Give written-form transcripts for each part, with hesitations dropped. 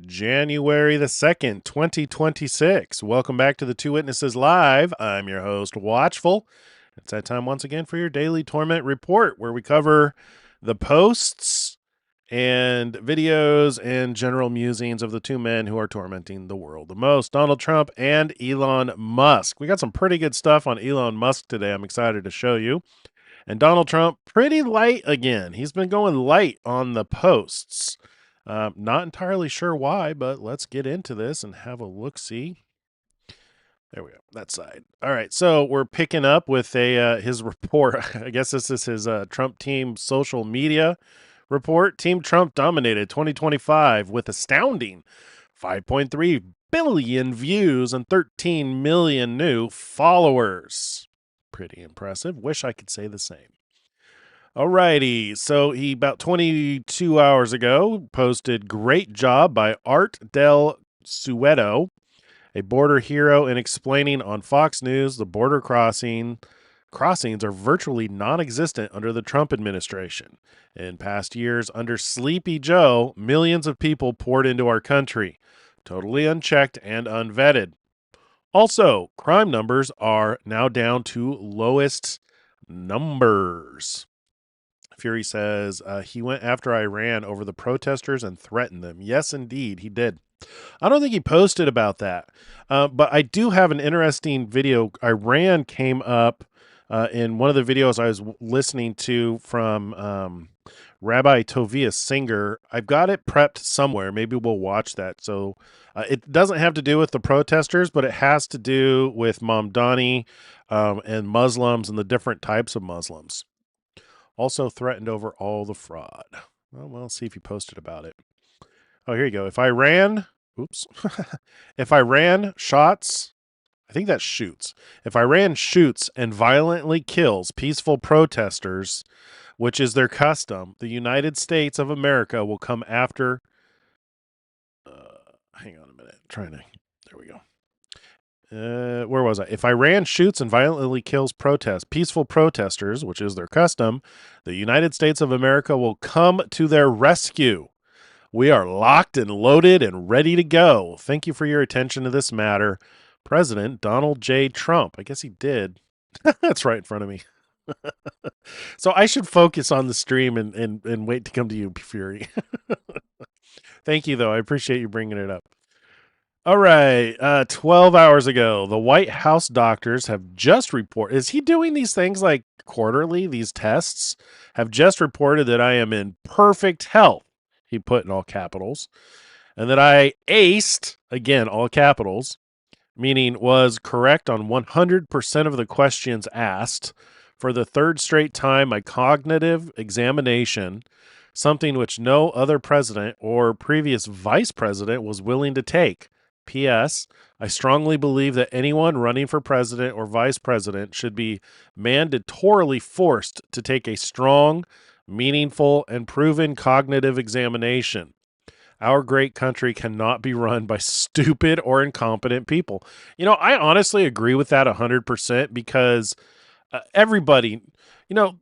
January the 2nd, 2026. Welcome back to the Two Witnesses Live. I'm your host, Watchful. It's that time once again for your daily Torment report, where we cover the posts and videos and general musings of the two men who are tormenting the world the most, Donald Trump and Elon Musk. We got some pretty good stuff on Elon Musk today. I'm excited to show you. And Donald Trump, pretty light again. He's been going light on the posts. Not entirely sure why, but let's get into this and have a look-see. There we go, that side. All right, so we're picking up with his report. I guess this is his Trump team social media report. Team Trump dominated 2025 with astounding 5.3 billion views and 13 million new followers. Pretty impressive. Wish I could say the same. Alrighty, so he about 22 hours ago posted great job by Art Del Suedo, a border hero, in explaining on Fox News the border crossings are virtually non-existent under the Trump administration. In past years, under Sleepy Joe, millions of people poured into our country, totally unchecked and unvetted. Also, crime numbers are now down to lowest numbers. Fury says he went after Iran over the protesters and threatened them. Yes, indeed, he did. I don't think he posted about that, but I do have an interesting video. Iran came up in one of the videos I was listening to from Rabbi Tovia Singer. I've got it prepped somewhere. Maybe we'll watch that. So it doesn't have to do with the protesters, but it has to do with Mamdani and Muslims and the different types of Muslims. Also threatened over all the fraud. Well, we'll see if he posted about it. Oh, here you go. If Iran, oops. If Iran shots, I think that shoots. If Iran shoots and violently kills peaceful protesters, which is their custom, the United States of America will come after. Hang on a minute. There we go. Where was I? If Iran shoots and violently kills peaceful protesters, which is their custom, the United States of America will come to their rescue. We are locked and loaded and ready to go. Thank you for your attention to this matter. President Donald J. Trump. I guess he did. That's right in front of me. So I should focus on the stream and wait to come to you, Fury. Thank you, though. I appreciate you bringing it up. All right. 12 hours ago, the White House doctors have just reported. Is he doing these things like quarterly? These tests have just reported that I am in perfect health. He put in all capitals. And that I aced, again, all capitals, meaning was correct on 100% of the questions asked for the third straight time. My cognitive examination, something which no other president or previous vice president was willing to take. P.S. I strongly believe that anyone running for president or vice president should be mandatorily forced to take a strong, meaningful, and proven cognitive examination. Our great country cannot be run by stupid or incompetent people. I honestly agree with that 100% because everybody, you know,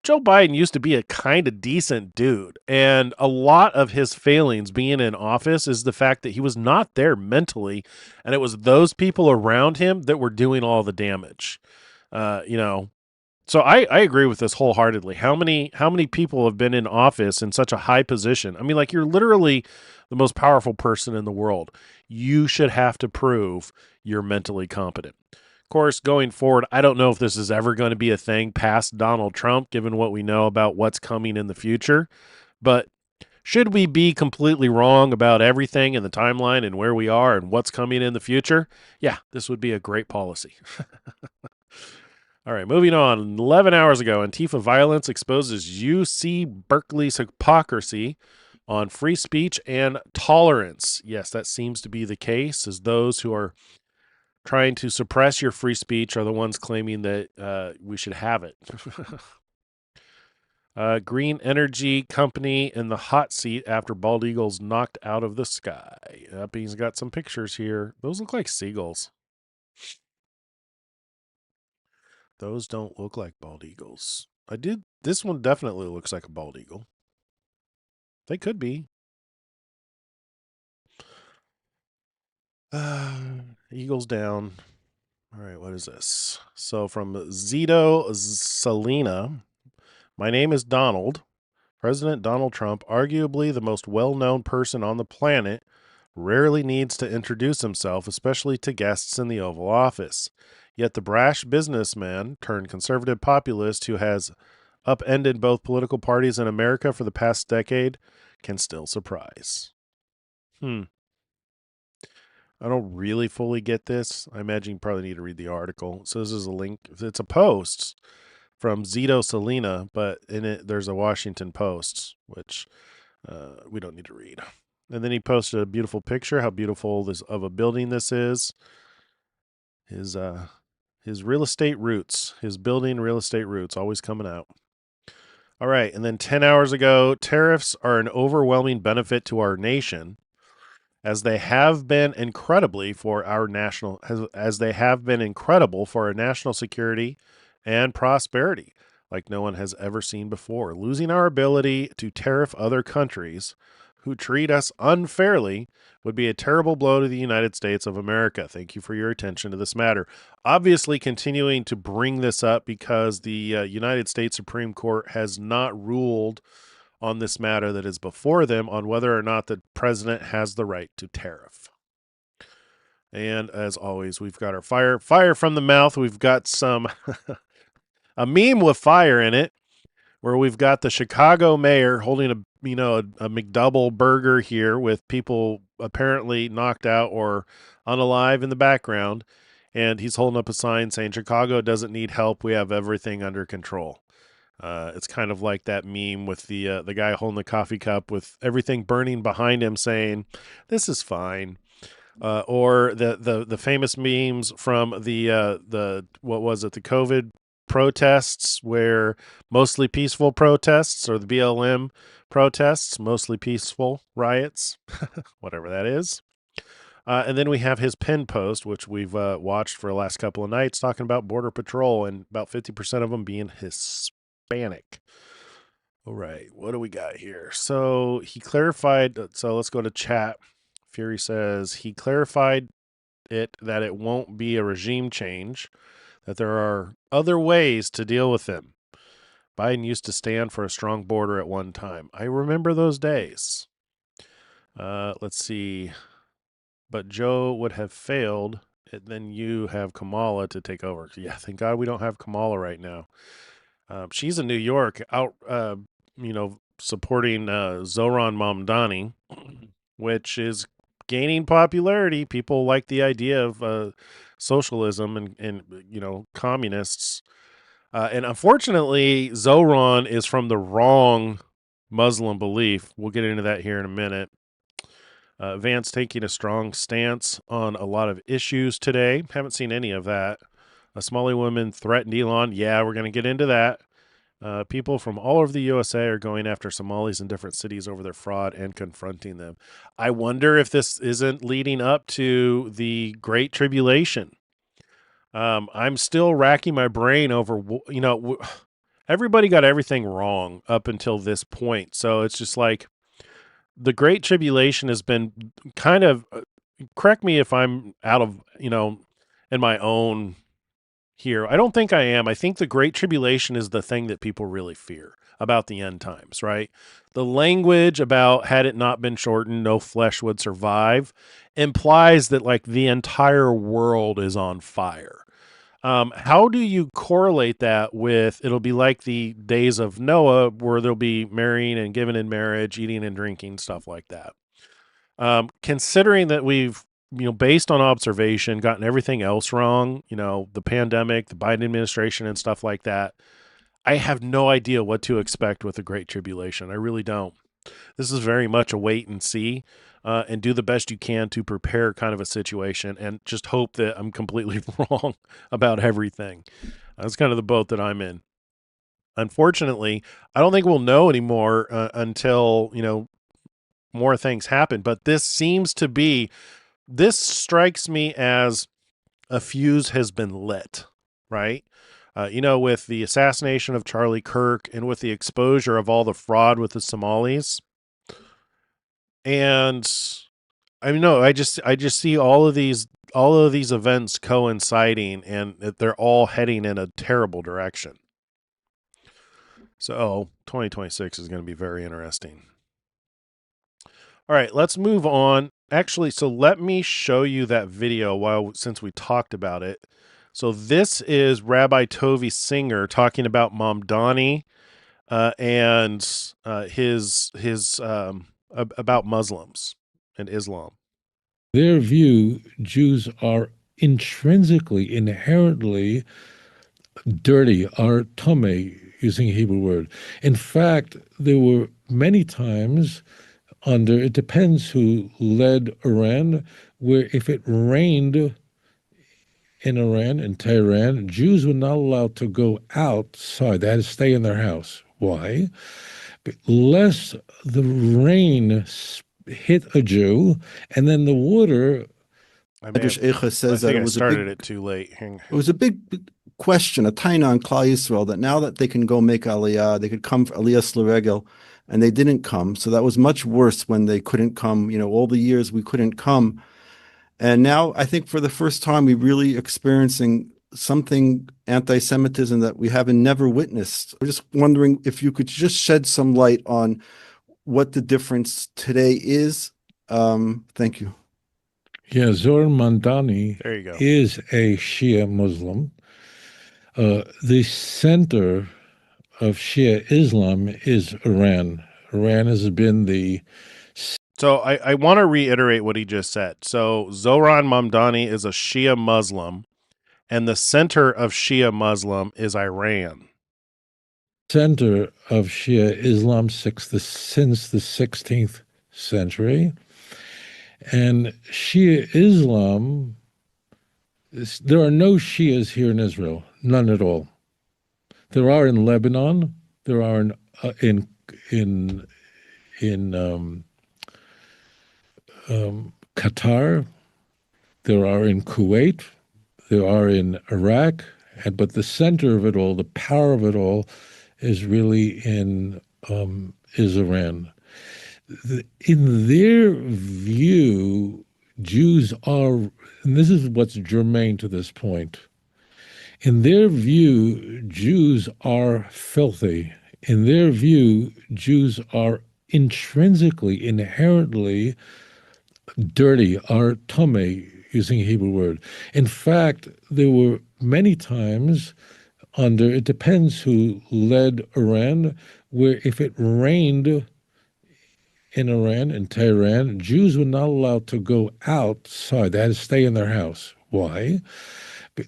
Joe Biden used to be a kind of decent dude. And a lot of his failings being in office is the fact that he was not there mentally. And it was those people around him that were doing all the damage. Uh, you know, so I agree with this wholeheartedly. How many people have been in office in such a high position? I mean, like, you're literally the most powerful person in the world. You should have to prove you're mentally competent. Of course, going forward, I don't know if this is ever going to be a thing past Donald Trump, given what we know about what's coming in the future. But should we be completely wrong about everything in the timeline and where we are and what's coming in the future? Yeah, this would be a great policy. All right, moving on. 11 hours ago, Antifa violence exposes UC Berkeley's hypocrisy on free speech and tolerance. Yes, that seems to be the case, as those who are trying to suppress your free speech are the ones claiming that we should have it. Green energy company in the hot seat after bald eagles knocked out of the sky. Yep, he's got some pictures here. Those look like seagulls. Those don't look like bald eagles. This one definitely looks like a bald eagle. They could be. Eagles down. All right, what is this? So from Zito Salina, my name is Donald. President Donald Trump, arguably the most well-known person on the planet, rarely needs to introduce himself, especially to guests in the Oval Office. Yet the brash businessman turned conservative populist who has upended both political parties in America for the past decade can still surprise. I don't really fully get this. I imagine you probably need to read the article. So this is a link. It's a post from Zito Salina, but in it there's a Washington Post, which we don't need to read. And then he posted a beautiful picture, how beautiful this of a building this is. His real estate roots, his building real estate roots, always coming out. All right, and then 10 hours ago, tariffs are an overwhelming benefit to our nation, as they have been incredibly for our national as they have been incredible for our national security and prosperity, like no one has ever seen before. Losing our ability to tariff other countries who treat us unfairly would be a terrible blow to the United States of America. Thank you for your attention to this matter. Obviously, continuing to bring this up because the United States Supreme Court has not ruled on this matter that is before them on whether or not the president has the right to tariff. And as always, we've got our fire from the mouth. We've got some a meme with fire in it, where we've got the Chicago mayor holding a McDouble burger here with people apparently knocked out or unalive in the background, and he's holding up a sign saying Chicago doesn't need help. We have everything under control. It's kind of like that meme with the guy holding the coffee cup with everything burning behind him, saying, "This is fine." Or the famous memes from the what was it, the COVID protests, where mostly peaceful protests, or the BLM protests, mostly peaceful riots, whatever that is. And then we have his pin post, which we've watched for the last couple of nights, talking about Border Patrol and about 50% of them being Hispanic. All right, what do we got here? So he clarified. So let's go to chat. Fury says he clarified that it won't be a regime change, that there are other ways to deal with them. Biden used to stand for a strong border at one time. I remember those days. Let's see. But Joe would have failed. Then you have Kamala to take over. Yeah, thank God we don't have Kamala right now. She's in New York, out, supporting Zoran Mamdani, which is gaining popularity. People like the idea of socialism and communists. And unfortunately, Zoran is from the wrong Muslim belief. We'll get into that here in a minute. Vance taking a strong stance on a lot of issues today. Haven't seen any of that. A Somali woman threatened Elon. Yeah, we're going to get into that. People from all over the USA are going after Somalis in different cities over their fraud and confronting them. I wonder if this isn't leading up to the Great Tribulation. I'm still racking my brain over, everybody got everything wrong up until this point. So it's just like the Great Tribulation has been kind of, correct me if I'm out of, in my own here. I don't think I am. I think the Great Tribulation is the thing that people really fear about the end times, right? The language about had it not been shortened, no flesh would survive implies that like the entire world is on fire. How do you correlate that with it'll be like the days of Noah, where there'll be marrying and giving in marriage, eating and drinking, stuff like that? Considering that we've, based on observation, gotten everything else wrong, the pandemic, the Biden administration, and stuff like that, I have no idea what to expect with the Great Tribulation. I really don't. This is very much a wait and see, and do the best you can to prepare kind of a situation and just hope that I'm completely wrong about everything. That's kind of the boat that I'm in. Unfortunately, I don't think we'll know anymore until, more things happen. But this strikes me as a fuse has been lit, right? With the assassination of Charlie Kirk and with the exposure of all the fraud with the Somalis. And I mean, no, I just see all of these events coinciding, and they're all heading in a terrible direction. So 2026 is going to be very interesting. All right, let's move on. Actually, so let me show you that video since we talked about it. So this is Rabbi Tovi Singer talking about Mamdani and his about Muslims and Islam. Their view, Jews are intrinsically, inherently dirty, are tome, using a Hebrew word. In fact, there were many times under, it depends who led Iran, where if it rained in Iran, in Tehran, Jews were not allowed to go outside. They had to stay in their house. Why? Lest the rain hit a Jew, and then the water. Medrash Eicha I says that think I started it too late. it was a big question, a taina on Klal Yisrael, that now that they can go make Aliyah, they could come for Aliyah L'Regel, and they didn't come. So that was much worse when they couldn't come. All the years we couldn't come, and now I think for the first time we're really experiencing something anti-Semitism that we haven't never witnessed. I'm just wondering if you could just shed some light on what the difference today is. Thank you. Yeah, Zohar Mandani There you go. is a Shia Muslim. The center of Shia Islam is Iran. Iran has been the. So I want to reiterate what he just said. So Zohran Mamdani is a Shia Muslim, and the center of Shia Muslim is Iran. Center of Shia Islam since the 16th century. And Shia Islam, there are no Shias here in Israel, none at all. There are in Lebanon, there are in Qatar, there are in Kuwait, there are in Iraq, but the center of it all, the power of it all, is really is Iran. In their view, Jews are, and this is what's germane to this point, in their view, Jews are filthy. In their view, Jews are intrinsically, inherently dirty, are tome, using a Hebrew word. In fact, there were many times under, it depends who led Iran, where if it rained in Iran, in Tehran, Jews were not allowed to go outside. They had to stay in their house. Why?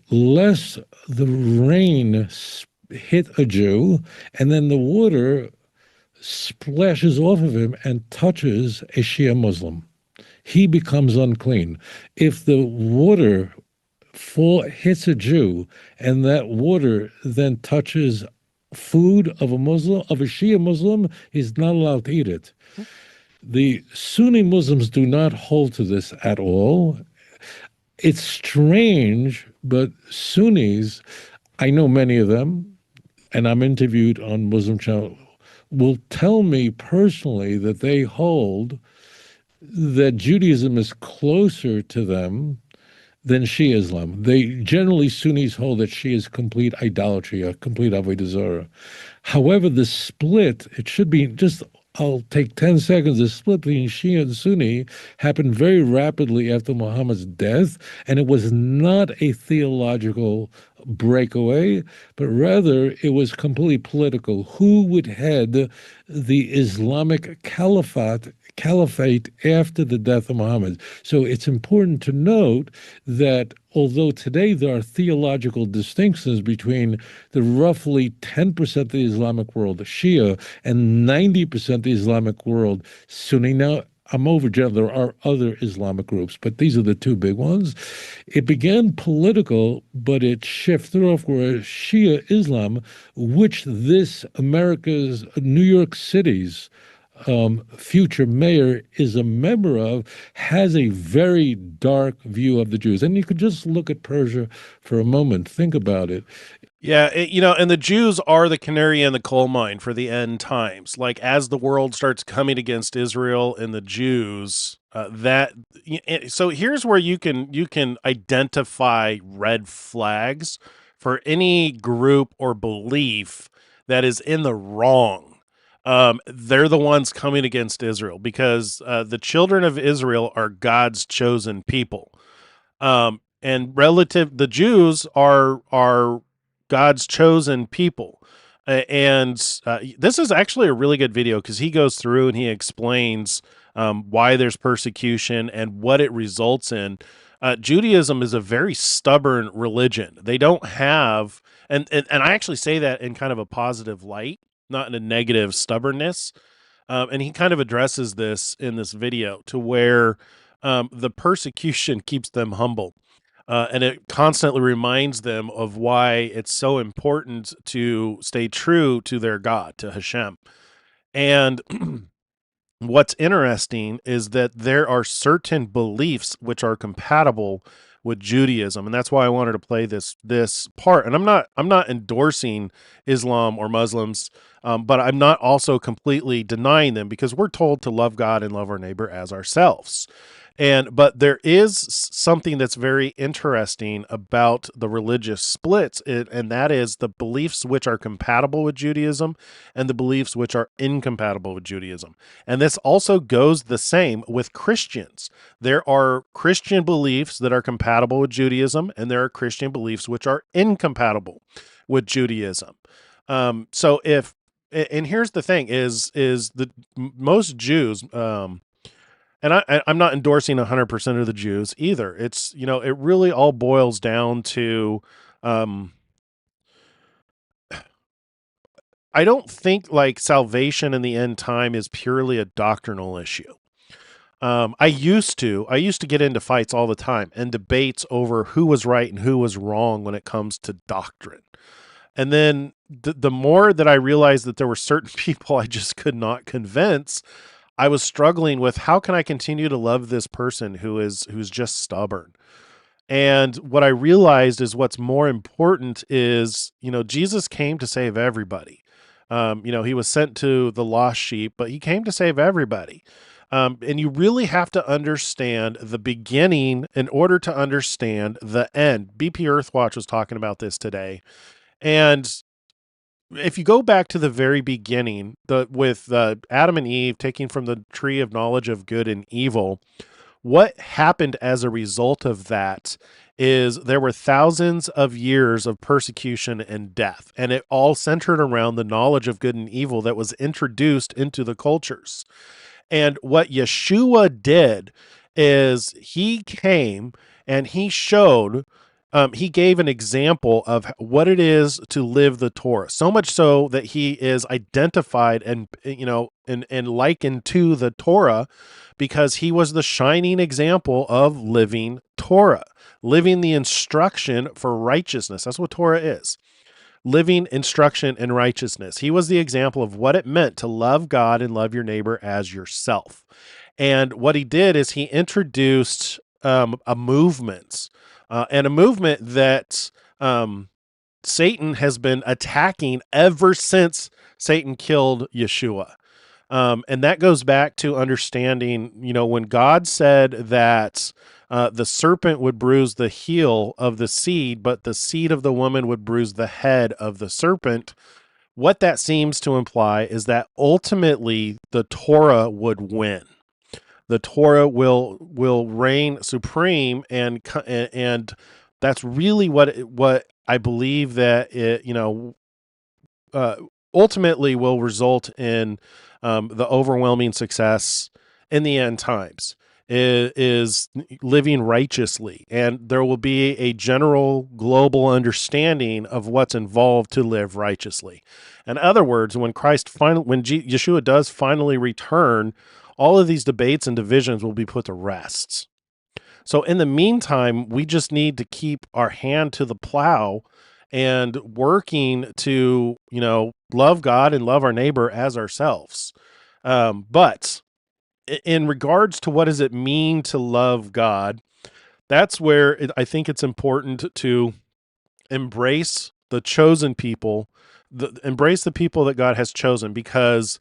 Lest the rain hit a Jew, and then the water splashes off of him and touches a Shia Muslim. He becomes unclean. If the water hits a Jew, and that water then touches food of a Muslim, of a Shia Muslim, he's not allowed to eat it. The Sunni Muslims do not hold to this at all. It's strange, but Sunnis, I know many of them, and I'm interviewed on Muslim Channel, will tell me personally that they hold that Judaism is closer to them than Shia Islam. Sunnis hold that Shia is complete idolatry, a complete avodah zarah. However, the split, it should be just, I'll take 10 seconds. The split between Shia and Sunni happened very rapidly after Muhammad's death, and it was not a theological breakaway, but rather it was completely political. Who would head the Islamic caliphate after the death of Muhammad? So it's important to note that although today there are theological distinctions between the roughly 10% of the Islamic world, Shia, and 90% of the Islamic world, Sunni. Now, I'm overgeneralizing. There are other Islamic groups, but these are the two big ones. It began political, but it shifted off where Shia Islam, which this America's New York City's future mayor is a member of, has a very dark view of the Jews. And you could just look at Persia for a moment. Think about it. Yeah, and the Jews are the canary in the coal mine for the end times. Like, as the world starts coming against Israel and the Jews, So here's where you can identify red flags for any group or belief that is in the wrong. They're the ones coming against Israel because the children of Israel are God's chosen people. And the Jews are God's chosen people. And this is actually a really good video because he goes through and he explains why there's persecution and what it results in. Judaism is a very stubborn religion. They don't have, and I actually say that in kind of a positive light, not in a negative stubbornness. And he kind of addresses this in this video to where the persecution keeps them humble. And it constantly reminds them of why it's so important to stay true to their God, to Hashem. And what's interesting is that there are certain beliefs which are compatible with Judaism, and that's why I wanted to play this part. And I'm not endorsing Islam or Muslims, but I'm not also completely denying them because we're told to love God and love our neighbor as ourselves. But there is something that's very interesting about the religious splits, and that is the beliefs which are compatible with Judaism and the beliefs which are incompatible with Judaism. And this also goes the same with Christians. There are Christian beliefs that are compatible with Judaism, and there are Christian beliefs which are incompatible with Judaism. And here's the thing: is most Jews. And I'm not endorsing 100% of the Jews either. It's, it really all boils down to, I don't think like salvation in the end time is purely a doctrinal issue. I used to get into fights all the time and debates over who was right and who was wrong when it comes to doctrine. And then the more that I realized that there were certain people I just could not convince, I was struggling with how can I continue to love this person who's just stubborn. And what I realized is what's more important is, Jesus came to save everybody. He was sent to the lost sheep, but he came to save everybody. And you really have to understand the beginning in order to understand the end. BP Earthwatch was talking about this today. And if you go back to the very beginning, with Adam and Eve taking from the tree of knowledge of good and evil, what happened as a result of that is there were thousands of years of persecution and death, and it all centered around the knowledge of good and evil that was introduced into the cultures. And what Yeshua did is he came and he showed, he gave an example of what it is to live the Torah, so much so that he is identified and likened to the Torah because he was the shining example of living Torah, living the instruction for righteousness. That's what Torah is. Living instruction in righteousness. He was the example of what it meant to love God and love your neighbor as yourself. And what he did is he introduced a movement that Satan has been attacking ever since Satan killed Yeshua. And that goes back to understanding, when God said that the serpent would bruise the heel of the seed, but the seed of the woman would bruise the head of the serpent. What that seems to imply is that ultimately the Torah would win. The Torah will reign supreme, and that's really what I believe that it ultimately will result in the overwhelming success in the end times is living righteously, and there will be a general global understanding of what's involved to live righteously. In other words, when Yeshua does finally return, all of these debates and divisions will be put to rest. So in the meantime, we just need to keep our hand to the plow and working to, love God and love our neighbor as ourselves. But in regards to what does it mean to love God, that's where I think it's important to embrace the chosen people, embrace the people that God has chosen, because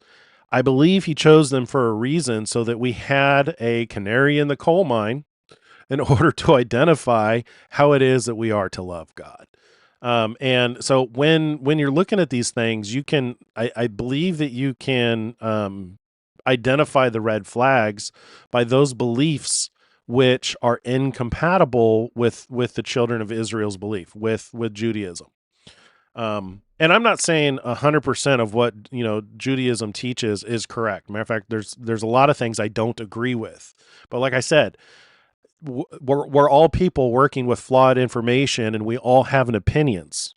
I believe he chose them for a reason so that we had a canary in the coal mine in order to identify how it is that we are to love God. And so when you're looking at these things, you can, I believe that you can identify the red flags by those beliefs which are incompatible with the children of Israel's belief, with Judaism. And I'm not saying 100% of what Judaism teaches is correct. Matter of fact, there's a lot of things I don't agree with. But like I said, we're all people working with flawed information, and we all have an opinions.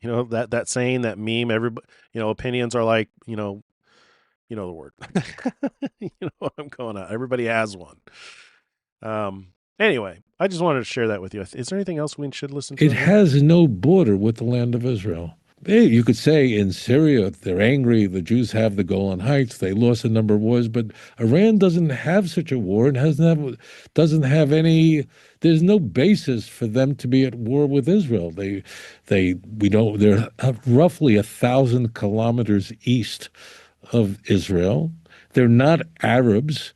That saying, that meme. Everybody, opinions are like the word. You know what I'm going on. Everybody has one. Anyway, I just wanted to share that with you. Is there anything else we should listen to? It has no border with the land of Israel. You could say in Syria, they're angry. The Jews have the Golan Heights. They lost a number of wars, but Iran doesn't have such a war and doesn't have any. There's no basis for them to be at war with Israel. They're roughly 1,000 kilometers east of Israel. They're not Arabs.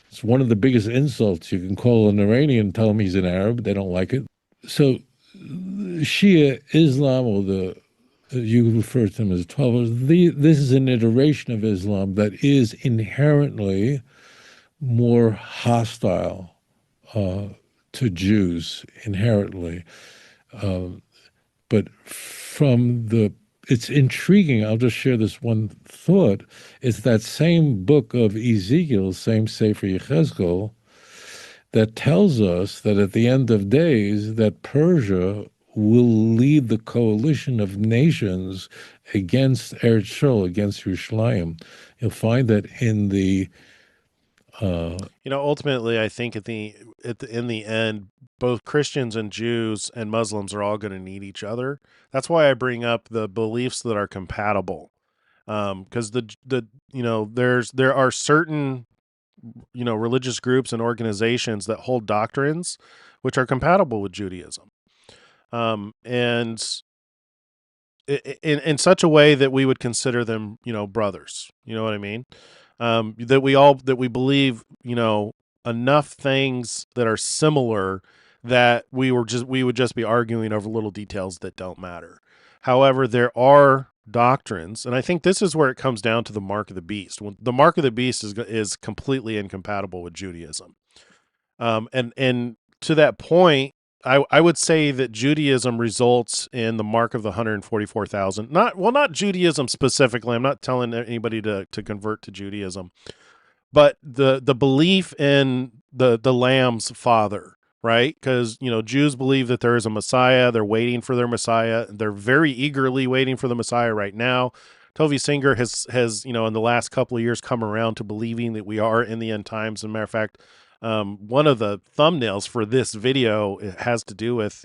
It's one of the biggest insults you can call an Iranian. Tell him he's an Arab. They don't like it. So Shia Islam, or you refer to them as 12. This is an iteration of Islam that is inherently more hostile to Jews, inherently. But it's intriguing. I'll just share this one thought. It's that same book of Ezekiel, same Sefer Yechezkel, that tells us that at the end of days, that Persia will lead the coalition of nations against Eretz Yisrael, against Yerushalayim. You'll find that in the ultimately, I think in the end, both Christians and Jews and Muslims are all going to need each other. That's why I bring up the beliefs that are compatible, because there are certain religious groups and organizations that hold doctrines which are compatible with Judaism, and in such a way that we would consider them brothers. You know what I mean? That we believe enough things that are similar that we would just be arguing over little details that don't matter. However, there are doctrines, and I think this is where it comes down to the mark of the beast. When the mark of the beast is completely incompatible with Judaism, and to that point, I would say that Judaism results in the mark of the 144,000. Not Judaism specifically. I'm not telling anybody to convert to Judaism, but the belief in the Lamb's father, right? Because Jews believe that there is a Messiah. They're waiting for their Messiah. They're very eagerly waiting for the Messiah right now. Tovi Singer has in the last couple of years come around to believing that we are in the end times. As a matter of fact, one of the thumbnails for this video has to do with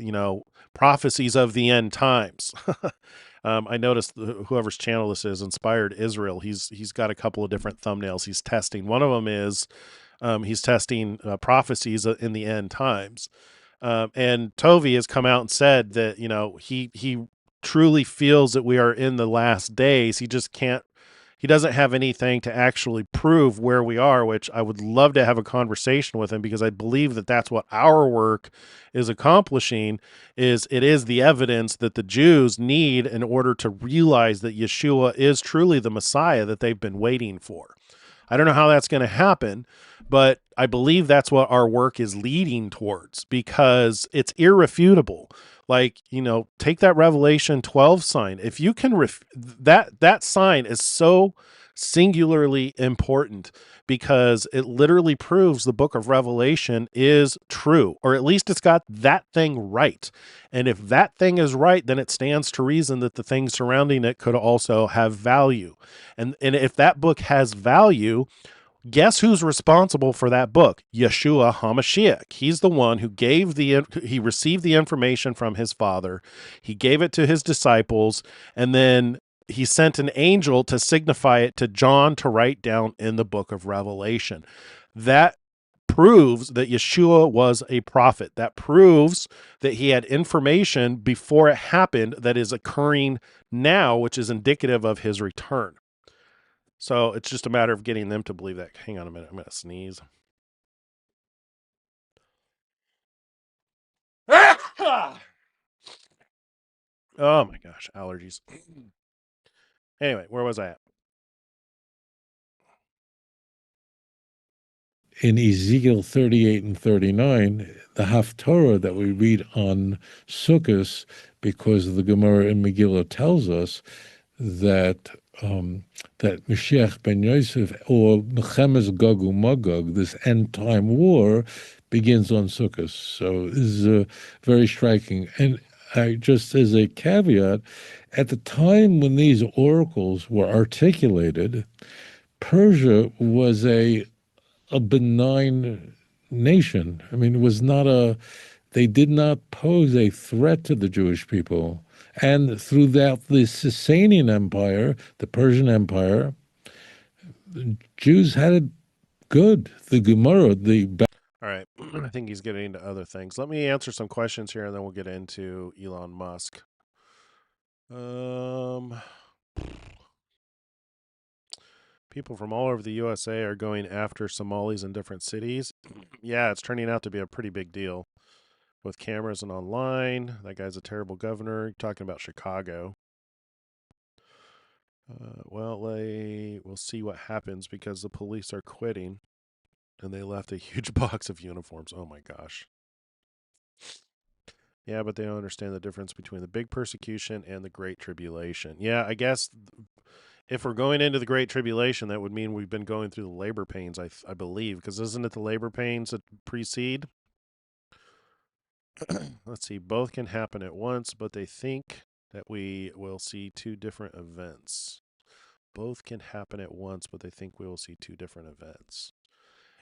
prophecies of the end times. I noticed whoever's channel this is, Inspired Israel, he's got a couple of different thumbnails he's testing. One of them is he's testing prophecies in the end times, and Tovi has come out and said that he truly feels that we are in the last days. He doesn't have anything to actually prove where we are, which I would love to have a conversation with him, because I believe that that's what our work is accomplishing. It is the evidence that the Jews need in order to realize that Yeshua is truly the Messiah that they've been waiting for. I don't know how that's going to happen, but I believe that's what our work is leading towards, because it's irrefutable. Like, take that Revelation 12 sign. If you can, that sign is so singularly important, because it literally proves the book of Revelation is true, or at least it's got that thing right. And if that thing is right, then it stands to reason that the things surrounding it could also have value. And if that book has value, guess who's responsible for that book? Yeshua HaMashiach. He's the one who he received the information from his Father. He gave it to his disciples, and then he sent an angel to signify it to John to write down in the book of Revelation. That proves that Yeshua was a prophet. That proves that he had information before it happened that is occurring now, which is indicative of his return. So it's just a matter of getting them to believe that. Hang on a minute. I'm going to sneeze. Oh my gosh, allergies. Anyway, where was I at? In Ezekiel 38 and 39, the Haftorah that we read on Sukkot, because the Gemara in Megillah tells us that that Mashiach ben Yosef, or Mechemes Gog uMagog, this end-time war, begins on Sukkot. So this is very striking. And just as a caveat, at the time when these oracles were articulated, Persia was a benign nation. I mean, it was not they did not pose a threat to the Jewish people. And throughout the Sasanian Empire, the Persian Empire, Jews had it good. The Gemara, All right. I think he's getting into other things. Let me answer some questions here and then we'll get into Elon Musk. People from all over the USA are going after Somalis in different cities. Yeah, it's turning out to be a pretty big deal with cameras and online. That guy's a terrible governor. You're talking about Chicago. Well, we'll see what happens because the police are quitting and they left a huge box of uniforms. Oh my gosh. Yeah, but they don't understand the difference between the big persecution and the great tribulation. Yeah, I guess if we're going into the great tribulation, that would mean we've been going through the labor pains, I believe, because isn't it the labor pains that precede? Let's see, both can happen at once, but they think that we will see two different events. Both can happen at once, but they think we will see two different events.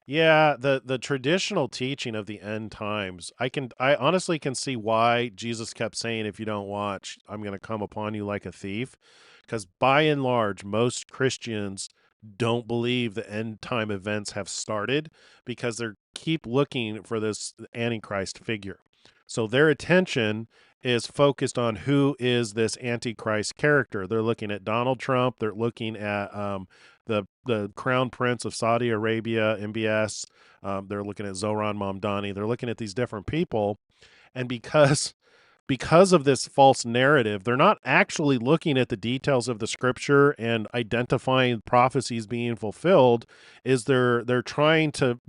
Yeah, the traditional teaching of the end times, I honestly can see why Jesus kept saying, if you don't watch, I'm going to come upon you like a thief. Because by and large, most Christians don't believe the end time events have started because they keep looking for this Antichrist figure. So their attention is focused on who is this Antichrist character. They're looking at Donald Trump. They're looking at the Crown Prince of Saudi Arabia, MBS. They're looking at Zohran Mamdani. They're looking at these different people, and because of this false narrative, they're not actually looking at the details of the scripture and identifying prophecies being fulfilled. Is they're trying to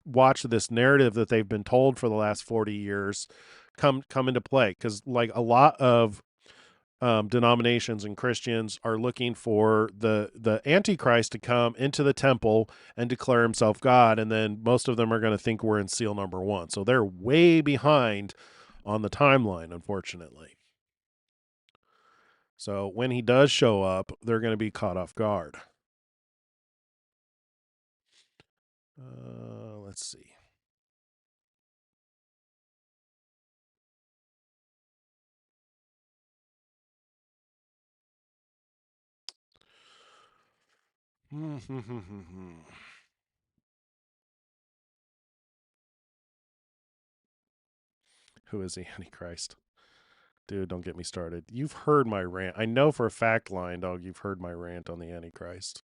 watch this narrative that they've been told for the last 40 years come into play, because like a lot of denominations and Christians are looking for the Antichrist to come into the temple and declare himself God, and then most of them are going to think we're in seal number 1. So they're way behind on the timeline, unfortunately. So when he does show up, they're going to be caught off guard. Let's see. Who is the Antichrist? Dude, don't get me started. You've heard my rant. I know for a fact, Lion Dog, you've heard my rant on the Antichrist.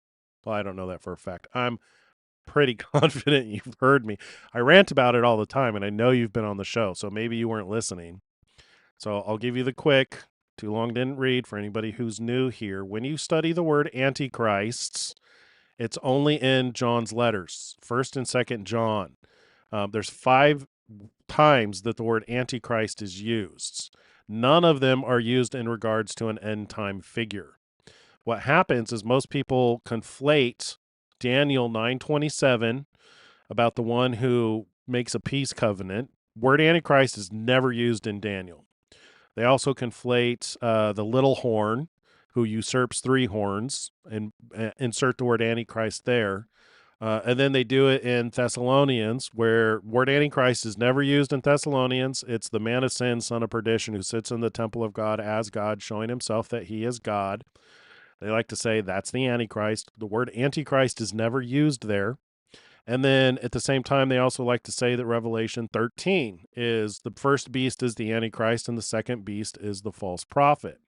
Well, I don't know that for a fact. I'm pretty confident you've heard me. I rant about it all the time, and I know you've been on the show, so maybe you weren't listening. So I'll give you the quick, too long didn't read for anybody who's new here. When you study the word Antichrists, it's only in John's letters, 1st and 2nd John. There's 5 times that the word Antichrist is used. None of them are used in regards to an end time figure. What happens is most people conflate Daniel 9:27 about the one who makes a peace covenant. Word Antichrist is never used in Daniel. They also conflate the little horn who usurps 3 horns and insert the word Antichrist there. And then they do it in Thessalonians, where word Antichrist is never used in Thessalonians. It's the man of sin, son of perdition, who sits in the temple of God as God, showing himself that he is God. They like to say that's the Antichrist. The word Antichrist is never used there. And then at the same time, they also like to say that Revelation 13 is the first beast is the Antichrist and the second beast is the false prophet.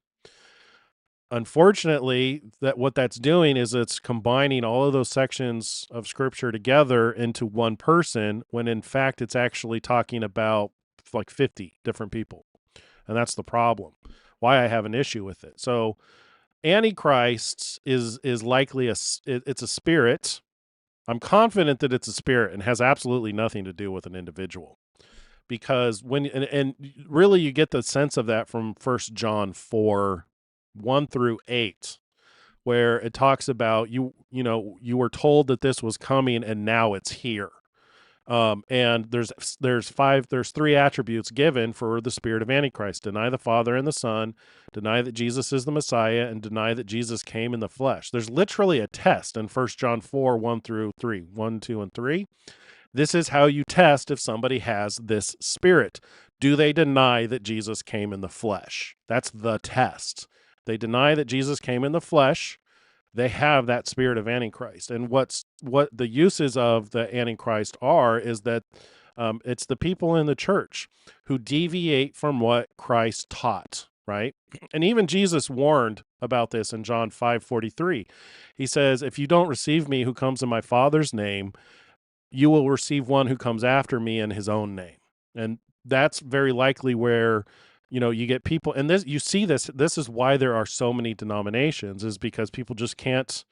unfortunately, what that's doing is it's combining all of those sections of scripture together into one person, when in fact it's actually talking about like 50 different people. And that's the problem, why I have an issue with it. So Antichrist is likely it's a spirit. I'm confident that it's a spirit and has absolutely nothing to do with an individual. Because and really you get the sense of that from 1 John 4, 1-8, where it talks about you were told that this was coming and now it's here. And there's three attributes given for the spirit of Antichrist: deny the Father and the Son, deny that Jesus is the Messiah, and deny that Jesus came in the flesh. There's literally a test in 1 John 4, 1-3, 1, 2, and 3. This is how you test if somebody has this spirit. Do they deny that Jesus came in the flesh? That's the test. They deny that Jesus came in the flesh, they have that spirit of Antichrist. And what the uses of the Antichrist is that it's the people in the church who deviate from what Christ taught, right? And even Jesus warned about this in John 5:43. He says, if you don't receive me who comes in my Father's name, you will receive one who comes after me in his own name. And that's very likely where, you get people, and this is why there are so many denominations, is because people just can't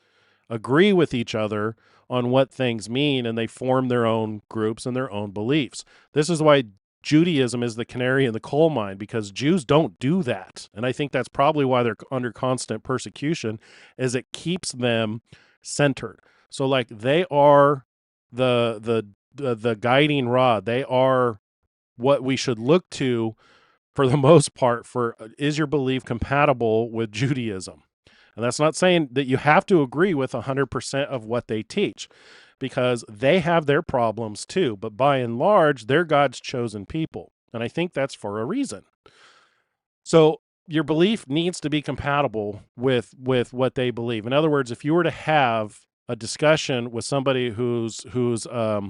agree with each other on what things mean, and they form their own groups and their own beliefs. This is why Judaism is the canary in the coal mine, because Jews don't do that. And I think that's probably why they're under constant persecution, is it keeps them centered. So like they are the guiding rod. They are what we should look to for the most part for, is your belief compatible with Judaism? And that's not saying that you have to agree with 100% of what they teach, because they have their problems too. But by and large, they're God's chosen people. And I think that's for a reason. So your belief needs to be compatible with what they believe. In other words, if you were to have a discussion with somebody who's a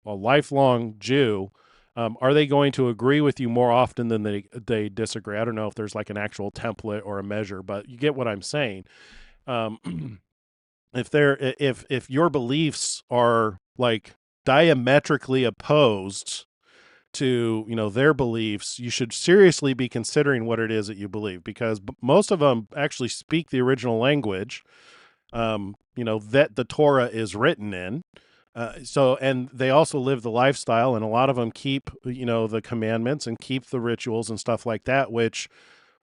lifelong Jew, are they going to agree with you more often than they disagree? I don't know if there's like an actual template or a measure, but you get what I'm saying. If your beliefs are like diametrically opposed to their beliefs, you should seriously be considering what it is that you believe, because most of them actually speak the original language that the Torah is written in. And they also live the lifestyle, and a lot of them keep, the commandments and keep the rituals and stuff like that, which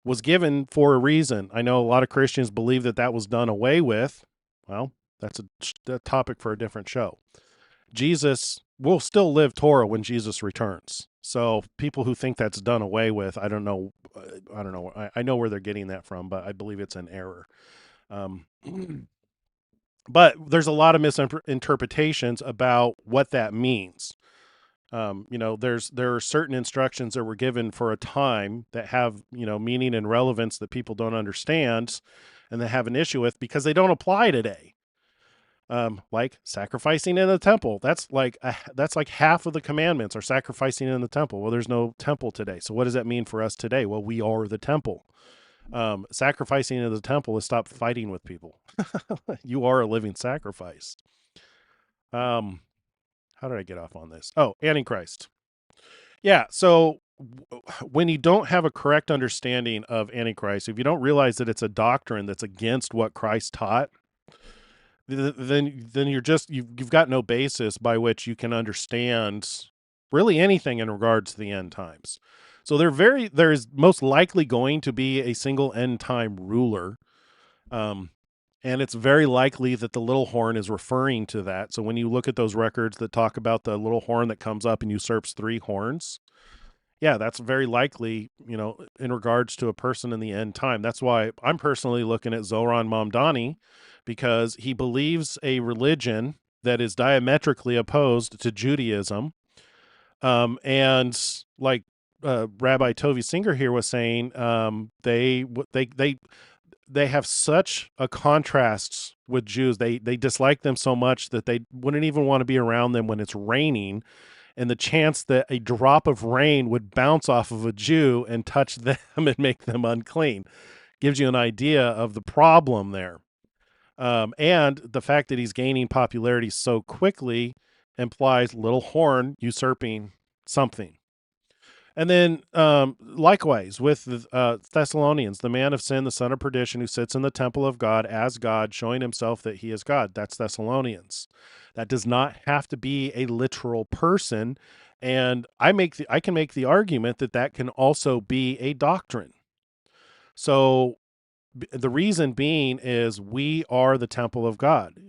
was given for a reason. I know a lot of Christians believe that was done away with. Well, that's a topic for a different show. Jesus will still live Torah when Jesus returns. So people who think that's done away with, I don't know. I know where they're getting that from, but I believe it's an error. But there's a lot of misinterpretations about what that means. There are certain instructions that were given for a time that have, meaning and relevance that people don't understand and they have an issue with because they don't apply today. Like sacrificing in the temple. That's like half of the commandments are sacrificing in the temple. Well, there's no temple today. So what does that mean for us today? Well, we are the temple. Sacrificing in the temple is stop fighting with people. You are a living sacrifice. How did I get off on this? Oh, Antichrist. Yeah. So when you don't have a correct understanding of Antichrist, if you don't realize that it's a doctrine that's against what Christ taught, then you've got no basis by which you can understand really anything in regards to the end times. So there is most likely going to be a single end time ruler. And it's very likely that the little horn is referring to that. So when you look at those records that talk about the little horn that comes up and usurps 3 horns, yeah, that's very likely, in regards to a person in the end time. That's why I'm personally looking at Zoran Mamdani, because he believes a religion that is diametrically opposed to Judaism. And like Rabbi Tovi Singer here was saying, they have such a contrast with Jews. They dislike them so much that they wouldn't even want to be around them when it's raining. And the chance that a drop of rain would bounce off of a Jew and touch them and make them unclean. gives you an idea of the problem there. And the fact that he's gaining popularity so quickly implies little horn usurping something. And then likewise with the Thessalonians, the man of sin, the son of perdition, who sits in the temple of God as God, showing himself that he is God. That's Thessalonians. That does not have to be a literal person. And I can make the argument that that can also be a doctrine. So the reason being is we are the temple of God.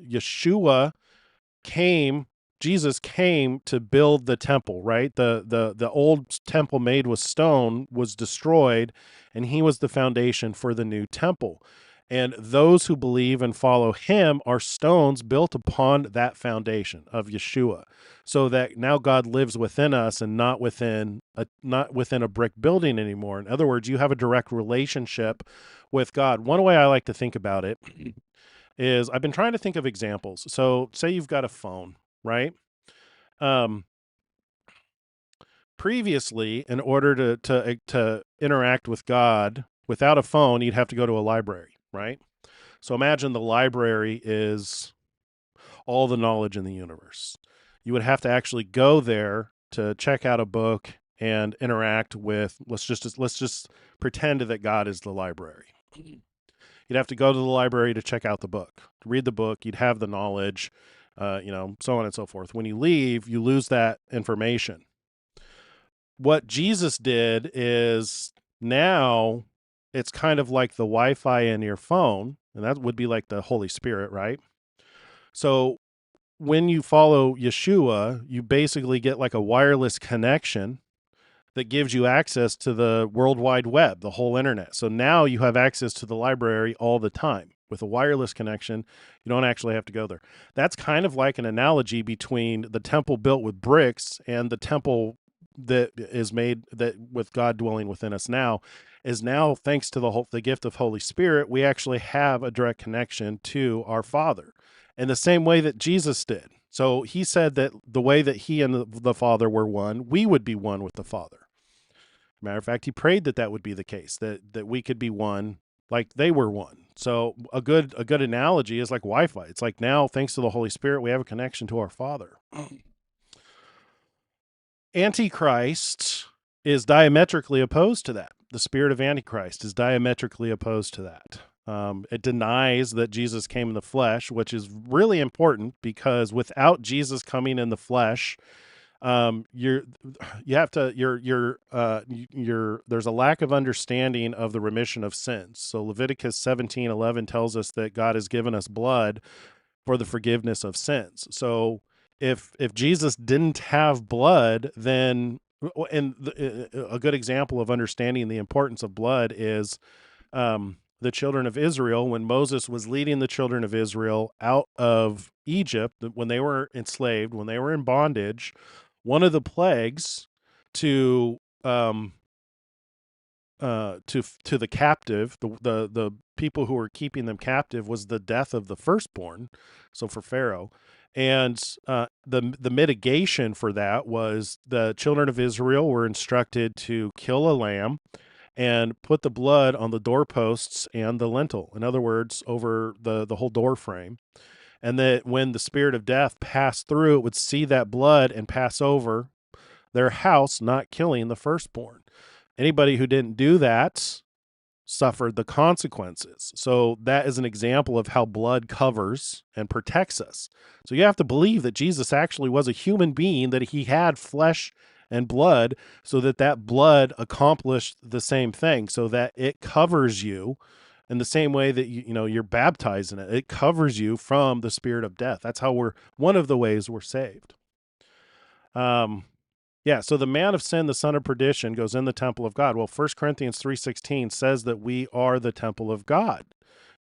Jesus came to build the temple, right? The old temple made with stone was destroyed, and he was the foundation for the new temple. And those who believe and follow him are stones built upon that foundation of Yeshua, so that now God lives within us and not within a brick building anymore. In other words, you have a direct relationship with God. One way I like to think about it is I've been trying to think of examples. So say you've got a phone, right? Previously, in order to interact with God without a phone, you'd have to go to a library, right? So imagine the library is all the knowledge in the universe. You would have to actually go there to check out a book and interact with, let's just pretend that God is the library. You'd have to go to the library to check out the book, to read the book. You'd have the knowledge, so on and so forth. When you leave, you lose that information. What Jesus did is now it's kind of like the Wi-Fi in your phone, and that would be like the Holy Spirit, right? So when you follow Yeshua, you basically get like a wireless connection that gives you access to the World Wide Web, the whole internet. So now you have access to the library all the time. With a wireless connection, you don't actually have to go there. That's kind of like an analogy between the temple built with bricks and the temple that is made that with God dwelling within us now is now, thanks to the gift of Holy Spirit, we actually have a direct connection to our Father in the same way that Jesus did. So he said that the way that he and the Father were one, we would be one with the Father. Matter of fact, he prayed that that would be the case, that we could be one like they were one. So a good analogy is like Wi-Fi. It's like now, thanks to the Holy Spirit, we have a connection to our Father. Antichrist is diametrically opposed to that. The spirit of Antichrist is diametrically opposed to that. It denies that Jesus came in the flesh, which is really important because without Jesus coming in the flesh, there's a lack of understanding of the remission of sins. So Leviticus 17:11 tells us that God has given us blood for the forgiveness of sins. So if Jesus didn't have blood, then a good example of understanding the importance of blood is the children of Israel, when Moses was leading the children of Israel out of Egypt, when they were enslaved, when they were in bondage, one of the plagues to the captive, the people who were keeping them captive, was the death of the firstborn. So for Pharaoh, and the mitigation for that was the children of Israel were instructed to kill a lamb and put the blood on the doorposts and the lintel. In other words, over the whole door frame. And that when the spirit of death passed through, it would see that blood and pass over their house, not killing the firstborn. Anybody who didn't do that suffered the consequences. So that is an example of how blood covers and protects us. So you have to believe that Jesus actually was a human being, that he had flesh and blood, so that blood accomplished the same thing, so that it covers you in the same way that you're baptized in it. It covers you from the spirit of death. That's how one of the ways we're saved. So the man of sin, the son of perdition, goes in the temple of God. Well, 1 Corinthians 3:16 says that we are the temple of God,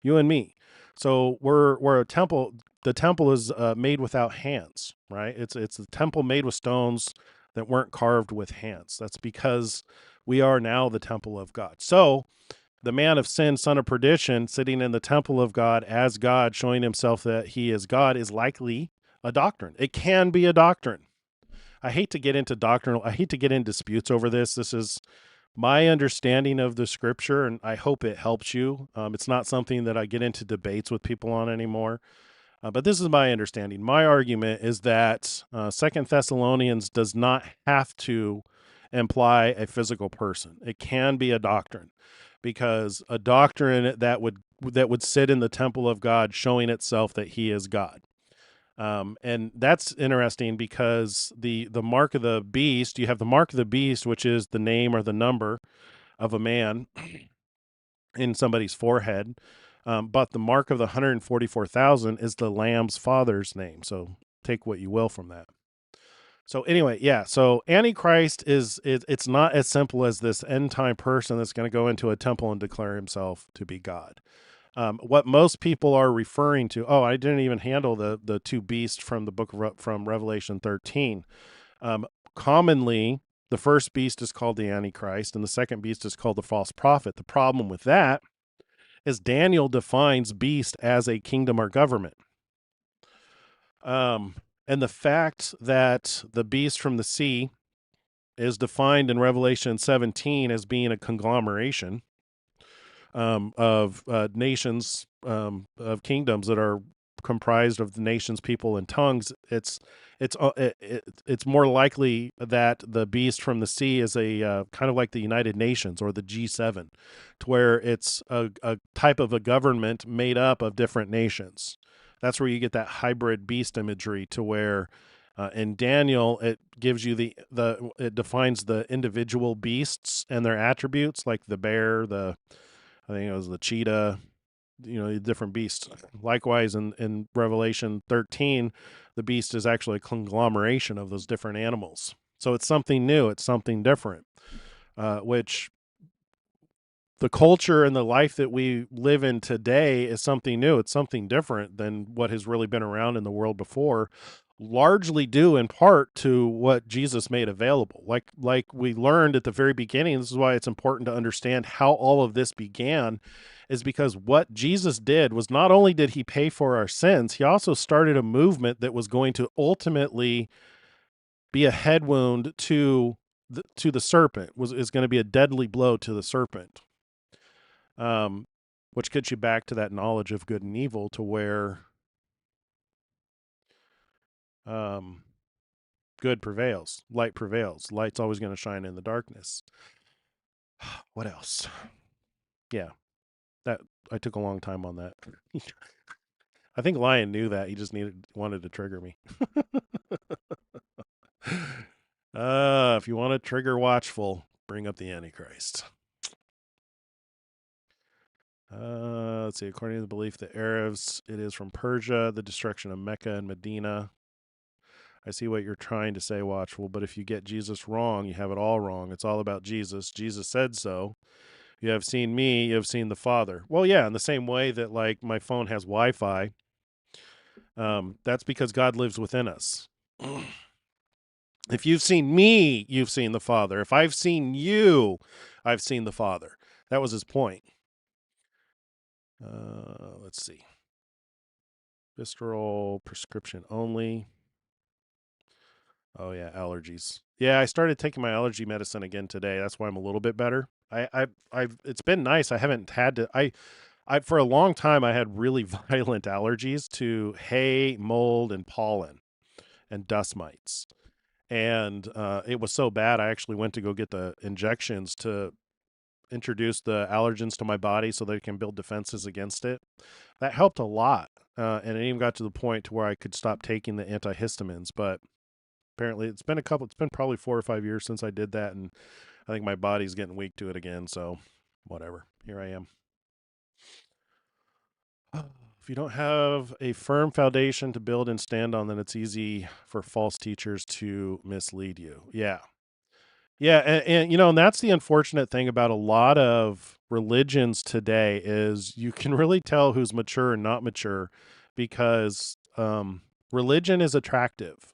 you and me. So we're a temple. The temple is made without hands, right? It's a temple made with stones that weren't carved with hands. That's because we are now the temple of God. So the man of sin, son of perdition, sitting in the temple of God as God, showing himself that he is God, is likely a doctrine. It can be a doctrine. I hate to get in disputes over this. This is My understanding of the scripture, and I hope it helps you. It's not something that I get into debates with people on anymore. But this is my understanding. My argument is that Second Thessalonians does not have to imply a physical person. It can be a doctrine, because a doctrine that would sit in the temple of God, showing itself that He is God. And that's interesting because the mark of the beast, you have the mark of the beast, which is the name or the number of a man in somebody's forehead. But the mark of the 144,000 is the Lamb's father's name. So take what you will from that. So anyway, yeah. So Antichrist it's not as simple as this end time person that's going to go into a temple and declare himself to be God. What most people are referring to. Oh, I didn't even handle the two beasts from the book from Revelation 13. Commonly, the first beast is called the Antichrist, and the second beast is called the false prophet. The problem with that is Daniel defines beast as a kingdom or government. And the fact that the beast from the sea is defined in Revelation 17 as being a conglomeration of nations, of kingdoms that are comprised of the nations, people, and tongues. It's more likely that the beast from the sea is a kind of like the United Nations or the G7, to where it's a type of a government made up of different nations. That's where you get that hybrid beast imagery, to where in Daniel it gives you it defines the individual beasts and their attributes, like the bear, I think it was the cheetah, the different beasts. Likewise, in Revelation 13, the beast is actually a conglomeration of those different animals. So it's something new. It's something different, which the culture and the life that we live in today is something new. It's something different than what has really been around in the world before, largely due in part to what Jesus made available. Like we learned at the very beginning, this is why it's important to understand how all of this began, is because what Jesus did was, not only did he pay for our sins, he also started a movement that was going to ultimately be a head wound to the serpent, is going to be a deadly blow to the serpent. Which gets you back to that knowledge of good and evil, to where good prevails, light prevails. Light's always going to shine in the darkness. What else? Yeah, that I took a long time on that. I think Lion knew that. He just wanted to trigger me. If you want to trigger Watchful, bring up the Antichrist. Let's see. According to the belief, the Arabs, it is from Persia, the destruction of Mecca and Medina. I see what you're trying to say, Watchful, but if you get Jesus wrong, you have it all wrong. It's all about Jesus. Jesus said so. You have seen me, you have seen the Father. Well, yeah, in the same way that, like, my phone has Wi-Fi, that's because God lives within us. If you've seen me, you've seen the Father. If I've seen you, I've seen the Father. That was his point. Let's see. Visceral prescription only. Oh yeah, allergies. Yeah, I started taking my allergy medicine again today. That's why I'm a little bit better. I've it's been nice. I haven't had to. I for a long time I had really violent allergies to hay, mold, and pollen, and dust mites. And it was so bad, I actually went to go get the injections to introduce the allergens to my body so they can build defenses against it. That helped a lot, and it even got to the point to where I could stop taking the antihistamines. But apparently, it's been probably 4 or 5 years since I did that, and I think my body's getting weak to it again. So, whatever. Here I am. If you don't have a firm foundation to build and stand on, then it's easy for false teachers to mislead you. Yeah. Yeah, and that's the unfortunate thing about a lot of religions today, is you can really tell who's mature and not mature, because religion is attractive.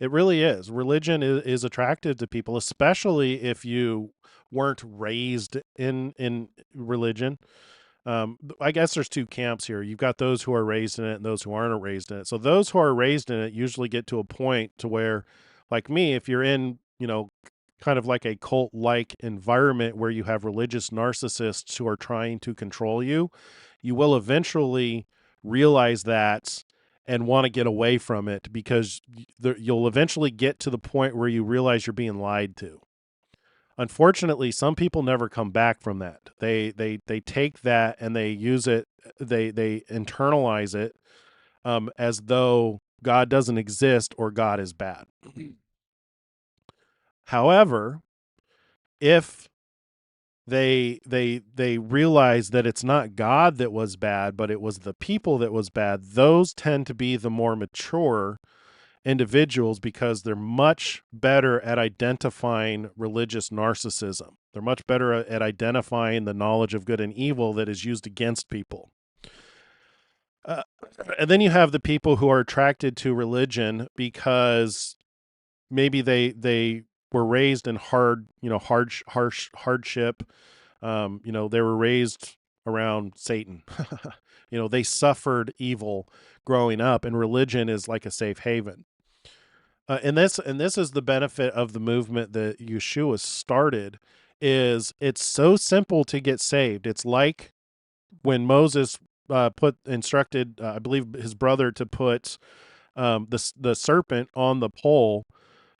It really is. Religion is attractive to people, especially if you weren't raised in religion. I guess there's two camps here. You've got those who are raised in it and those who aren't raised in it. So those who are raised in it usually get to a point to where, like me, if you're in, kind of like a cult-like environment where you have religious narcissists who are trying to control you, you will eventually realize that and want to get away from it, because you'll eventually get to the point where you realize you're being lied to. Unfortunately, some people never come back from that. They take that and they use it. They internalize it as though God doesn't exist or God is bad. However, if they realize that it's not God that was bad, but it was the people that was bad, those tend to be the more mature individuals, because they're much better at identifying religious narcissism. They're much better at identifying the knowledge of good and evil that is used against people. And then you have the people who are attracted to religion because maybe they were raised in harsh hardship. They were raised around Satan. They suffered evil growing up, and religion is like a safe haven. And this is the benefit of the movement that Yeshua started. Is it's so simple to get saved. It's like when Moses instructed, I believe, his brother to put the serpent on the pole,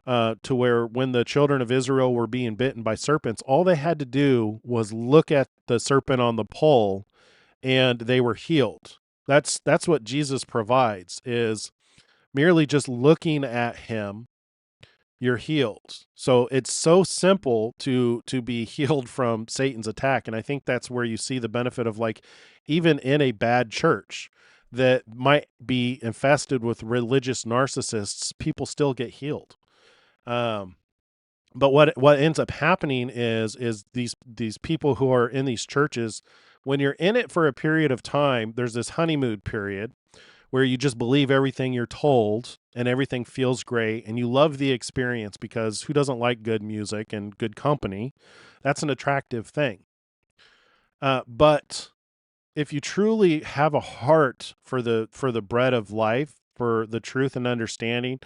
to where when the children of Israel were being bitten by serpents, all they had to do was look at the serpent on the pole, and they were healed. That's what Jesus provides, is merely just looking at him, you're healed. So it's so simple to be healed from Satan's attack. And I think that's where you see the benefit of, like, even in a bad church that might be infested with religious narcissists, people still get healed. But what ends up happening is these people who are in these churches, when you're in it for a period of time, there's this honeymoon period where you just believe everything you're told and everything feels great and you love the experience, because who doesn't like good music and good company? That's an attractive thing. But if you truly have a heart for the bread of life, for the truth and understanding,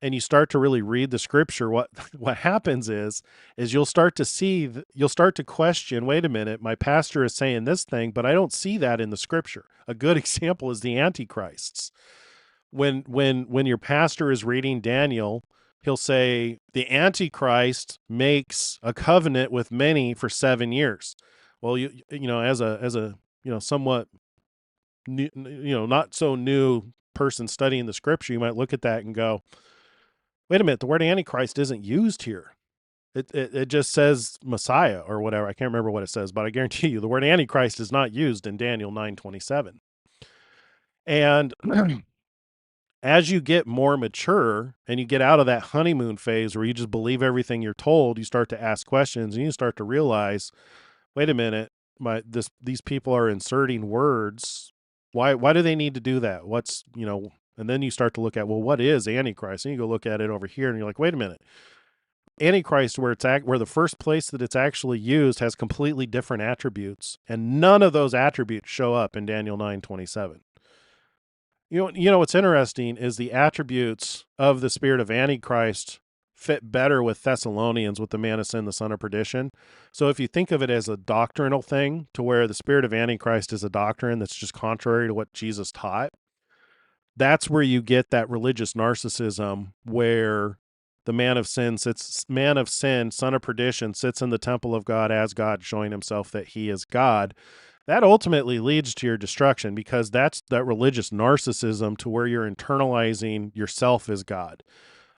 and you start to really read the scripture, what happens is you'll start to question, wait a minute, my pastor is saying this thing, but I don't see that in the scripture. A good example is the antichrists. When your pastor is reading Daniel, he'll say the antichrist makes a covenant with many for 7 years. Well, as a somewhat new, not so new person studying the scripture, you might look at that and go, wait a minute, the word antichrist isn't used here. It just says Messiah or whatever. I can't remember what it says, but I guarantee you the word antichrist is not used in Daniel 9:27. And as you get more mature and you get out of that honeymoon phase where you just believe everything you're told, you start to ask questions and you start to realize, wait a minute, these people are inserting words. Why do they need to do that? And then you start to look at, well, what is Antichrist? And you go look at it over here and you're like, wait a minute. Antichrist, where the first place that it's actually used, has completely different attributes, and none of those attributes show up in Daniel 9:27. You know what's interesting is the attributes of the spirit of Antichrist fit better with Thessalonians, with the man of sin, the son of perdition. So if you think of it as a doctrinal thing, to where the spirit of Antichrist is a doctrine that's just contrary to what Jesus taught, that's where you get that religious narcissism, where the man of sin, son of perdition, sits in the temple of God as God, showing himself that he is God. That ultimately leads to your destruction, because that's that religious narcissism, to where you're internalizing yourself as God.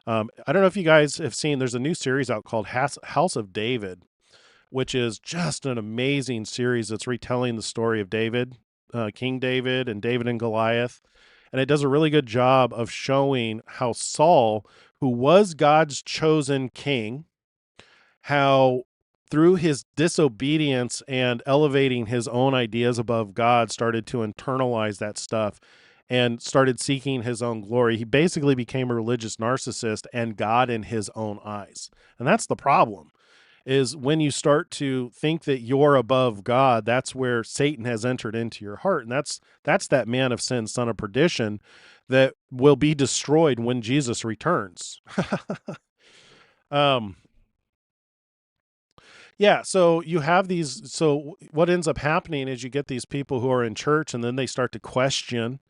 I don't know if you guys have seen, there's a new series out called House of David, which is just an amazing series that's retelling the story of David, King David, and David and Goliath. And it does a really good job of showing how Saul, who was God's chosen king, how through his disobedience and elevating his own ideas above God, started to internalize that stuff and started seeking his own glory. He basically became a religious narcissist and God in his own eyes. And that's the problem, is when you start to think that you're above God, that's where Satan has entered into your heart. And that's that man of sin, son of perdition, that will be destroyed when Jesus returns. Yeah, so you have these. So what ends up happening is you get these people who are in church, and then they start to question,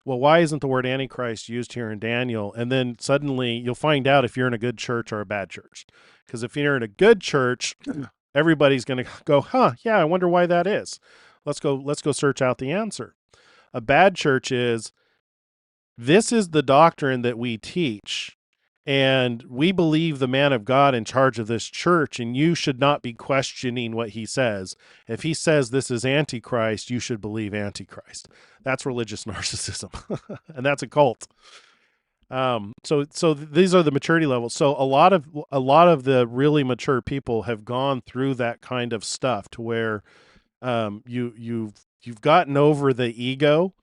well, why isn't the word Antichrist used here in Daniel? And then suddenly you'll find out if you're in a good church or a bad church. Because if you're in a good church, everybody's going to go, huh, yeah, I wonder why that is. Let's go search out the answer. A bad church is, this is the doctrine that we teach, and we believe the man of God in charge of this church, and you should not be questioning what he says. If he says this is Antichrist, you should believe Antichrist. That's religious narcissism, and that's a cult. So these are the maturity levels. So a lot of the really mature people have gone through that kind of stuff to where you've gotten over the ego,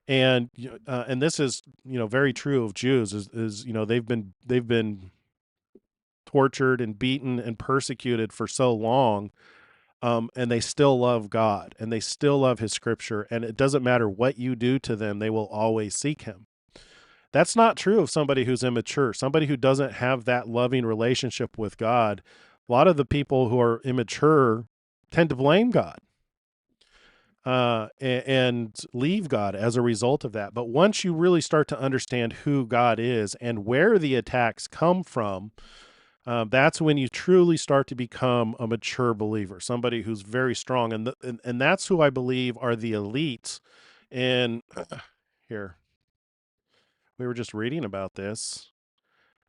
and this is very true of Jews, is they've been tortured and beaten and persecuted for so long, and they still love God and they still love His Scripture, and it doesn't matter what you do to them, they will always seek Him. That's not true of somebody who's immature, somebody who doesn't have that loving relationship with God. A lot of the people who are immature tend to blame God and leave God as a result of that. But once you really start to understand who God is and where the attacks come from, that's when you truly start to become a mature believer, somebody who's very strong. And that's who I believe are the elites. And here, we were just reading about this.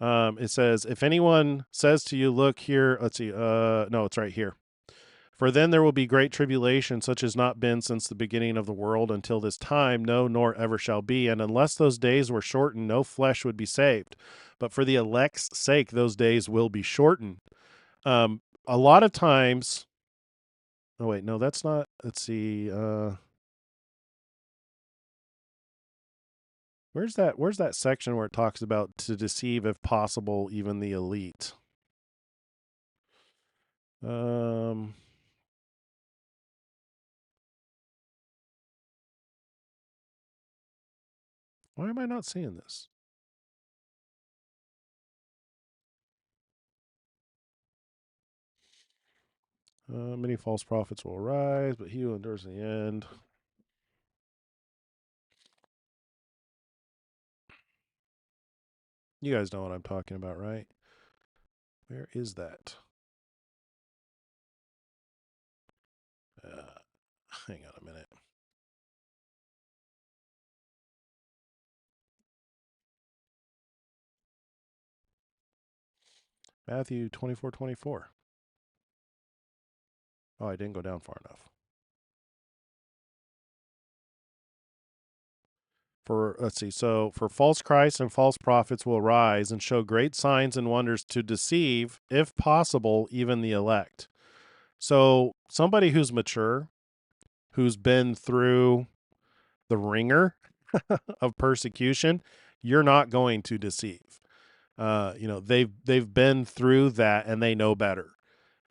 It says, if anyone says to you, look here, let's see, no, it's right here. For then there will be great tribulation, such as not been since the beginning of the world until this time, no, nor ever shall be. And unless those days were shortened, no flesh would be saved. But for the elect's sake, those days will be shortened. A lot of times, oh wait, no, that's not, let's see, where's that section where it talks about to deceive, if possible, even the elite? Um, why am I not seeing this? Many false prophets will arise, but he who endures to the end. You guys know what I'm talking about, right? Where is that? Hang on a minute. Matthew 24:24. Oh, I didn't go down far enough. Let's see. So, for false Christs and false prophets will arise and show great signs and wonders to deceive, if possible, even the elect. So, somebody who's mature, who's been through the ringer of persecution, you're not going to deceive. They've been through that and they know better.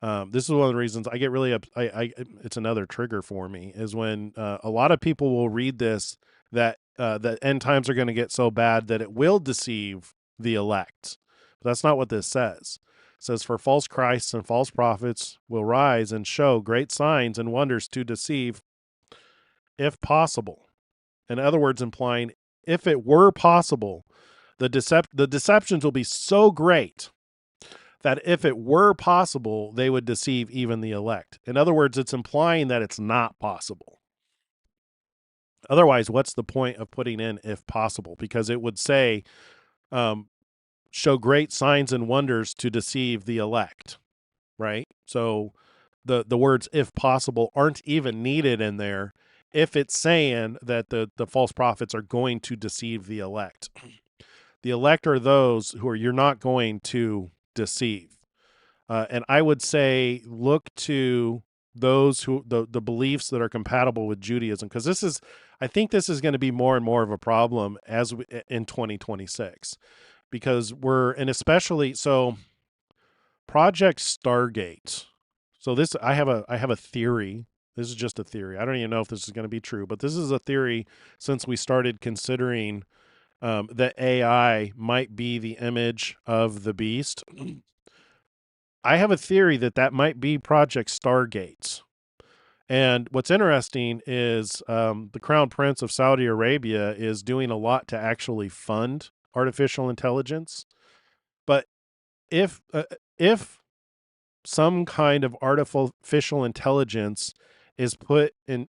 This is one of the reasons I get really it's another trigger for me, is when a lot of people will read this, that the end times are going to get so bad that it will deceive the elect. But that's not what this says. It says, for false Christs and false prophets will rise and show great signs and wonders to deceive, if possible. In other words, implying, if it were possible, the deceptions will be so great that if it were possible, they would deceive even the elect. In other words, it's implying that it's not possible. Otherwise, what's the point of putting in if possible? Because it would say, show great signs and wonders to deceive the elect, right? So the words if possible aren't even needed in there if it's saying that the false prophets are going to deceive the elect. The elect are those who are you're not going to deceive. And I would say look to those who the beliefs that are compatible with Judaism, because I think this is going to be more and more of a problem in 2026, because and especially so Project Stargate. So I have a theory. This is just a theory. I don't even know if this is going to be true, but this is a theory since we started considering that AI might be the image of the beast. I have a theory that might be Project Stargate. And what's interesting is the Crown Prince of Saudi Arabia is doing a lot to actually fund artificial intelligence. But if some kind of artificial intelligence is put in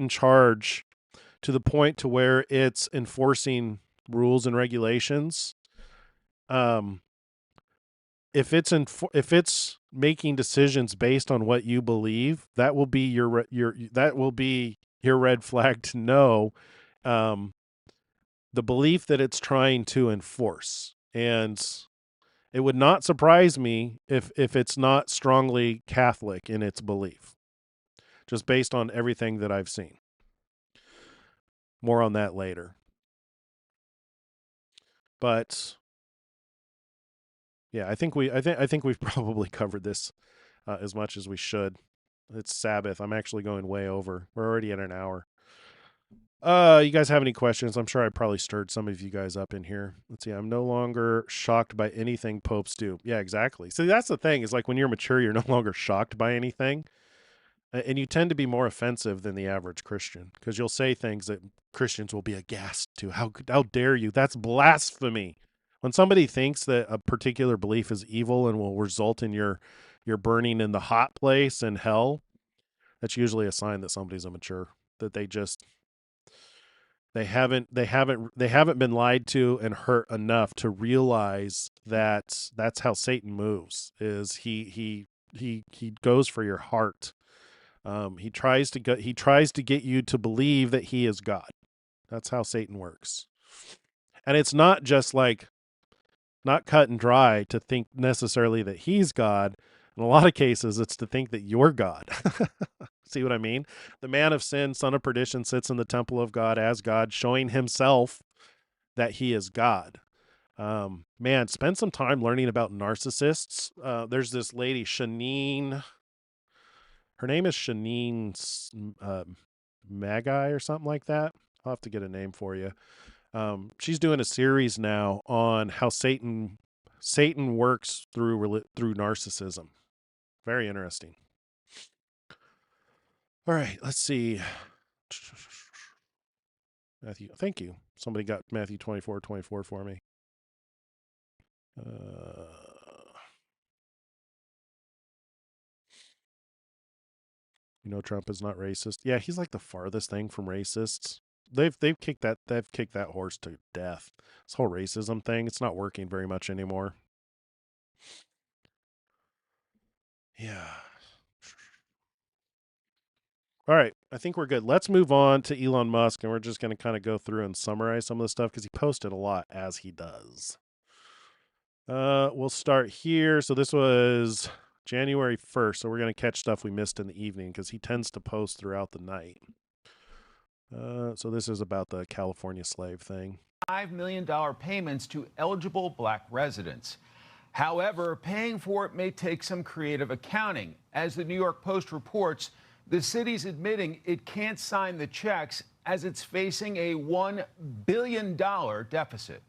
charge to the point to where it's enforcing rules and regulations, if it's making decisions based on what you believe, that will be your red flag to know the belief that it's trying to enforce. And it would not surprise me if it's not strongly Catholic in its belief, just based on everything that I've seen. More on that later. But yeah, I think we've probably covered this as much as we should. It's Sabbath. I'm actually going way over. We're already at an hour. You guys have any questions? I'm sure I probably stirred some of you guys up in here. Let's see. I'm no longer shocked by anything popes do. Yeah, exactly. So that's the thing, is like when you're mature, you're no longer shocked by anything. And you tend to be more offensive than the average Christian, because you'll say things that Christians will be aghast to. How dare you? That's blasphemy. When somebody thinks that a particular belief is evil and will result in your burning in the hot place in hell, that's usually a sign that somebody's immature, that they haven't been lied to and hurt enough to realize that that's how Satan moves. Is he goes for your heart. He tries to get you to believe that he is God. That's how Satan works. And it's not just like, not cut and dry to think necessarily that he's God. In a lot of cases, it's to think that you're God. See what I mean? The man of sin, son of perdition, sits in the temple of God as God, showing himself that he is God. Man, spend some time learning about narcissists. There's this lady, Shanine. Her name is Shanine Magi or something like that. I'll have to get a name for you. She's doing a series now on how Satan works through narcissism. Very interesting. All right, let's see. Matthew, thank you. Somebody got Matthew 24:24 for me. Trump is not racist. Yeah, he's like the farthest thing from racists. They've kicked that horse to death. This whole racism thing, it's not working very much anymore. Yeah. All right, I think we're good. Let's move on to Elon Musk, and we're just going to kind of go through and summarize some of the stuff because he posted a lot, as he does. We'll start here. So this was January 1st, so we're going to catch stuff we missed in the evening because he tends to post throughout the night. So this is about the California slave thing. $5 million payments to eligible black residents. However, paying for it may take some creative accounting. As the New York Post reports, the city's admitting it can't sign the checks as it's facing a $1 billion deficit.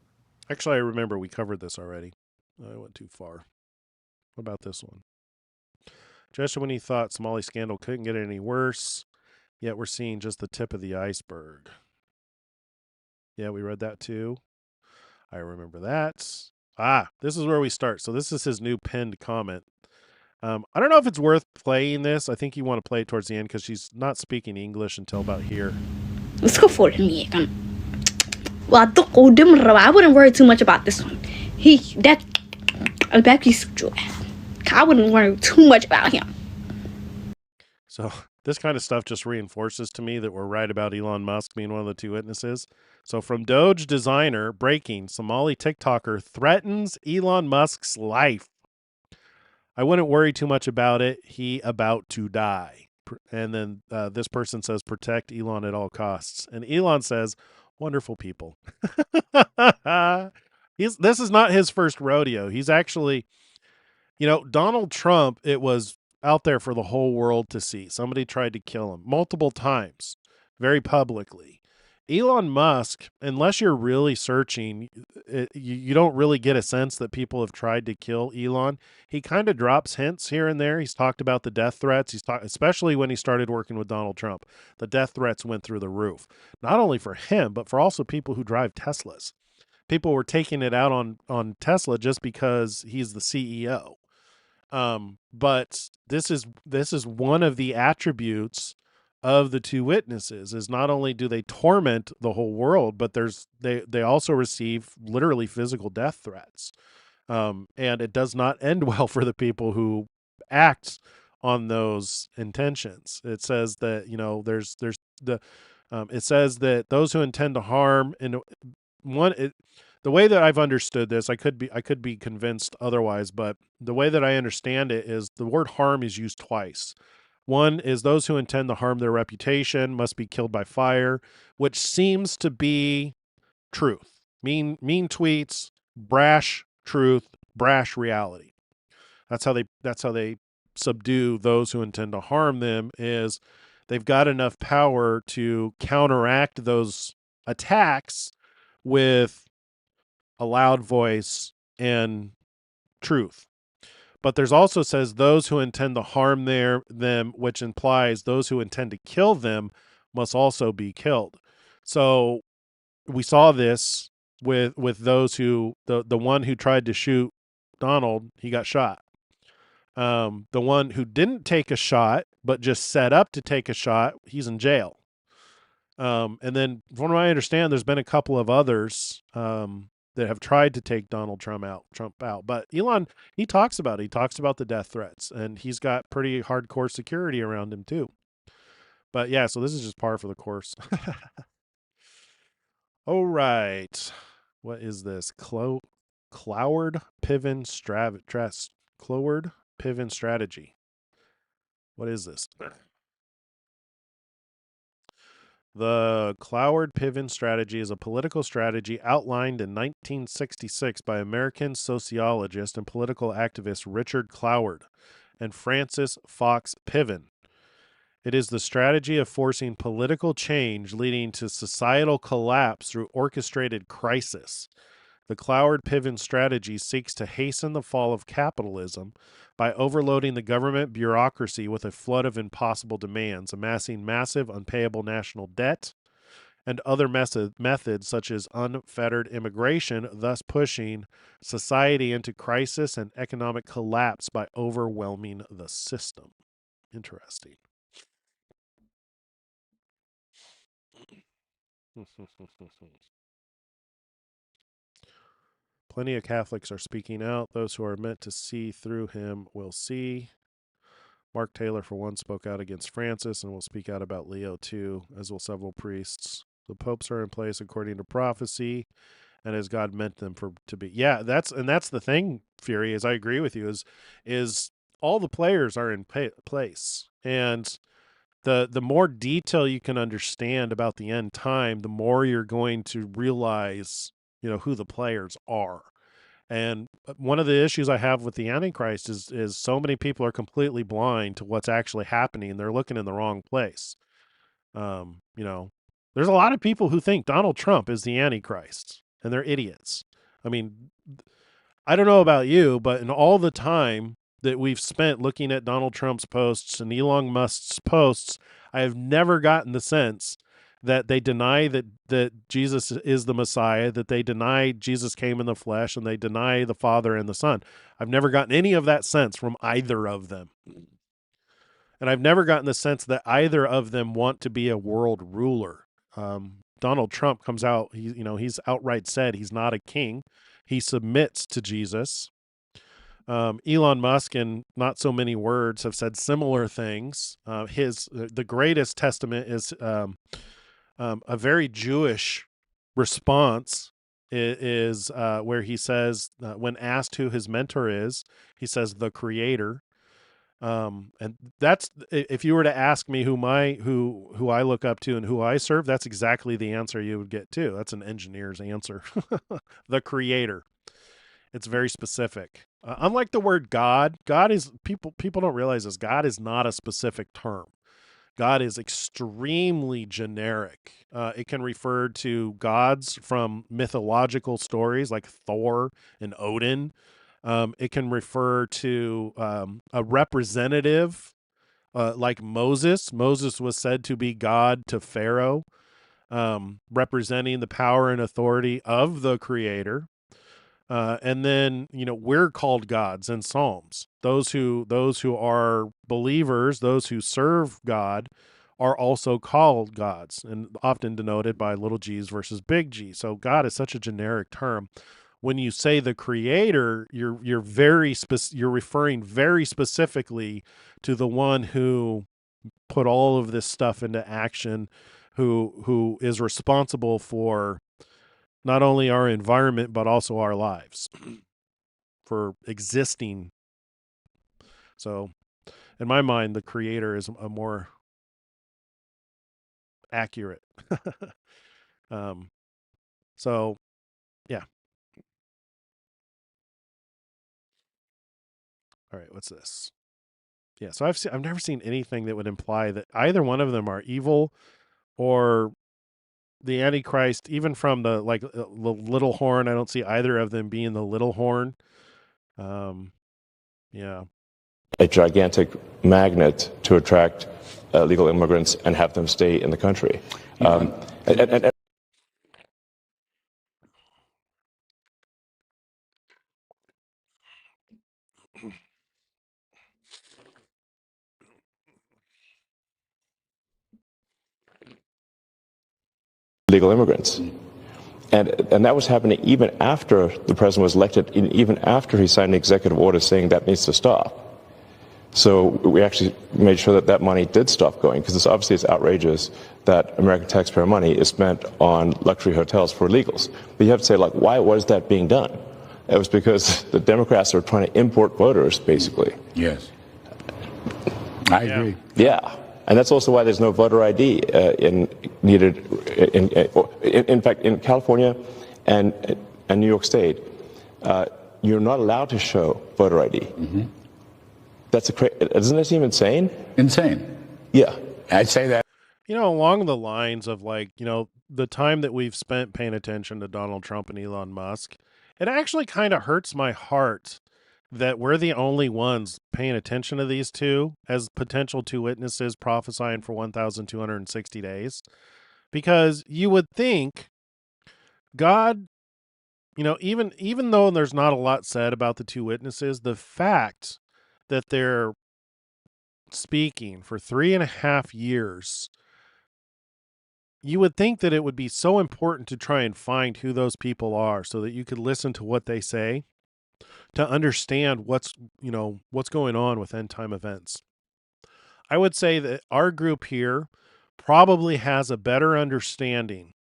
Actually, I remember we covered this already. I went too far. What about this one? Just when he thought Somali scandal couldn't get any worse, yet we're seeing just the tip of the iceberg. Yeah, we read that too. I remember that. This is where we start. So this is his new pinned comment. I don't know if it's worth playing this. I think you want to play it towards the end because she's not speaking English until about here. Let's go for it in the end. Well, I wouldn't worry too much about this one. I wouldn't worry too much about him. So this kind of stuff just reinforces to me that we're right about Elon Musk being one of the two witnesses. So from Doge designer, breaking, Somali TikToker threatens Elon Musk's life. I wouldn't worry too much about it. He about to die. And then this person says, protect Elon at all costs. And Elon says, wonderful people. This is not his first rodeo. He's actually, Donald Trump, it was out there for the whole world to see. Somebody tried to kill him multiple times, very publicly. Elon Musk, unless you're really searching, you don't really get a sense that people have tried to kill Elon. He kind of drops hints here and there. He's talked about the death threats. He's talked, especially when he started working with Donald Trump. The death threats went through the roof, not only for him, but for also people who drive Teslas. People were taking it out on Tesla just because he's the CEO. But this is one of the attributes of the two witnesses, is not only do they torment the whole world, but they also receive literally physical death threats. And it does not end well for the people who act on those intentions. It says that, there's the it says that those who intend to harm, and the way that I've understood this, I could be convinced otherwise, but the way that I understand it is the word harm is used twice. One is those who intend to harm their reputation must be killed by fire, which seems to be truth. Mean tweets, brash truth, brash reality. That's how they subdue those who intend to harm them, is they've got enough power to counteract those attacks with a loud voice and truth. But there's also says those who intend to harm them, which implies those who intend to kill them must also be killed. So we saw this with those who the one who tried to shoot Donald, he got shot. The one who didn't take a shot but just set up to take a shot, he's in jail. And then from what I understand, there's been a couple of others that have tried to take Donald Trump out. But Elon, he talks about the death threats, and he's got pretty hardcore security around him too. But yeah, so this is just par for the course. All right. What is this? Cloward Piven strategy. What is this? The Cloward Piven strategy is a political strategy outlined in 1966 by American sociologist and political activist Richard Cloward and Francis Fox Piven. It is the strategy of forcing political change leading to societal collapse through orchestrated crisis. The Cloward-Piven strategy seeks to hasten the fall of capitalism by overloading the government bureaucracy with a flood of impossible demands, amassing massive unpayable national debt, and other methods such as unfettered immigration, thus pushing society into crisis and economic collapse by overwhelming the system. Interesting. Plenty of Catholics are speaking out. Those who are meant to see through him will see. Mark Taylor, for one, spoke out against Francis and will speak out about Leo too, as will several priests. The popes are in place according to prophecy, and as God meant them to be. Yeah, that's the thing, Fury. Is I agree with you. Is all the players are in place, and the more detail you can understand about the end time, the more you're going to realize, who the players are. And one of the issues I have with the Antichrist is so many people are completely blind to what's actually happening. They're looking in the wrong place. There's a lot of people who think Donald Trump is the Antichrist, and they're idiots. I mean, I don't know about you, but in all the time that we've spent looking at Donald Trump's posts and Elon Musk's posts, I have never gotten the sense that they deny that Jesus is the Messiah, that they deny Jesus came in the flesh, and they deny the Father and the Son. I've never gotten any of that sense from either of them. And I've never gotten the sense that either of them want to be a world ruler. Donald Trump comes out, he's outright said he's not a king. He submits to Jesus. Elon Musk, in not so many words, have said similar things. The greatest testament is a very Jewish response is where he says, when asked who his mentor is, he says the Creator. And that's, if you were to ask me who I look up to and who I serve, that's exactly the answer you would get too. That's an engineer's answer. The Creator. It's very specific. Unlike the word God is people don't realize this. God is not a specific term. God is extremely generic. It can refer to gods from mythological stories like Thor and Odin. It can refer to a representative like Moses. Moses was said to be God to Pharaoh, representing the power and authority of the Creator. And then we're called gods in Psalms. Those who are believers, those who serve God, are also called gods, and often denoted by little g's versus big G. So God is such a generic term. When you say the Creator, you're you're referring very specifically to the one who put all of this stuff into action, who is responsible for not only our environment but also our lives for existing. So in my mind, the Creator is a more accurate. So yeah. All right, what's this? Yeah, so I've never seen anything that would imply that either one of them are evil or the Antichrist. Even from the little horn, I don't see either of them being the little horn. Yeah. A gigantic magnet to attract illegal immigrants and have them stay in the country. Illegal immigrants. And that was happening even after the president was elected, even after he signed an executive order saying that needs to stop. So we actually made sure that that money did stop going, because obviously it's outrageous that American taxpayer money is spent on luxury hotels for illegals. But you have to say, like, why was that being done? It was because the Democrats are trying to import voters, basically. Yes. I agree. Yeah. And that's also why there's no voter ID needed. In fact, in California and New York State, you're not allowed to show voter ID. Mm-hmm. Isn't that even insane? Insane. Yeah. I'd say that. Along the lines of the time that we've spent paying attention to Donald Trump and Elon Musk, it actually kind of hurts my heart that we're the only ones paying attention to these two as potential two witnesses prophesying for 1,260 days. Because you would think God, even though there's not a lot said about the two witnesses, the fact that they're speaking for 3.5 years, you would think that it would be so important to try and find who those people are so that you could listen to what they say to understand what's going on with end time events. I would say that our group here probably has a better understanding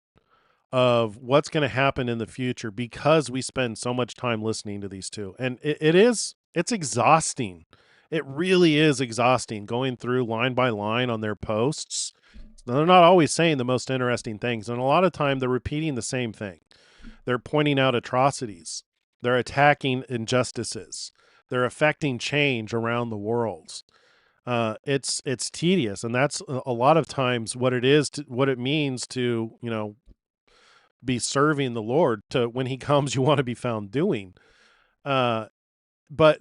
of what's going to happen in the future because we spend so much time listening to these two. And it's exhausting. It really is exhausting going through line by line on their posts. They're not always saying the most interesting things. And a lot of time they're repeating the same thing. They're pointing out atrocities. They're attacking injustices. They're affecting change around the world. It's tedious. And that's a lot of times what it means to, be serving the Lord, to when he comes, you want to be found doing. But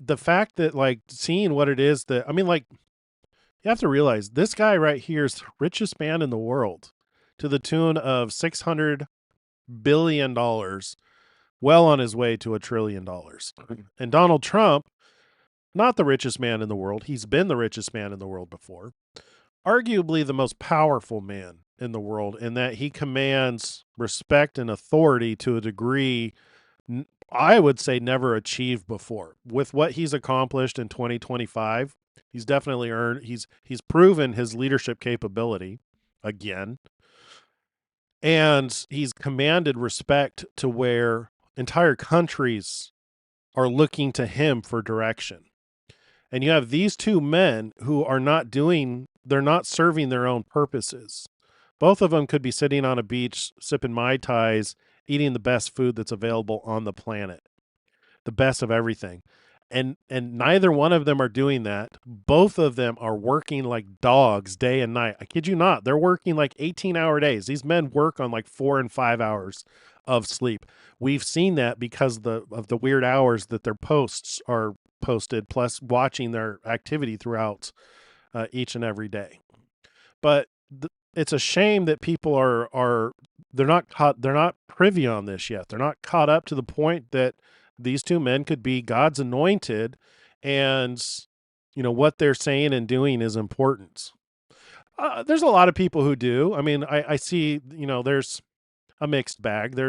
the fact that seeing what it is that, you have to realize this guy right here is the richest man in the world to the tune of $600 billion, well on his way to $1 trillion. And Donald Trump, not the richest man in the world. He's been the richest man in the world before. Arguably the most powerful man in the world in that he commands respect and authority to a degree I would say never achieved before. With what he's accomplished in 2025, he's definitely he's proven his leadership capability again. And he's commanded respect to where entire countries are looking to him for direction. And you have these two men who are they're not serving their own purposes. Both of them could be sitting on a beach, sipping Mai Tais, eating the best food that's available on the planet, the best of everything. And neither one of them are doing that. Both of them are working like dogs day and night. I kid you not. They're working like 18-hour days. These men work on like 4 and 5 hours of sleep. We've seen that because of the weird hours that their posts are posted, plus watching their activity throughout each and every day. But it's a shame that people are they're not privy on this yet. They're not caught up to the point that these two men could be God's anointed, and what they're saying and doing is important. There's a lot of people who do. I mean, I see, there's a mixed bag.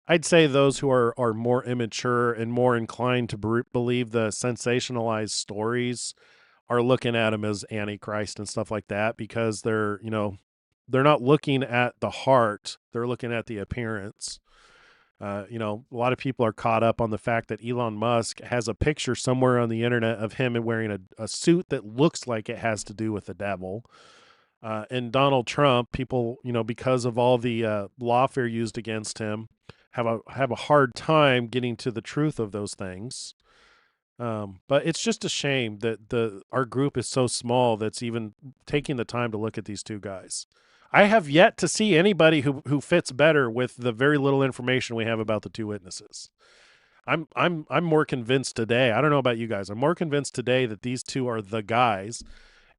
I'd say those who are more immature and more inclined to believe the sensationalized stories are looking at him as Antichrist and stuff like that, because they're not looking at the heart, they're looking at the appearance. A lot of people are caught up on the fact that Elon Musk has a picture somewhere on the internet of him wearing a suit that looks like it has to do with the devil. And Donald Trump, people, because of all the lawfare used against him, have a hard time getting to the truth of those things. But it's just a shame that our group is so small that's even taking the time to look at these two guys. I have yet to see anybody who fits better with the very little information we have about the two witnesses. I'm more convinced today. I don't know about you guys. I'm more convinced today that these two are the guys.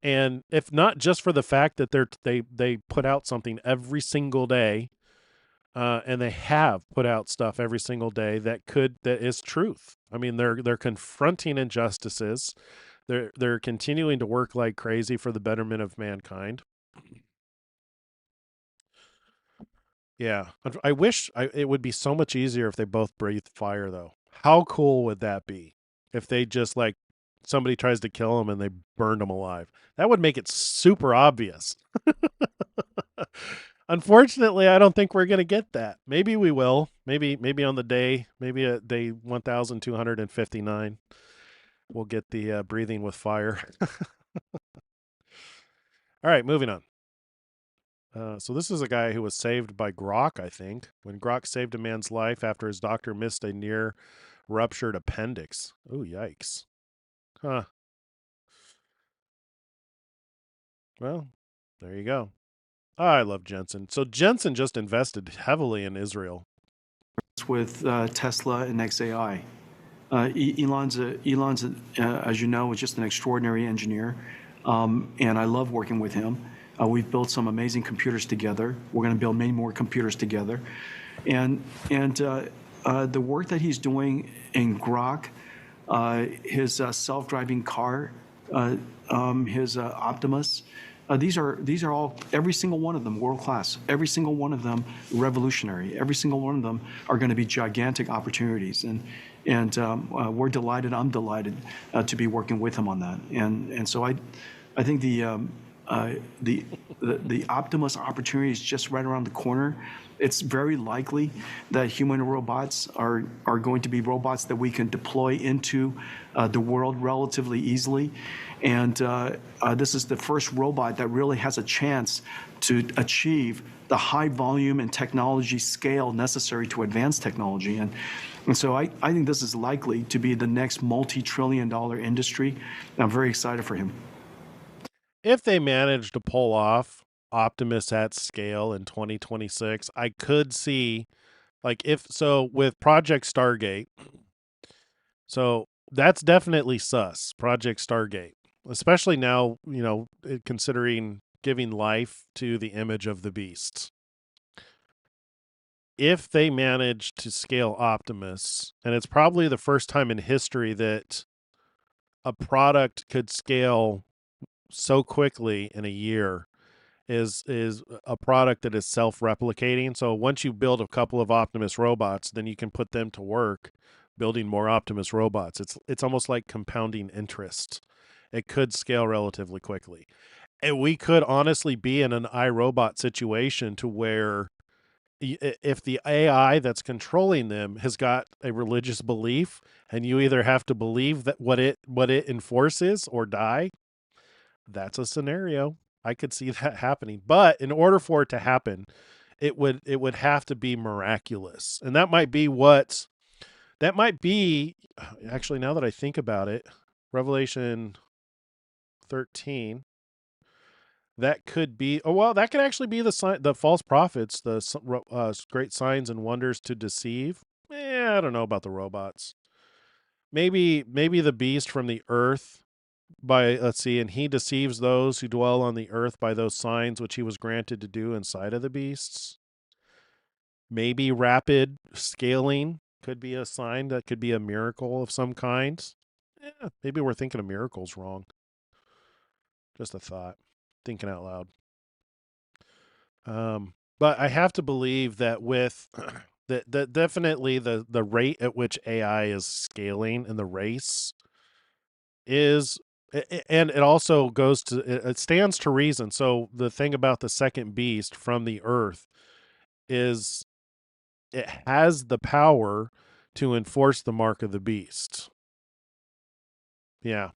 And if not just for the fact that they put out something every single day, and they have put out stuff every single day that is truth. I mean, they're confronting injustices. They're continuing to work like crazy for the betterment of mankind. Yeah, I wish it would be so much easier if they both breathed fire, though. How cool would that be if they just like somebody tries to kill them and they burned them alive? That would make it super obvious. Unfortunately, I don't think we're going to get that. Maybe we will. Maybe on the day, maybe at day 1259, we'll get the breathing with fire. All right, moving on. So this is a guy who was saved by Grok, I think, when Grok saved a man's life after his doctor missed a near ruptured appendix. Oh, yikes. Huh. Well, there you go. I love Jensen. So Jensen just invested heavily in Israel. With Tesla and XAI. Elon's, as you know, is just an extraordinary engineer, and I love working with him. We've built some amazing computers together. We're going to build many more computers together, and the work that he's doing in Grok, his self-driving car, his Optimus. These are all, every single one of them, world class. Every single one of them revolutionary. Every single one of them are going to be gigantic opportunities, and we're delighted. I'm delighted to be working with him on that. And so I think the Optimus opportunity is just right around the corner. It's very likely that human robots are going to be robots that we can deploy into the world relatively easily. And this is the first robot that really has a chance to achieve the high volume and technology scale necessary to advance technology. And so I think this is likely to be the next multi-trillion-dollar industry. And I'm very excited for him. If they manage to pull off Optimus at scale in 2026, I could see, like, with Project Stargate, so that's definitely sus, Project Stargate, especially now, considering giving life to the image of the beast. If they manage to scale Optimus, and it's probably the first time in history that a product could scale so quickly in a year, is a product that is self-replicating. So once you build a couple of Optimus robots, then you can put them to work building more Optimus robots. It's almost like compounding interest. It could scale relatively quickly. And we could honestly be in an iRobot situation to where if the AI that's controlling them has got a religious belief, and you either have to believe that what it enforces or die, that's a scenario. I could see that happening. But in order for it to happen, it would have to be miraculous. And that might be what That might be, actually, now that I think about it, Revelation 13. That could be. Oh well, that could actually be the false prophets, great signs and wonders to deceive. I don't know about the robots. Maybe the beast from the earth. Let's see, and he deceives those who dwell on the earth by those signs which he was granted to do inside of the beasts. Maybe rapid scaling could be a sign, that could be a miracle of some kind. Maybe we're thinking of miracles wrong. Just a thought, thinking out loud. But I have to believe that with that definitely the rate at which AI is scaling in the race is, and it also goes to, it stands to reason. So the thing about the second beast from the earth is it has the power to enforce the mark of the beast. Yeah.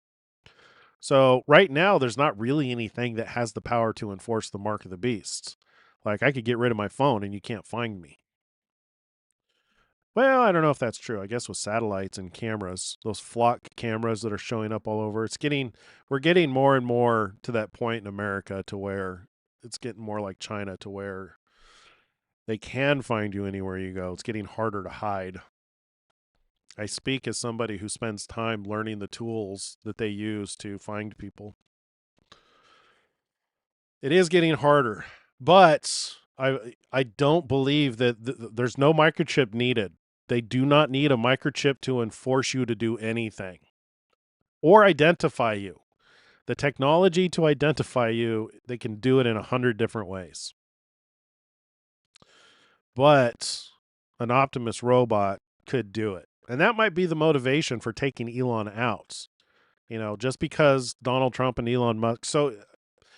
So right now, there's not really anything that has the power to enforce the mark of the beast. Like, I could get rid of my phone and you can't find me. Well, I don't know if that's true. I guess with satellites and cameras, those flock cameras that are showing up all over, we're getting more and more to that point in America to where it's getting more like China, to where they can find you anywhere you go. It's getting harder to hide. I speak as somebody who spends time learning the tools that they use to find people. It is getting harder, but I don't believe that there's no microchip needed. They do not need a microchip to enforce you to do anything or identify you. The technology to identify you, they can do it in 100 different ways. But an Optimus robot could do it. And that might be the motivation for taking Elon out. Just because Donald Trump and Elon Musk. So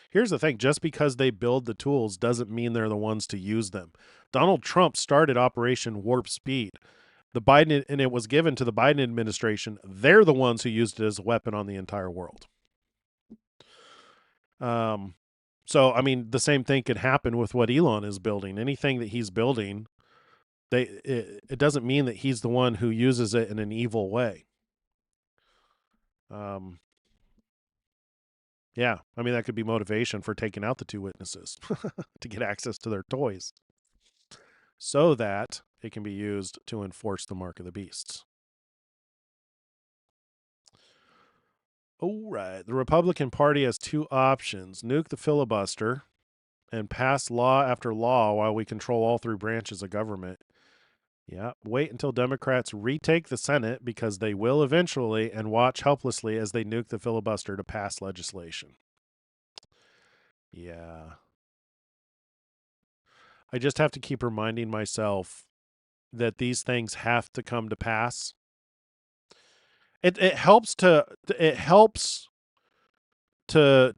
here's the thing, just because they build the tools doesn't mean they're the ones to use them. Donald Trump started Operation Warp Speed. And it was given to the Biden administration. They're the ones who used it as a weapon on the entire world. So, I mean, the same thing could happen with what Elon is building. Anything that he's building, it doesn't mean that he's the one who uses it in an evil way. Yeah, I mean, that could be motivation for taking out the two witnesses to get access to their toys so that it can be used to enforce the mark of the beasts. All right. The Republican Party has two options: nuke the filibuster and pass law after law while we control all three branches of government. Yeah. Wait until Democrats retake the Senate, because they will eventually, and watch helplessly as they nuke the filibuster to pass legislation. Yeah. I just have to keep reminding myself that these things have to come to pass. It helps to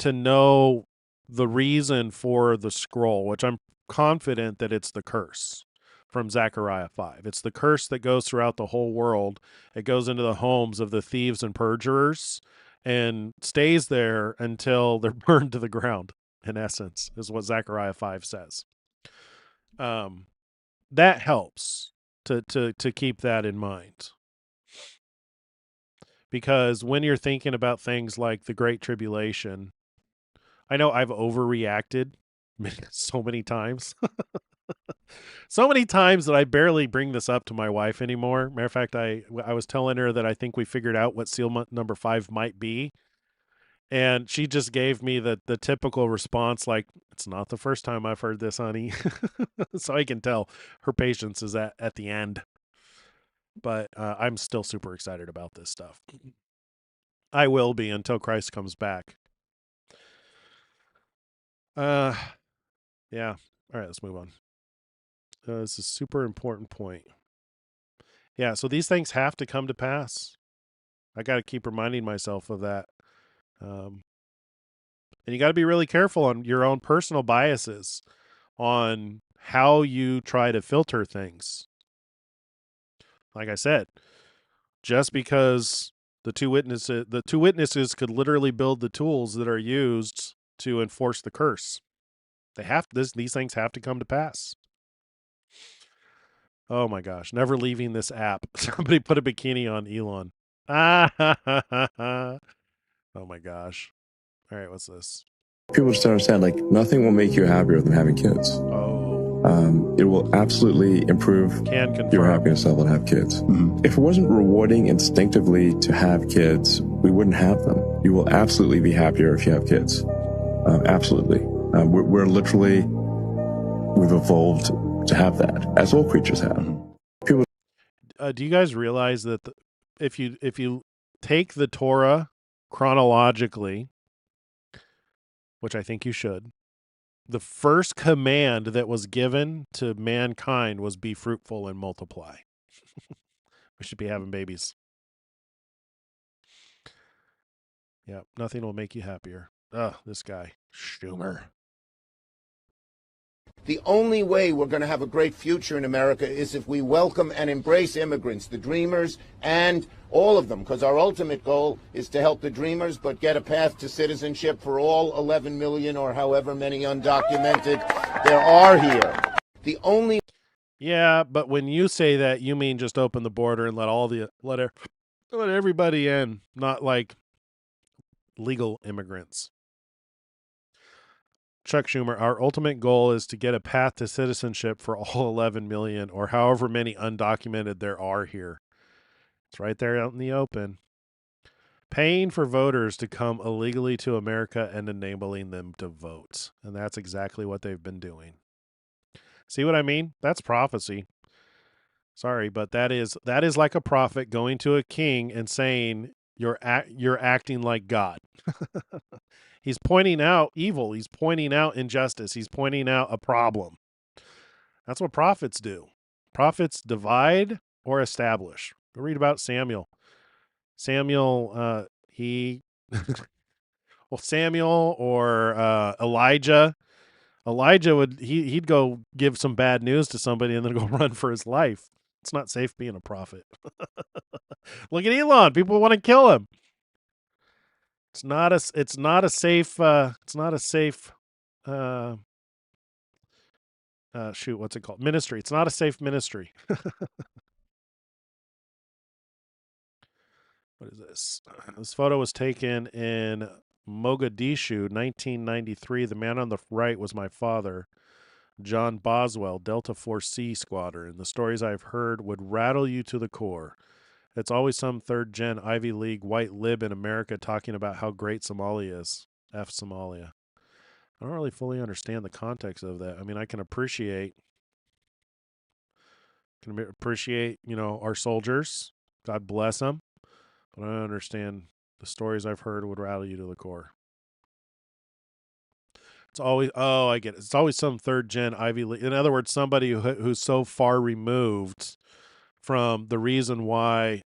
know the reason for the scroll, which I'm confident that it's the curse from Zechariah 5. It's the curse that goes throughout the whole world. It goes into the homes of the thieves and perjurers and stays there until they're burned to the ground, in essence, is what Zechariah 5 says. That helps to keep that in mind. Because when you're thinking about things like the Great Tribulation, I know I've overreacted so many times. So many times that I barely bring this up to my wife anymore. Matter of fact, I was telling her that I think we figured out what seal number 5 might be. And she just gave me the typical response, like, it's not the first time I've heard this, honey. So I can tell her patience is at the end. But I'm still super excited about this stuff. I will be until Christ comes back. Yeah. All right, let's move on. This is a super important point. Yeah, so these things have to come to pass. I got to keep reminding myself of that. And you got to be really careful on your own personal biases on how you try to filter things. Like I said, just because the two witnesses could literally build the tools that are used to enforce the curse. These things have to come to pass. Oh my gosh, never leaving this app. Somebody put a bikini on Elon. Ah, oh my gosh. All right, what's this? People just don't understand, like, nothing will make you happier than having kids. Oh, It will absolutely improve can confirm. your happiness level to have kids. If it wasn't rewarding instinctively to have kids, we wouldn't have them. You will absolutely be happier if you have kids. Absolutely. We're literally, we've evolved to have that, as all creatures have. People. Do you guys realize that if you take the Torah chronologically, which I think you should, the first command that was given to mankind was be fruitful and multiply. We should be having babies. Yeah, nothing will make you happier. Ugh, this guy, Schumer. The only way we're going to have a great future in America is if we welcome and embrace immigrants, the dreamers, and all of them, because our ultimate goal is to help the dreamers, but get a path to citizenship for all 11 million or however many undocumented there are here. The only... Yeah, but when you say that, you mean just open the border and let everybody in, not like legal immigrants. Chuck Schumer, our ultimate goal is to get a path to citizenship for all 11 million or however many undocumented there are here. It's right there out in the open. Paying for voters to come illegally to America and enabling them to vote. And that's exactly what they've been doing. See what I mean? That's prophecy. Sorry, but that is like a prophet going to a king and saying, you're acting like God. He's pointing out evil. He's pointing out injustice. He's pointing out a problem. That's what prophets do. Prophets divide or establish. Go read about Samuel. Samuel, Samuel or Elijah. Elijah he'd go give some bad news to somebody and then go run for his life. It's not safe being a prophet. Look at Elon. People want to kill him. It's not a safe what's it called? Ministry. It's not a safe ministry. What is this? This photo was taken in Mogadishu, 1993. The man on the right was my father, John Boswell, Delta Force C squadron. The stories I've heard would rattle you to the core. It's always some third-gen Ivy League white lib in America talking about how great Somalia is. F Somalia. I don't really fully understand the context of that. I mean, I can appreciate, our soldiers. God bless them. But I don't understand the stories I've heard would rattle you to the core. It's always, I get it. It's always some third-gen Ivy League. In other words, somebody who's so far removed from the reason why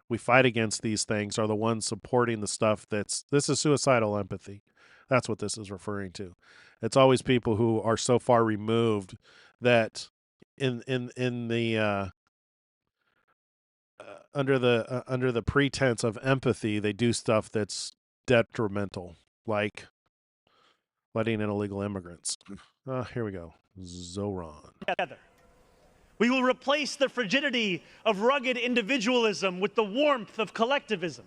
we fight against these things are the ones supporting the stuff this is suicidal empathy. That's what this is referring to. It's always people who are so far removed that in the under the pretense of empathy, they do stuff that's detrimental, like letting in illegal immigrants. Here we go. Zoran. Together. We will replace the frigidity of rugged individualism with the warmth of collectivism.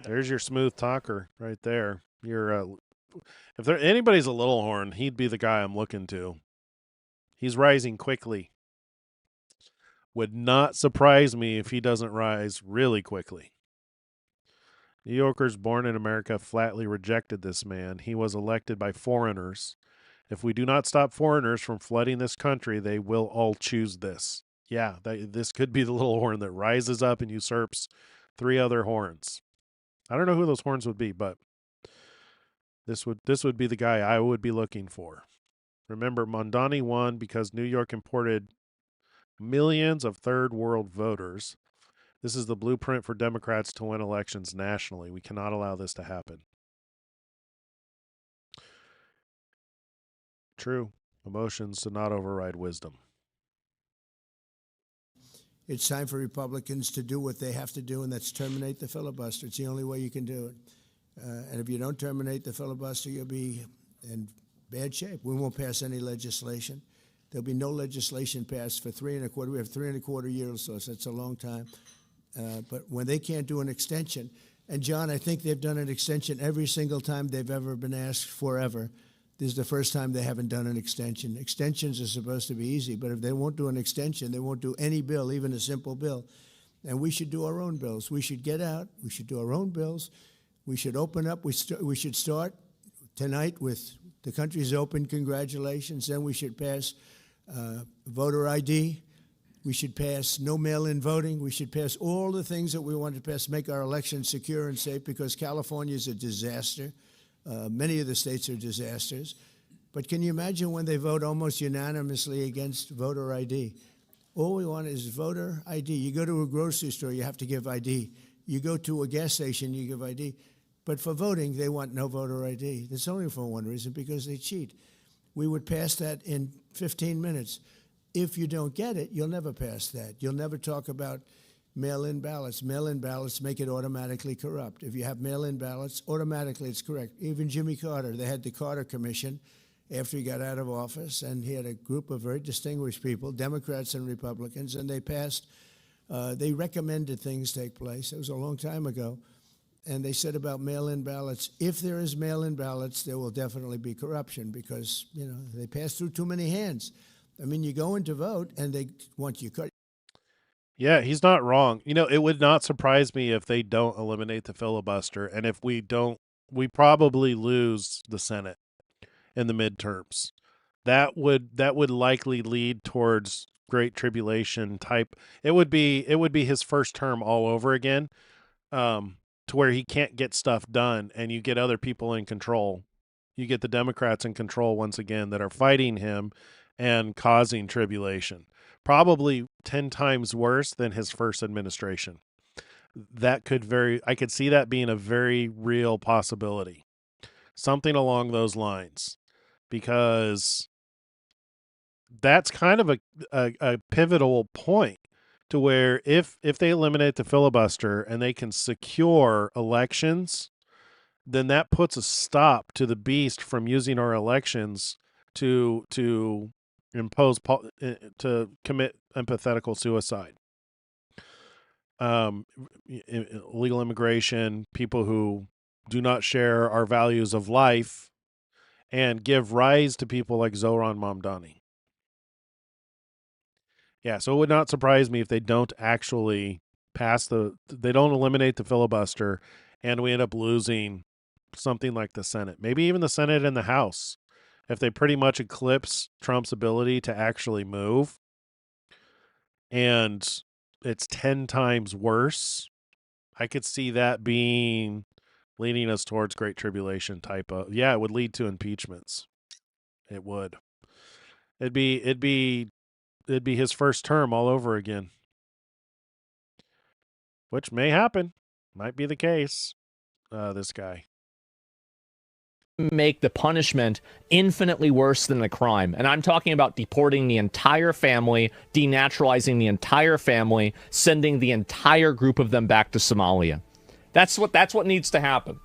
There's your smooth talker right there. If anybody's a little horn, he'd be the guy I'm looking to. He's rising quickly. Would not surprise me if he doesn't rise really quickly. New Yorkers born in America flatly rejected this man. He was elected by foreigners. If we do not stop foreigners from flooding this country, they will all choose this. Yeah, this could be the little horn that rises up and usurps 3 other horns. I don't know who those horns would be, but this would be the guy I would be looking for. Remember, Mondani won because New York imported millions of third world voters. This is the blueprint for Democrats to win elections nationally. We cannot allow this to happen. True. Emotions do not override wisdom. It's time for Republicans to do what they have to do, and that's terminate the filibuster. It's the only way you can do it. And if you don't terminate the filibuster, you'll be in bad shape. We won't pass any legislation. There'll be no legislation passed for 3.25. We have 3.25 years, so that's a long time. But when they can't do an extension, and John, I think they've done an extension every single time they've ever been asked forever. This is the first time they haven't done an extension. Extensions are supposed to be easy, but if they won't do an extension, they won't do any bill, even a simple bill. And we should do our own bills. We should get out. We should do our own bills. We should open up. We should start tonight with the country's open. Congratulations. Then we should pass voter ID. We should pass no mail-in voting. We should pass all the things that we want to pass, make our elections secure and safe, because California is a disaster. Many of the states are disasters. But can you imagine when they vote almost unanimously against voter ID? All we want is voter ID. You go to a grocery store, you have to give ID. You go to a gas station, you give ID. But for voting, they want no voter ID. That's only for one reason, because they cheat. We would pass that in 15 minutes. If you don't get it, you'll never pass that. You'll never talk about mail-in ballots. Mail-in ballots make it automatically corrupt. If you have mail-in ballots, automatically it's correct. Even Jimmy Carter, they had the Carter Commission after he got out of office, and he had a group of very distinguished people, Democrats and Republicans, and they passed, they recommended things take place. It was a long time ago. And they said about mail-in ballots, if there is mail-in ballots, there will definitely be corruption, because, you know, they pass through too many hands. I mean, you go in to vote, and they want you cut. Yeah, he's not wrong. You know, it would not surprise me if they don't eliminate the filibuster, and if we don't, we probably lose the Senate in the midterms. That would likely lead towards Great Tribulation type. It would be his first term all over again, to where he can't get stuff done, and you get other people in control. You get the Democrats in control once again that are fighting him and causing tribulation. Probably 10 times worse than his first administration. I could see that being a very real possibility. Something along those lines. Because that's kind of a pivotal point to where if they eliminate the filibuster and they can secure elections, then that puts a stop to the beast from using our elections to commit empathetical suicide. Illegal immigration, people who do not share our values of life, and give rise to people like Zohran Mamdani. Yeah, so it would not surprise me if they don't actually they don't eliminate the filibuster, and we end up losing something like the Senate. Maybe even the Senate and the House. If they pretty much eclipse Trump's ability to actually move, and it's 10 times worse, I could see that being leading us towards Great Tribulation type of, it would lead to impeachments. It would. It'd be his first term all over again. Which may happen. Might be the case. This guy. Make the punishment infinitely worse than the crime. And I'm talking about deporting the entire family, denaturalizing the entire family, sending the entire group of them back to Somalia. That's what needs to happen.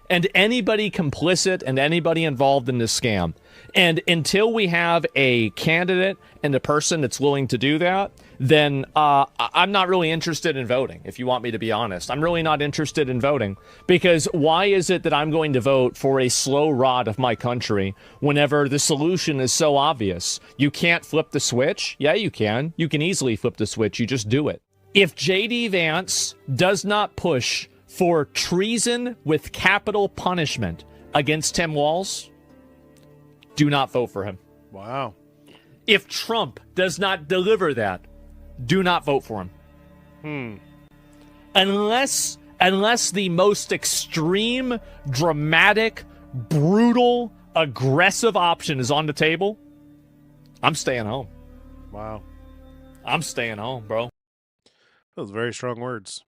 And anybody complicit and anybody involved in this scam. And until we have a candidate and a person that's willing to do that, then I'm not really interested in voting, if you want me to be honest. I'm really not interested in voting, because why is it that I'm going to vote for a slow rot of my country whenever the solution is so obvious? You can't flip the switch? Yeah, you can. You can easily flip the switch. You just do it. If J.D. Vance does not push for treason with capital punishment against Tim Walz, do not vote for him. Wow. If Trump does not deliver that, do not vote for him. Unless the most extreme, dramatic, brutal, aggressive option is on the table, I'm staying home. Wow. I'm staying home, bro. Those very strong words.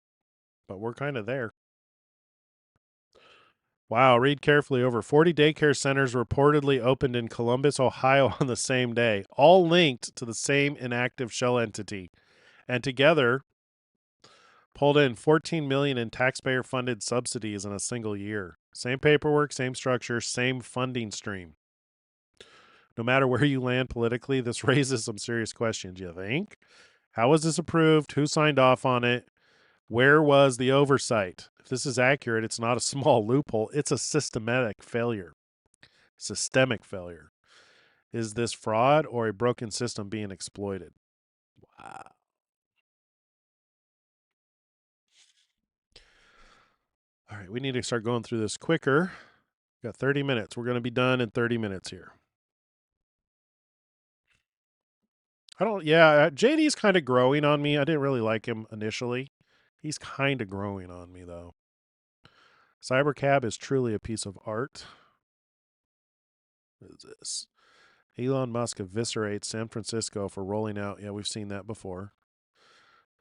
But we're kind of there. Wow, read carefully. Over 40 daycare centers reportedly opened in Columbus, Ohio on the same day, all linked to the same inactive shell entity, and together pulled in $14 million in taxpayer-funded subsidies in a single year. Same paperwork, same structure, same funding stream. No matter where you land politically, this raises some serious questions, you think? How was this approved? Who signed off on it? Where was the oversight? If this is accurate, it's not a small loophole. It's a systematic failure. Systemic failure. Is this fraud or a broken system being exploited? Wow. All right, we need to start going through this quicker. Got 30 minutes. We're going to be done in 30 minutes here. JD's kind of growing on me. I didn't really like him initially. He's kind of growing on me, though. Cybercab is truly a piece of art. What is this? Elon Musk eviscerates San Francisco for rolling out. Yeah, we've seen that before.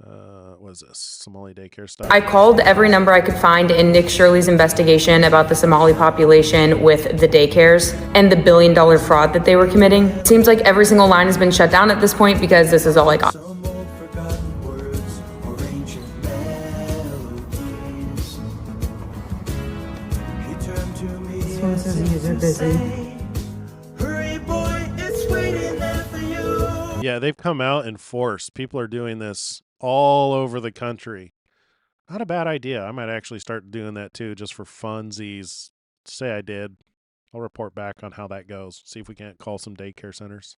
What is this? Somali daycare stuff? I called every number I could find in Nick Shirley's investigation about the Somali population with the daycares and the billion-dollar fraud that they were committing. It seems like every single line has been shut down at this point because this is all I got. Yeah, they've come out in force. People are doing this all over the country. Not a bad idea. I might actually start doing that too, just for funsies. Say I did. I'll report back on how that goes. See if we can't call some daycare centers.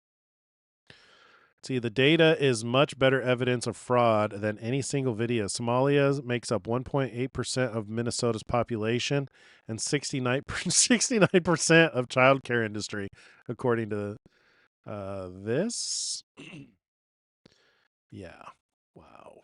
See, the data is much better evidence of fraud than any single video. Somalia makes up 1.8% of Minnesota's population and 69% of childcare industry, according to this. Yeah. Wow.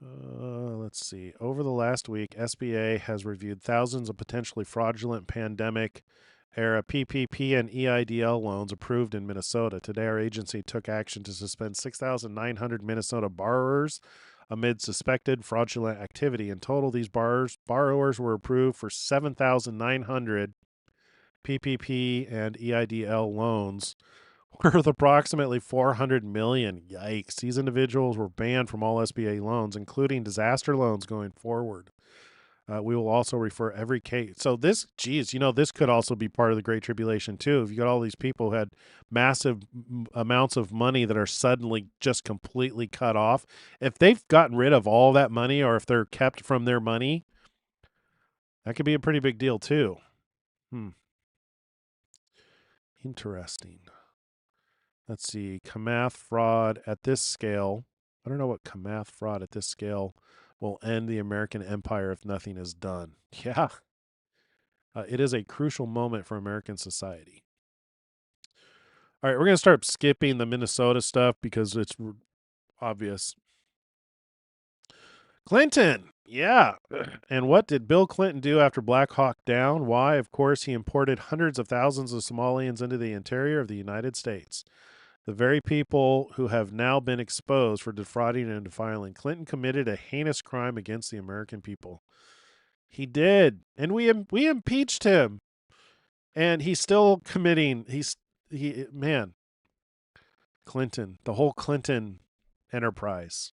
Let's see. Over the last week, SBA has reviewed thousands of potentially fraudulent pandemic-era PPP and EIDL loans approved in Minnesota. Today, our agency took action to suspend 6,900 Minnesota borrowers amid suspected fraudulent activity. In total, these borrowers were approved for 7,900 PPP and EIDL loans worth approximately $400 million. Yikes. These individuals were banned from all SBA loans, including disaster loans going forward. We will also refer every case. So this could also be part of the Great Tribulation too. If you got all these people who had massive amounts of money that are suddenly just completely cut off, if they've gotten rid of all that money or if they're kept from their money, that could be a pretty big deal too. Interesting. Let's see. Kamath fraud at this scale. I don't know what Kamath fraud at this scale will end the American empire if nothing is done. Yeah. It is a crucial moment for American society. All right, we're going to start skipping the Minnesota stuff because it's obvious. Clinton. Yeah. And what did Bill Clinton do after Black Hawk Down? Why? Of course, he imported hundreds of thousands of Somalians into the interior of the United States. The very people who have now been exposed for defrauding and defiling. Clinton committed a heinous crime against the American people. He did. And we impeached him. And he's still committing. Clinton, the whole Clinton enterprise.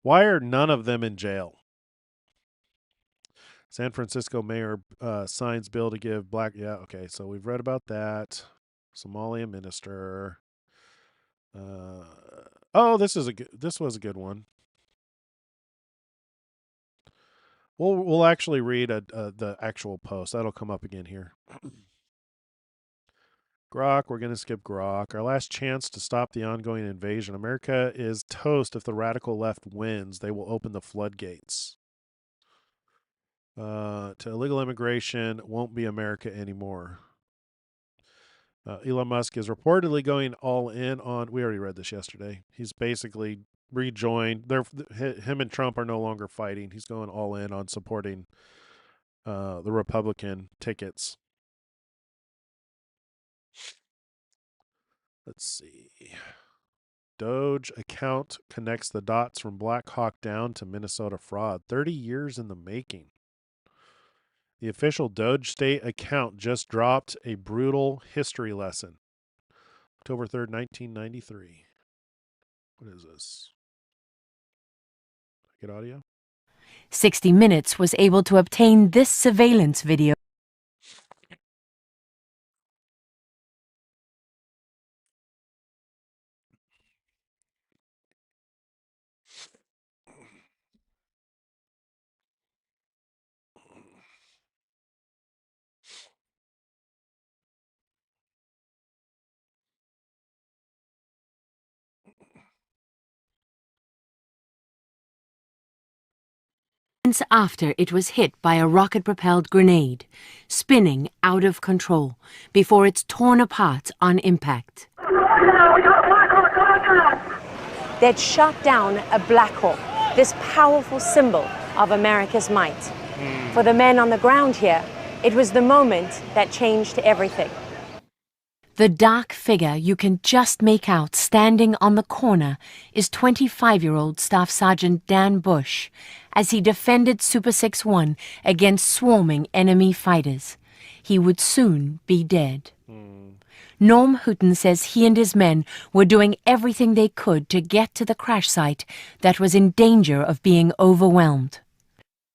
Why are none of them in jail? San Francisco mayor signs bill to give black. Yeah, okay. So we've read about that. Somalian minister. This was a good one. We'll actually read the actual post. That'll come up again here. Grok, we're going to skip Grok. Our last chance to stop the ongoing invasion. America is toast if the radical left wins. They will open the floodgates. To illegal immigration won't be America anymore. Elon Musk is reportedly going all in on. We already read this yesterday. He's basically rejoined. Him and Trump are no longer fighting. He's going all in on supporting the Republican tickets. Let's see. Doge account connects the dots from Black Hawk Down to Minnesota fraud. 30 years in the making. The official Doge State account just dropped a brutal history lesson. October 3rd, 1993. What is this? Get audio? 60 Minutes was able to obtain this surveillance video. After it was hit by a rocket-propelled grenade, spinning out of control before it's torn apart on impact. They'd shot down a Black Hawk, this powerful symbol of America's might. For the men on the ground here, it was the moment that changed everything. The dark figure you can just make out standing on the corner is 25-year-old Staff Sergeant Dan Bush as he defended Super 6-1 against swarming enemy fighters. He would soon be dead. Norm Houghton says he and his men were doing everything they could to get to the crash site that was in danger of being overwhelmed.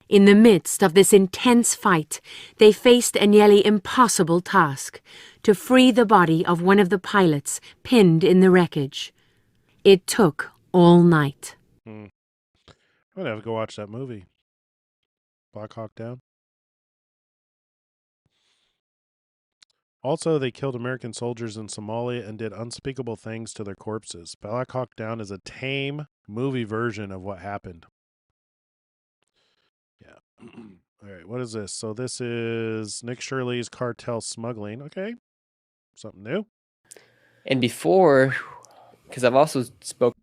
In the midst of this intense fight, they faced a nearly impossible task: to free the body of one of the pilots pinned in the wreckage. It took all night. I'm going to have to go watch that movie. Black Hawk Down. Also, they killed American soldiers in Somalia and did unspeakable things to their corpses. Black Hawk Down is a tame movie version of what happened. Yeah. All right, what is this? So this is Nick Shirley's cartel smuggling. Okay. Something new. And before, because I've also spoken.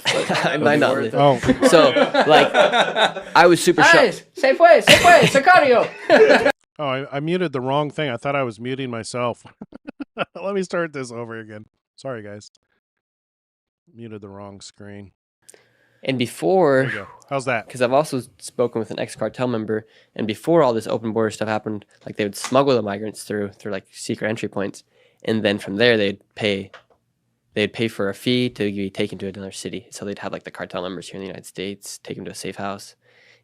I might not live. Oh. So, like, I was super shocked. Se fue, Sicario. Oh, I muted the wrong thing. I thought I was muting myself. Let me start this over again. Sorry, guys. Muted the wrong screen. And before, There you go. How's that? Because I've also spoken with an ex-cartel member, and before all this open border stuff happened, like they would smuggle the migrants through like secret entry points, and then from there they'd pay for a fee to be taken to another city. So they'd have like the cartel members here in the United States take them to a safe house,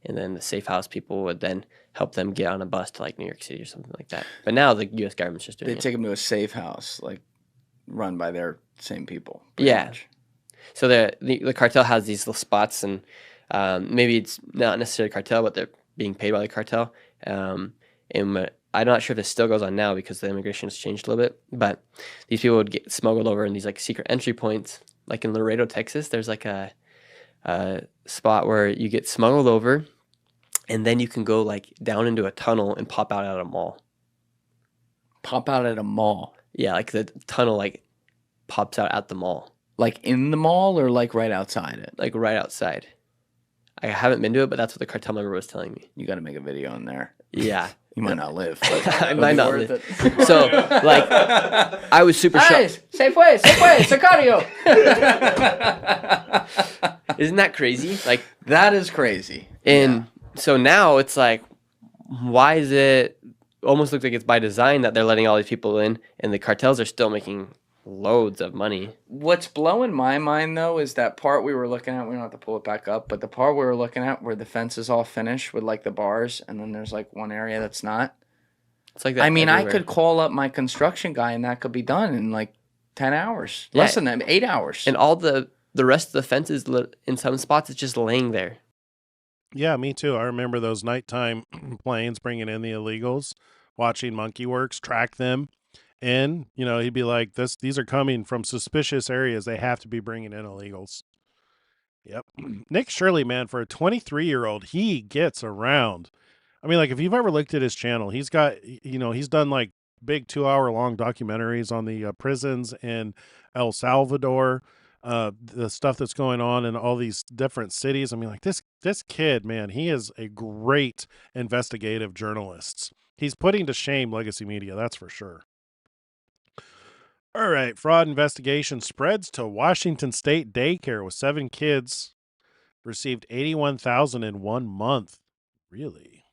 and then the safe house people would then help them get on a bus to like New York City or something like that. But now the U.S. government's just doing They it. take them to a safe house, like run by their same people. Yeah. Much. So the cartel has these little spots, and maybe it's not necessarily cartel, but they're being paid by the cartel. And I'm not sure if this still goes on now because the immigration has changed a little bit. But these people would get smuggled over in these like secret entry points, like in Laredo, Texas. There's like a spot where you get smuggled over, and then you can go like down into a tunnel and pop out at a mall. Pop out at a mall? Yeah, like the tunnel like pops out at the mall. Like in the mall or like right outside it? Like right outside. I haven't been to it, but that's what the cartel member was telling me. You got to make a video in there. Yeah. You might not live. But I might not live. So, like, I was super shocked. Se fue, Sicario. Isn't that crazy? Like, that is crazy. And so now it's like, why is it almost looks like it's by design that they're letting all these people in, and the cartels are still making loads of money. What's blowing my mind, though, is that part we were looking at. We don't have to pull it back up, but the part we were looking at where the fence is all finished with, like, the bars, and then there's, like, one area that's not. It's like that I mean, everywhere. I could call up my construction guy, and that could be done in, like, 10 hours. Yeah. Less than that, 8 hours. And all the rest of the fences, in some spots, it's just laying there. Yeah, me too. I remember those nighttime planes bringing in the illegals, watching Monkey Works track them. And, you know, he'd be like, these are coming from suspicious areas. They have to be bringing in illegals. Yep. Nick Shirley, man, for a 23-year-old, he gets around. I mean, like, if you've ever looked at his channel, he's got, you know, he's done like big 2-hour-long documentaries on the prisons in El Salvador. the stuff that's going on in all these different cities. I mean, like this kid, man, he is a great investigative journalist. He's putting to shame legacy media, that's for sure. All right, fraud investigation spreads to Washington State daycare with 7 kids received $81,000 in 1 month. Really?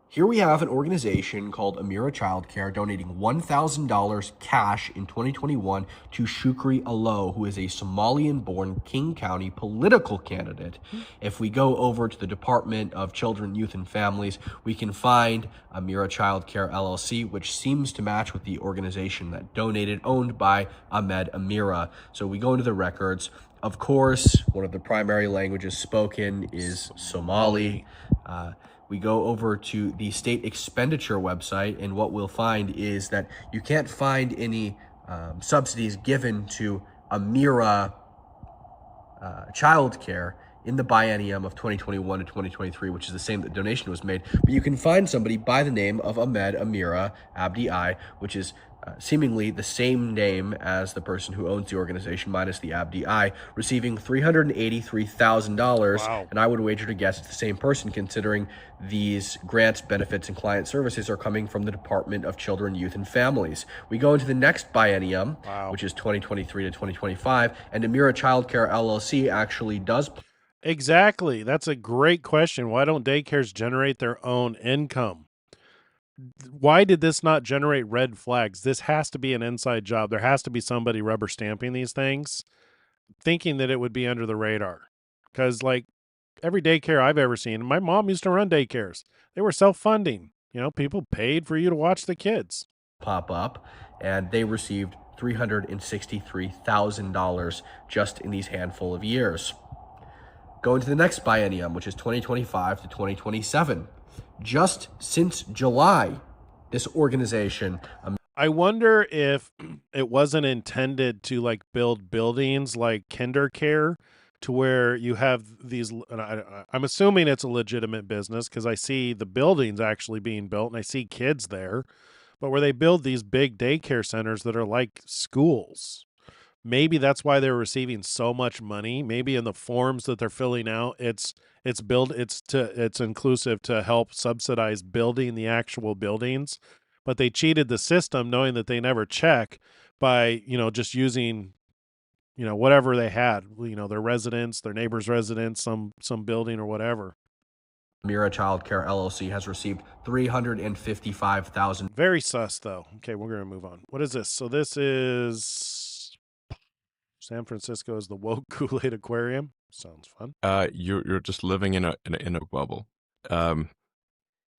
Here we have an organization called Amira Childcare donating $1,000 cash in 2021 to Shukri Alo, who is a Somalian-born King County political candidate. If we go over to the Department of Children, Youth, and Families, we can find Amira Childcare LLC, which seems to match with the organization that donated, owned by Ahmed Amira. So we go into the records. Of course, one of the primary languages spoken is Somali. We go over to the state expenditure website, and what we'll find is that you can't find any subsidies given to Amira childcare in the biennium of 2021 to 2023, which is the same that donation was made. But you can find somebody by the name of Ahmed Amira Abdi I, which is seemingly the same name as the person who owns the organization, minus the Abdi I, receiving $383,000. Wow. And I would wager to guess it's the same person, considering these grants, benefits, and client services are coming from the Department of Children, Youth, and Families. We go into the next biennium, which is 2023 to 2025, and Amira Childcare LLC actually does. Exactly. That's a great question. Why don't daycares generate their own income? Why did this not generate red flags? This has to be an inside job. There has to be somebody rubber stamping these things, thinking that it would be under the radar. Because, like, every daycare I've ever seen, my mom used to run daycares. They were self-funding. You know, people paid for you to watch the kids. Pop up, and they received $363,000 just in these handful of years. Go into the next biennium, which is 2025 to 2027. Just since July, this organization. I wonder if it wasn't intended to like build buildings like kinder care, to where you have these. And I'm assuming it's a legitimate business because I see the buildings actually being built and I see kids there, but where they build these big daycare centers that are like schools. Maybe that's why they're receiving so much money. Maybe in the forms that they're filling out, it's inclusive to help subsidize building the actual buildings, but they cheated the system knowing that they never check by, just using, whatever they had, their residents, their neighbor's residents, some building or whatever. Amira Childcare LLC has received $355,000. Very sus, though. Okay, we're going to move on. What is this? So this is San Francisco is the woke Kool-Aid Aquarium. Sounds fun. You're just living in a bubble.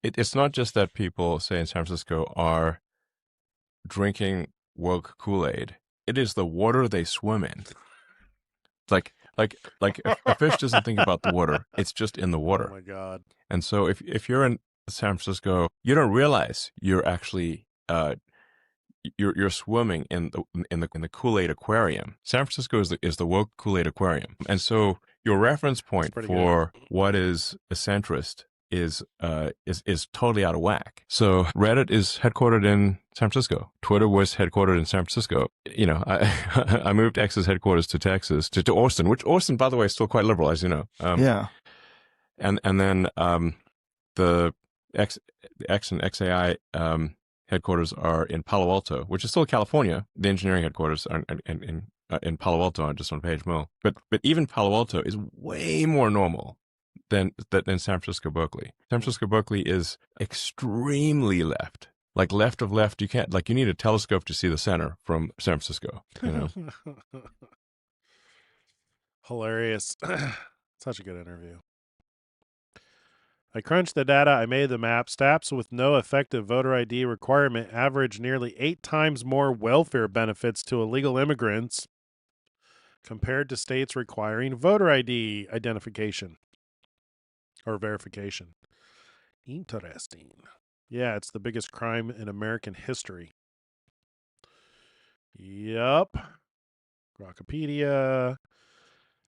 It's not just that people, say in San Francisco, are drinking woke Kool-Aid. It is the water they swim in. Like a fish doesn't think about the water; it's just in the water. Oh my God! And so if you're in San Francisco, you don't realize you're actually you're swimming in the Kool-Aid Aquarium. San Francisco is the woke Kool-Aid Aquarium, and so your reference point for what is a centrist is totally out of whack. So Reddit is headquartered in San Francisco. Twitter was headquartered in San Francisco. I moved X's headquarters to Texas to Austin, which Austin, by the way, is still quite liberal, as you know. Yeah. And then the X and XAI headquarters are in Palo Alto, which is still California. The engineering headquarters are in Palo Alto, just on Page Mill. But even Palo Alto is way more normal than San Francisco Berkeley. San Francisco Berkeley is extremely left. Like left of left, you can't, like, you need a telescope to see the center from San Francisco, Hilarious. Such a good interview. I crunched the data, I made the map. States with no effective voter ID requirement average nearly 8 times more welfare benefits to illegal immigrants compared to states requiring voter ID identification or verification. Interesting. Yeah, it's the biggest crime in American history. Yup. Wikipedia.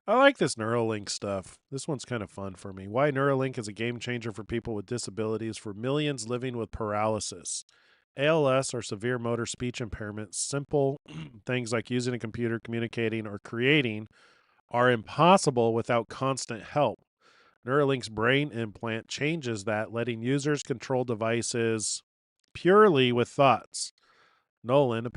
I like this Neuralink stuff. This one's kind of fun for me. Why Neuralink is a game changer for people with disabilities, for millions living with paralysis. ALS or severe motor speech impairment, simple things like using a computer, communicating, or creating are impossible without constant help. Neuralink's brain implant changes that, letting users control devices purely with thoughts. Nolan,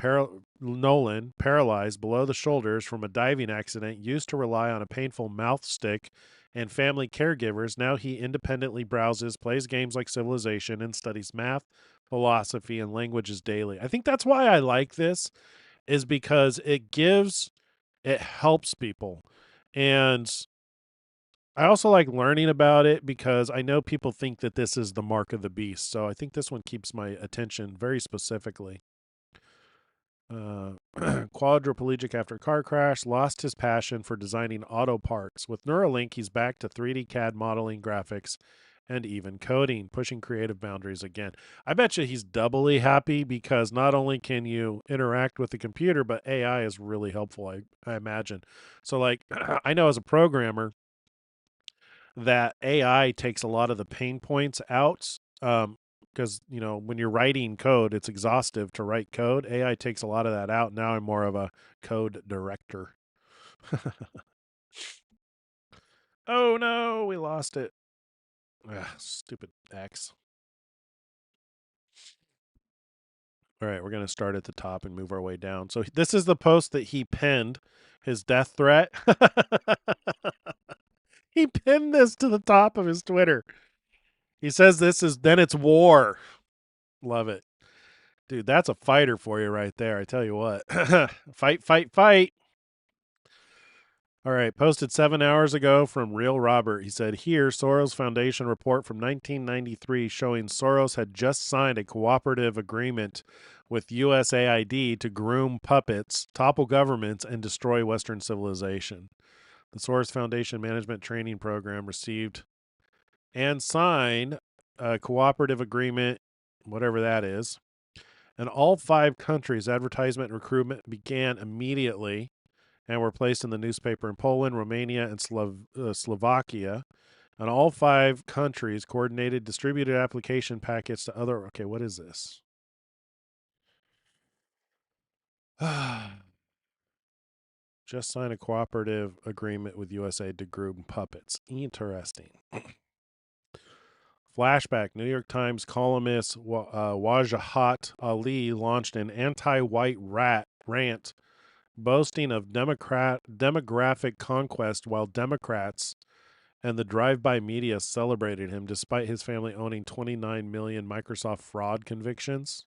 paralyzed below the shoulders from a diving accident, used to rely on a painful mouth stick and family caregivers. Now he independently browses, plays games like Civilization, and studies math, philosophy, and languages daily. I think that's why I like this, is because it helps people. And I also like learning about it because I know people think that this is the mark of the beast. So I think this one keeps my attention very specifically. Quadriplegic after car crash, lost his passion for designing auto parts. With Neuralink, he's back to 3D CAD modeling, graphics, and even coding, pushing creative boundaries again. I bet you he's doubly happy because not only can you interact with the computer, but AI is really helpful, I imagine. So, like, I know as a programmer that AI takes a lot of the pain points out. Because when you're writing code, it's exhaustive to write code. AI takes a lot of that out. Now I'm more of a code director. Oh no, we lost it. Stupid X. All right, we're going to start at the top and move our way down. So this is the post that he pinned, his death threat. He pinned this to the top of his Twitter. He says then it's war. Love it. Dude, that's a fighter for you right there. I tell you what. Fight, fight, fight. All right. Posted 7 hours ago from Real Robert. He said, here, Soros Foundation report from 1993 showing Soros had just signed a cooperative agreement with USAID to groom puppets, topple governments, and destroy Western civilization. The Soros Foundation Management Training Program received and signed a cooperative agreement, whatever that is. In all 5 countries, advertisement and recruitment began immediately and were placed in the newspaper in Poland, Romania, and Slovakia. In all 5 countries, coordinated distributed application packets to other... Okay, what is this? Just signed a cooperative agreement with USA to groom puppets. Interesting. Flashback, New York Times columnist Wajahat Ali launched an anti-white rant boasting of demographic conquest while Democrats and the drive-by media celebrated him despite his family owning 29 million Microsoft fraud convictions.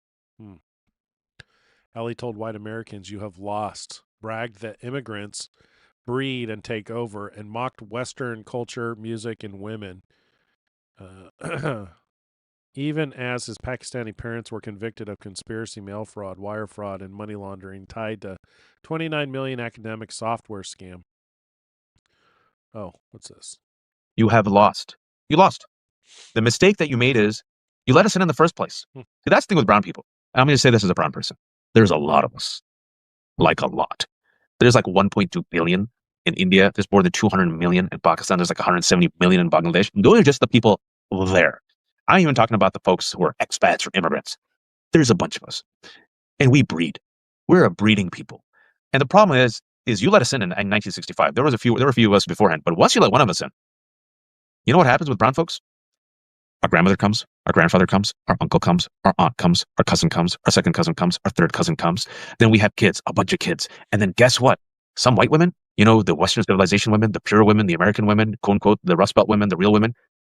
Ali told white Americans, you have lost, bragged that immigrants breed and take over, and mocked Western culture, music, and women. Even as his Pakistani parents were convicted of conspiracy, mail fraud, wire fraud, and money laundering tied to 29 million academic software scam. Oh, what's this? You have lost. You lost. The mistake that you made is you let us in the first place. See, that's the thing with brown people. I'm going to say this as a brown person. There's a lot of us. Like a lot. There's like 1.2 billion in India. There's more than 200 million in Pakistan. There's like 170 million in Bangladesh. Those are just the people there. I'm even talking about the folks who are expats or immigrants. There's a bunch of us. And we breed. We're a breeding people. And the problem is you let us in 1965. There were a few of us beforehand. But once you let one of us in, you know what happens with brown folks? Our grandmother comes, our grandfather comes, our uncle comes, our aunt comes, our cousin comes, our second cousin comes, our third cousin comes. Then we have kids, a bunch of kids. And then guess what? Some white women, the Western civilization women, the pure women, the American women, quote unquote, the Rust Belt women, the real women,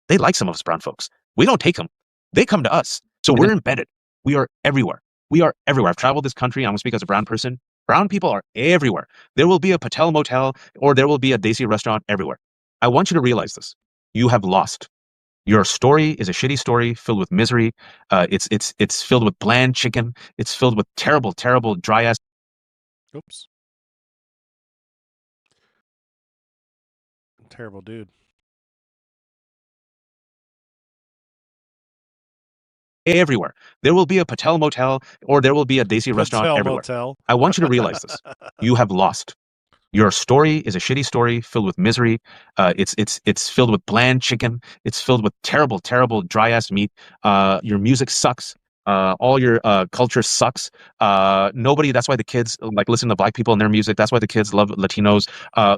they like some of us brown folks. We don't take them. They come to us. So we're embedded. We are everywhere. We are everywhere. I've traveled this country. I'm going to speak as a brown person. Brown people are everywhere. There will be a Patel motel or there will be a Desi restaurant everywhere. I want you to realize this. You have lost. Your story is a shitty story filled with misery. It's filled with bland chicken. It's filled with terrible, terrible, dry ass. Oops. Terrible dude. Everywhere. There will be a Patel motel or there will be a Desi restaurant everywhere. Motel. I want you to realize this. You have lost. Your story is a shitty story filled with misery. It's filled with bland chicken. It's filled with terrible, terrible, dry ass meat. Your music sucks. All your culture sucks. Nobody. That's why the kids like listen to black people and their music. That's why the kids love Latinos.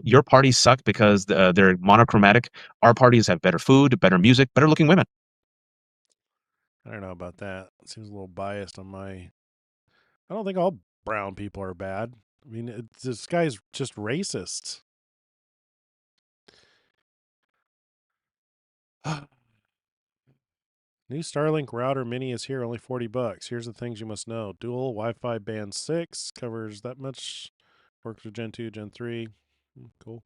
Your parties suck because they're monochromatic. Our parties have better food, better music, better looking women. I don't know about that. It seems a little biased on my. I don't think all brown people are bad. I mean, this guy's just racist. New Starlink router mini is here, only $40. Here's the things you must know. Dual Wi-Fi band 6 covers that much. Works with Gen 2, Gen 3. Cool.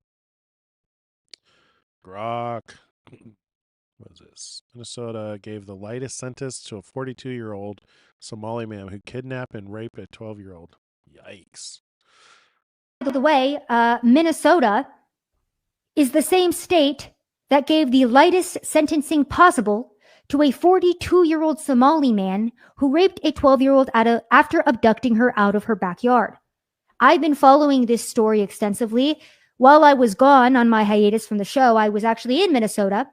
Grok. What is this? Minnesota gave the lightest sentence to a 42-year-old Somali man who kidnapped and raped a 12-year-old. Yikes. By the way, Minnesota is the same state that gave the lightest sentencing possible to a 42-year-old Somali man who raped a 12-year-old after abducting her out of her backyard. I've been following this story extensively. While I was gone on my hiatus from the show, I was actually in Minnesota.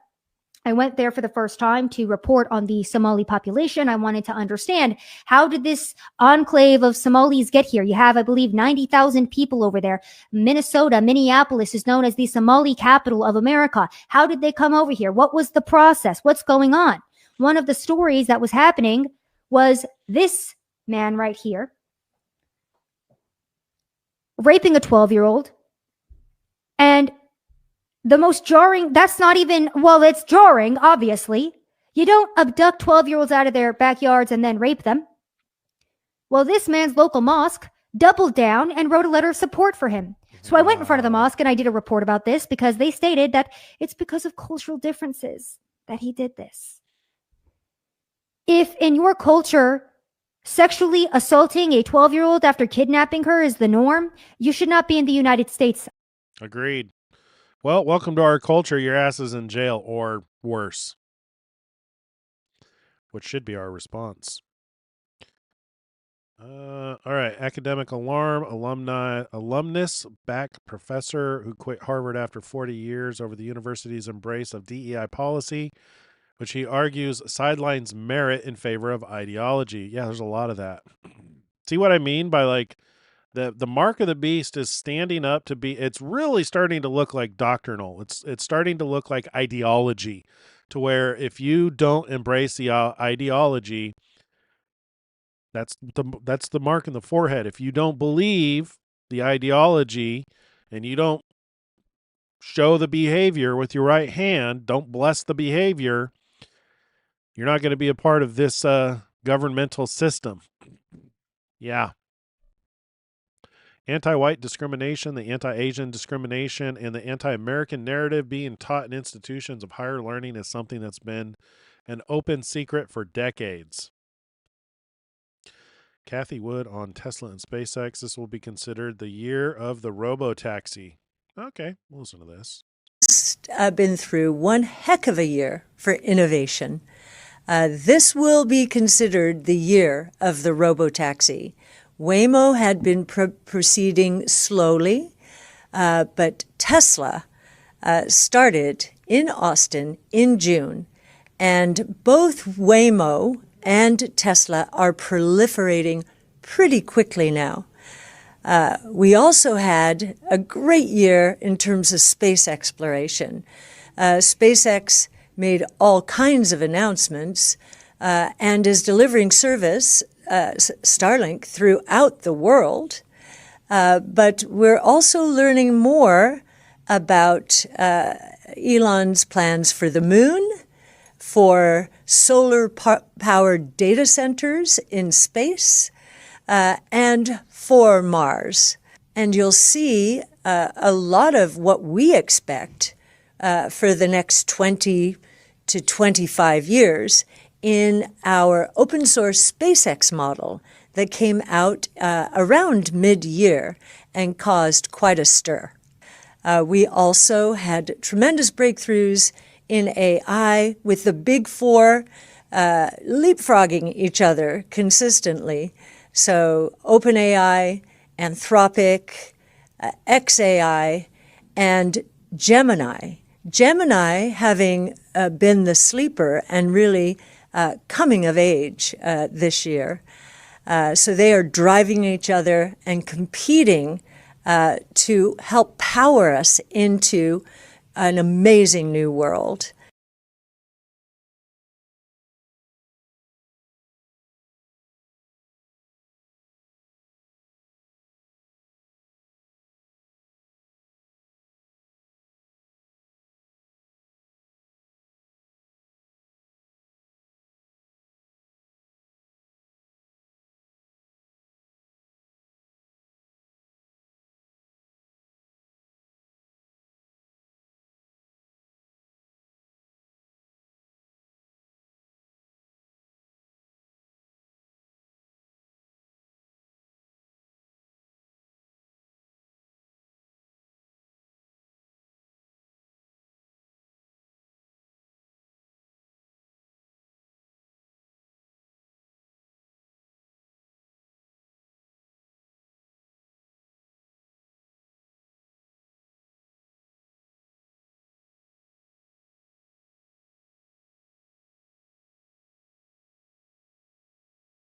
I went there for the first time to report on the Somali population. I wanted to understand, how did this enclave of Somalis get here? You have, I believe, 90,000 people over there. Minnesota, Minneapolis is known as the Somali capital of America. How did they come over here? What was the process? What's going on? One of the stories that was happening was this man right here raping a 12-year-old. And the most jarring, that's not even, well, it's jarring, obviously. You don't abduct 12-year-olds out of their backyards and then rape them. Well, this man's local mosque doubled down and wrote a letter of support for him. So I went in front of the mosque and I did a report about this because they stated that it's because of cultural differences that he did this. If in your culture, sexually assaulting a 12-year-old after kidnapping her is the norm, you should not be in the United States. Agreed. Well, welcome to our culture. Your ass is in jail or worse. Which should be our response. All right. Academic alarm. Alumnus back professor who quit Harvard after 40 years over the university's embrace of DEI policy, which he argues sidelines merit in favor of ideology. Yeah, there's a lot of that. See what I mean by like the mark of the beast is standing up to be, it's really starting to look like doctrinal. It's starting to look like ideology, to where if you don't embrace the ideology, that's the mark in the forehead. If you don't believe the ideology and you don't show the behavior with your right hand, don't bless the behavior, you're not going to be a part of this governmental system. Yeah. Anti-white discrimination, the anti-Asian discrimination, and the anti-American narrative being taught in institutions of higher learning is something that's been an open secret for decades. Kathy Wood on Tesla and SpaceX. This will be considered the year of the robo-taxi. Okay, we'll listen to this. Been through one heck of a year for innovation. This will be considered the year of the robo-taxi. Waymo had been proceeding slowly, but Tesla started in Austin in June, and both Waymo and Tesla are proliferating pretty quickly now. We also had a great year in terms of space exploration. SpaceX made all kinds of announcements and is delivering service, Starlink, throughout the world. But we're also learning more about Elon's plans for the moon, for solar-powered data centers in space, and for Mars. And you'll see a lot of what we expect for the next 20 to 25 years in our open source SpaceX model that came out around mid-year and caused quite a stir. We also had tremendous breakthroughs in AI, with the big four leapfrogging each other consistently. So OpenAI, Anthropic, xAI, and Gemini. Gemini having been the sleeper and really coming of age this year. So they are driving each other and competing to help power us into an amazing new world.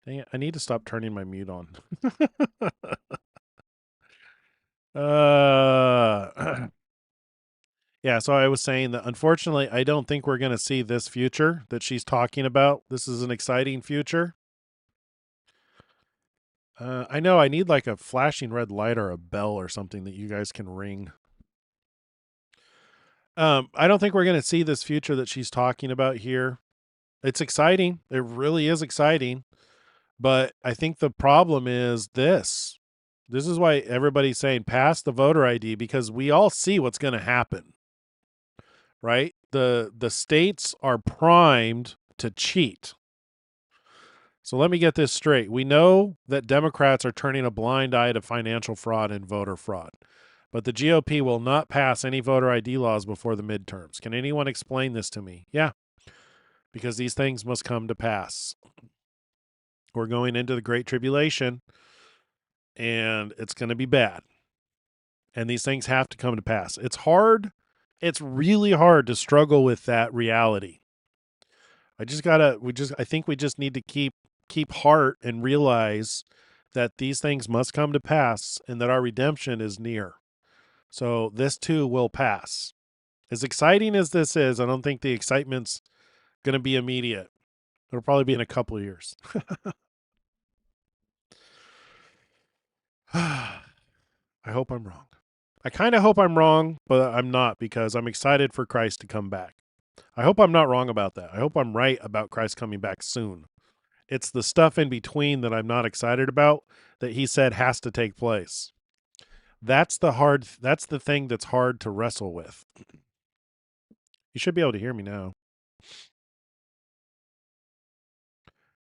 Dang it, I need to stop turning my mute on. Yeah, so I was saying that unfortunately, I don't think we're going to see this future that she's talking about. This is an exciting future. I know I need like a flashing red light or a bell or something that you guys can ring. I don't think we're going to see this future that she's talking about here. It's exciting. It really is exciting. But I think the problem is this. This is why everybody's saying pass the voter ID, because we all see what's going to happen. Right? The states are primed to cheat. So let me get this straight. We know that Democrats are turning a blind eye to financial fraud and voter fraud. But the GOP will not pass any voter ID laws before the midterms. Can anyone explain this to me? Yeah. Because these things must come to pass. We're going into the Great Tribulation, and it's going to be bad. And these things have to come to pass. It's hard. It's really hard to struggle with that reality. I think we just need to keep heart and realize that these things must come to pass and that our redemption is near. So this too will pass. As exciting as this is, I don't think the excitement's going to be immediate. It'll probably be in a couple of years. I hope I'm wrong. I kind of hope I'm wrong, but I'm not, because I'm excited for Christ to come back. I hope I'm not wrong about that. I hope I'm right about Christ coming back soon. It's the stuff in between that I'm not excited about that he said has to take place. That's the thing that's hard to wrestle with. You should be able to hear me now.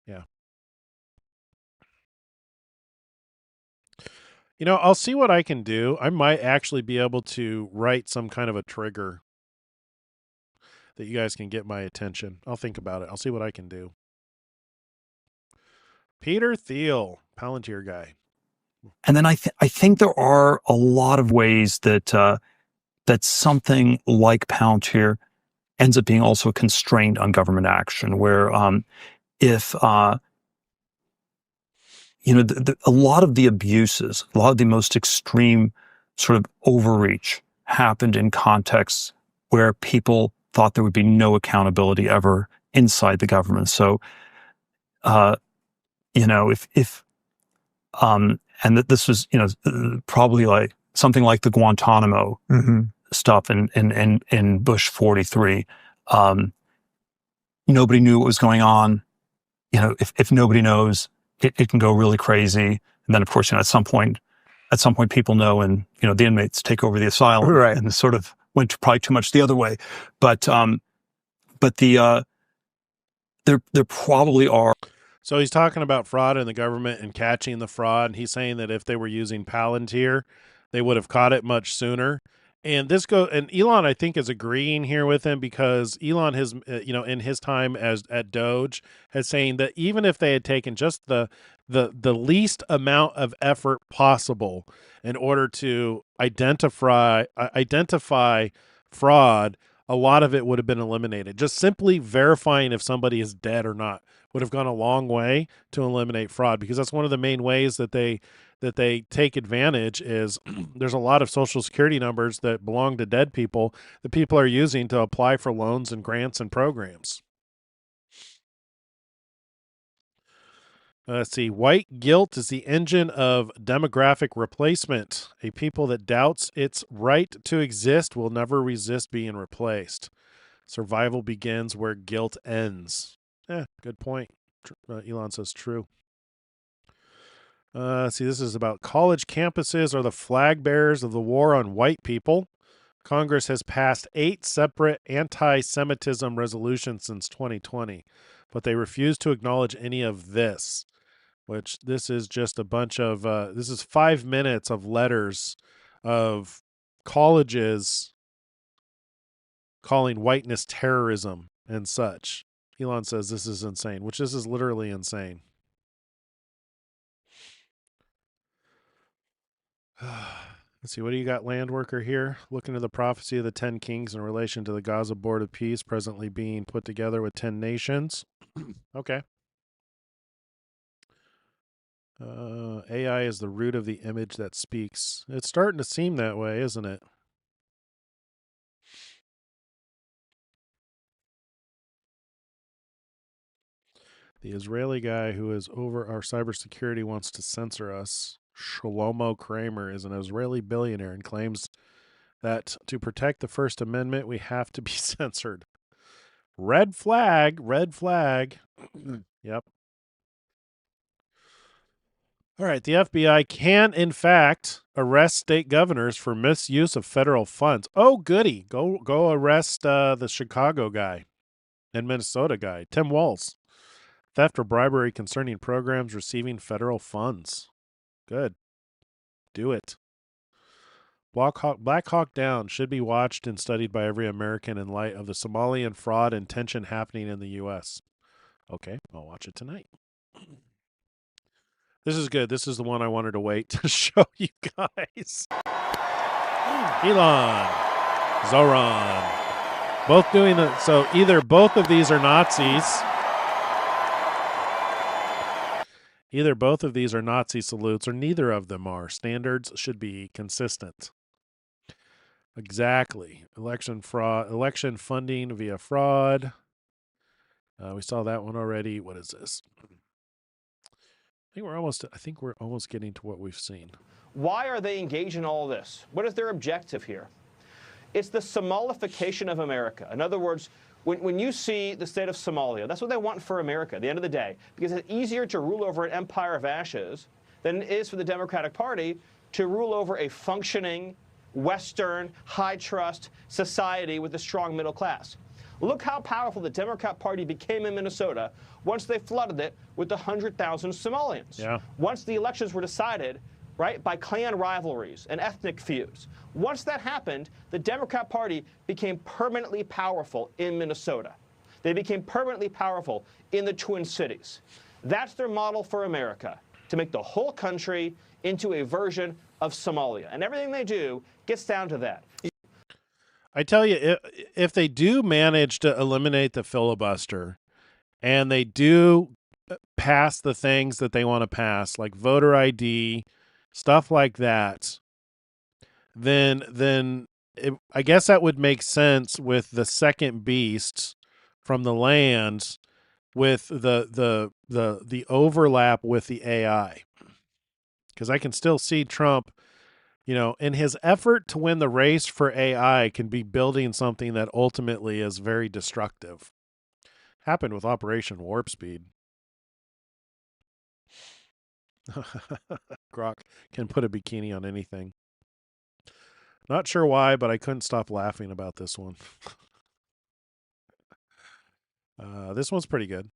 Yeah. You know, I'll see what I can do. I might actually be able to write some kind of a trigger that you guys can get my attention. I'll think about it. I'll see what I can do. Peter Thiel, Palantir guy. And then I think there are a lot of ways that that something like Palantir ends up being also constrained on government action, where if a lot of the abuses, a lot of the most extreme sort of overreach happened in contexts where people thought there would be no accountability ever inside the government. So, and that this was, probably like something like the Guantanamo stuff in Bush 43. Nobody knew what was going on. If nobody knows, it can go really crazy. And then, of course, at some point, people know, and the inmates take over the asylum, right? And sort of went probably too much the other way. But there probably are. So he's talking about fraud in the government and catching the fraud. And he's saying that if they were using Palantir, they would have caught it much sooner. And Elon, I think, is agreeing here with him, because Elon has, in his time at Doge, has saying that even if they had taken just the least amount of effort possible in order to identify fraud, a lot of it would have been eliminated. Just simply verifying if somebody is dead or not would have gone a long way to eliminate fraud, because that's one of the main ways that they take advantage is there's a lot of social security numbers that belong to dead people that people are using to apply for loans and grants and programs. Let's see. White guilt is the engine of demographic replacement. A people that doubts its right to exist will never resist being replaced. Survival begins where guilt ends. Good point. Elon says true. See, this is about college campuses are the flag bearers of the war on white people. Congress has passed 8 separate anti-Semitism resolutions since 2020, but they refuse to acknowledge any of this, which this is just a bunch of, this is 5 minutes of letters of colleges calling whiteness terrorism and such. Elon says this is insane, which this is literally insane. Let's see, what do you got, land worker here? Looking to the prophecy of the 10 kings in relation to the Gaza Board of Peace presently being put together with 10 nations. Okay. AI is the root of the image that speaks. It's starting to seem that way, isn't it? The Israeli guy who is over our cybersecurity wants to censor us. Shlomo Kramer is an Israeli billionaire and claims that to protect the First Amendment, we have to be censored. Red flag, red flag. Yep. All right, the FBI can, in fact, arrest state governors for misuse of federal funds. Oh, goody. Go arrest the Chicago guy and Minnesota guy, Tim Walz. Theft or bribery concerning programs receiving federal funds. Good. Do it. Black Hawk Down should be watched and studied by every American in light of the Somalian fraud and tension happening in the U.S. Okay, I'll watch it tonight. This is good. This is the one I wanted to wait to show you guys. Elon, Zoran, both doing it. So either both of these are Nazis. Either both of these are Nazi salutes or neither of them are. Standards should be consistent. Exactly. Election fraud, election funding via fraud. We saw that one already. What is this? I think we're almost getting to what we've seen. Why are they engaged in all this? What is their objective here? It's the Somalification of America. In other words, when you see the state of Somalia, that's what they want for America at the end of the day, because it's easier to rule over an empire of ashes than it is for the Democratic Party to rule over a functioning, Western, high-trust society with a strong middle class. Look how powerful the Democrat Party became in Minnesota once they flooded it with 100,000 Somalians. Yeah. Once the elections were decided, right, by clan rivalries and ethnic feuds. Once that happened, the Democrat Party became permanently powerful in Minnesota. They became permanently powerful in the Twin Cities. That's their model for America, to make the whole country into a version of Somalia. And everything they do gets down to that. I tell you, if they do manage to eliminate the filibuster and they do pass the things that they want to pass, like voter ID, stuff like that, then I guess that would make sense with the second beast from the land, with the overlap with the AI. Because I can still see Trump, you know, in his effort to win the race for AI, can be building something that ultimately is very destructive. Happened with Operation Warp Speed. Grok can put a bikini on anything. Not sure why, but I couldn't stop laughing about this one. This one's pretty good.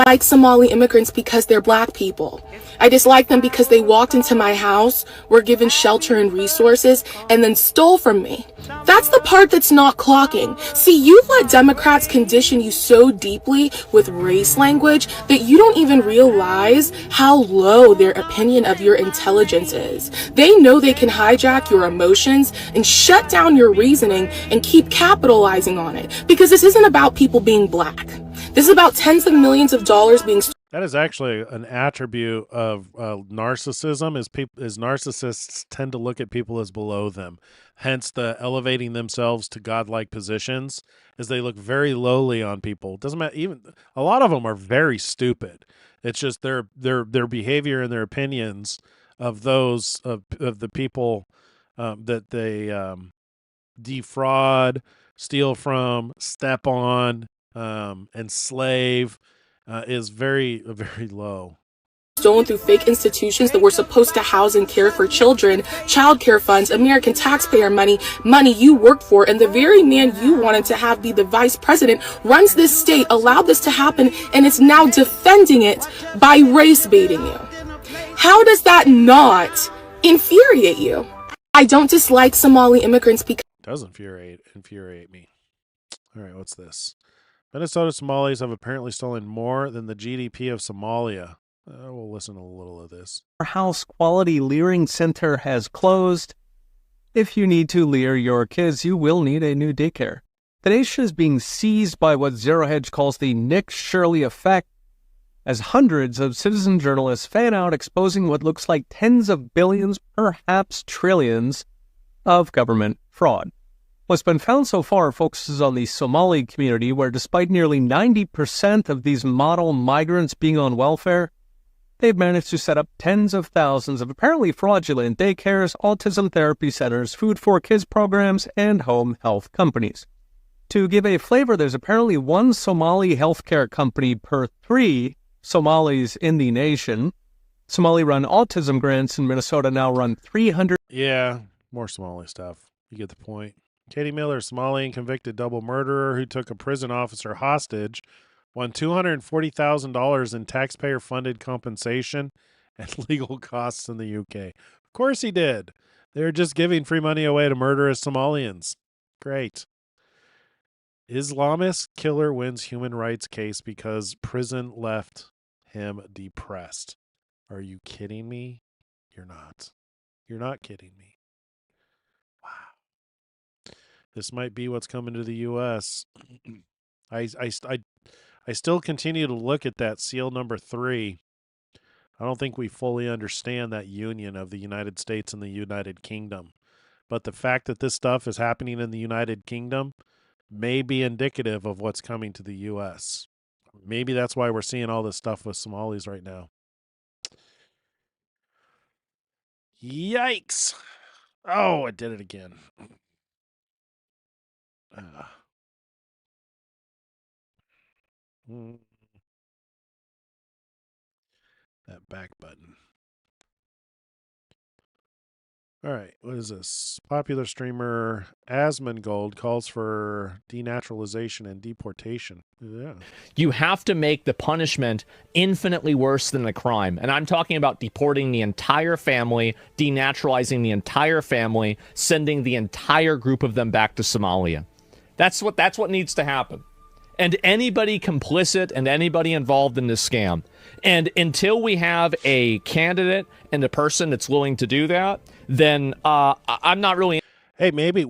like Somali immigrants because they're black people. I dislike them because they walked into my house, were given shelter and resources, and then stole from me. That's the part that's not clocking. See, you've let Democrats condition you so deeply with race language that you don't even realize how low their opinion of your intelligence is. They know they can hijack your emotions and shut down your reasoning and keep capitalizing on it. Because this isn't about people being black. This is about tens of millions of dollars being That is actually an attribute of narcissism. Is narcissists tend to look at people as below them, hence the elevating themselves to godlike positions. As they look very lowly on people. Doesn't matter. Even a lot of them are very stupid. It's just their behavior and their opinions of those of the people that they defraud, steal from, step on, enslave. Is very low. Stolen through fake institutions that were supposed to house and care for children, child care funds, American taxpayer money you worked for, and the very man you wanted to have be the vice president runs this state, allowed this to happen, and is now defending it by race baiting you. How does that not infuriate you? I don't dislike Somali immigrants because It does infuriate me. All right, what's this? Minnesota Somalis have apparently stolen more than the GDP of Somalia. We'll listen to a little of this. Our house quality leering center has closed. If you need to leer your kids, you will need a new daycare. The nation is being seized by what Zero Hedge calls the Nick Shirley effect, as hundreds of citizen journalists fan out exposing what looks like tens of billions, perhaps trillions, of government fraud. What's been found so far focuses on the Somali community, where despite nearly 90% of these model migrants being on welfare, they've managed to set up tens of thousands of apparently fraudulent daycares, autism therapy centers, food for kids programs, and home health companies. To give a flavor, there's apparently one Somali healthcare company per 3 Somalis in the nation. Somali-run autism grants in Minnesota now run 300. Yeah, more Somali stuff. You get the point. Katie Miller, Somali and convicted double murderer who took a prison officer hostage, won $240,000 in taxpayer-funded compensation and legal costs in the UK. Of course he did. They're just giving free money away to murderous Somalians. Great. Islamist killer wins human rights case because prison left him depressed. Are you kidding me? You're not. You're not kidding me. This might be what's coming to the U.S. I still continue to look at that seal number 3. I don't think we fully understand that union of the United States and the United Kingdom. But the fact that this stuff is happening in the United Kingdom may be indicative of what's coming to the U.S. Maybe that's why we're seeing all this stuff with Somalis right now. Yikes. Oh, I did it again. That back button. All right, what is this? Popular streamer Asmongold calls for denaturalization and deportation. Yeah. You have to make the punishment infinitely worse than the crime. And I'm talking about deporting the entire family, denaturalizing the entire family, sending the entire group of them back to Somalia. That's what needs to happen. And anybody complicit and anybody involved in this scam. And until we have a candidate and a person that's willing to do that, then I'm not really. Hey, maybe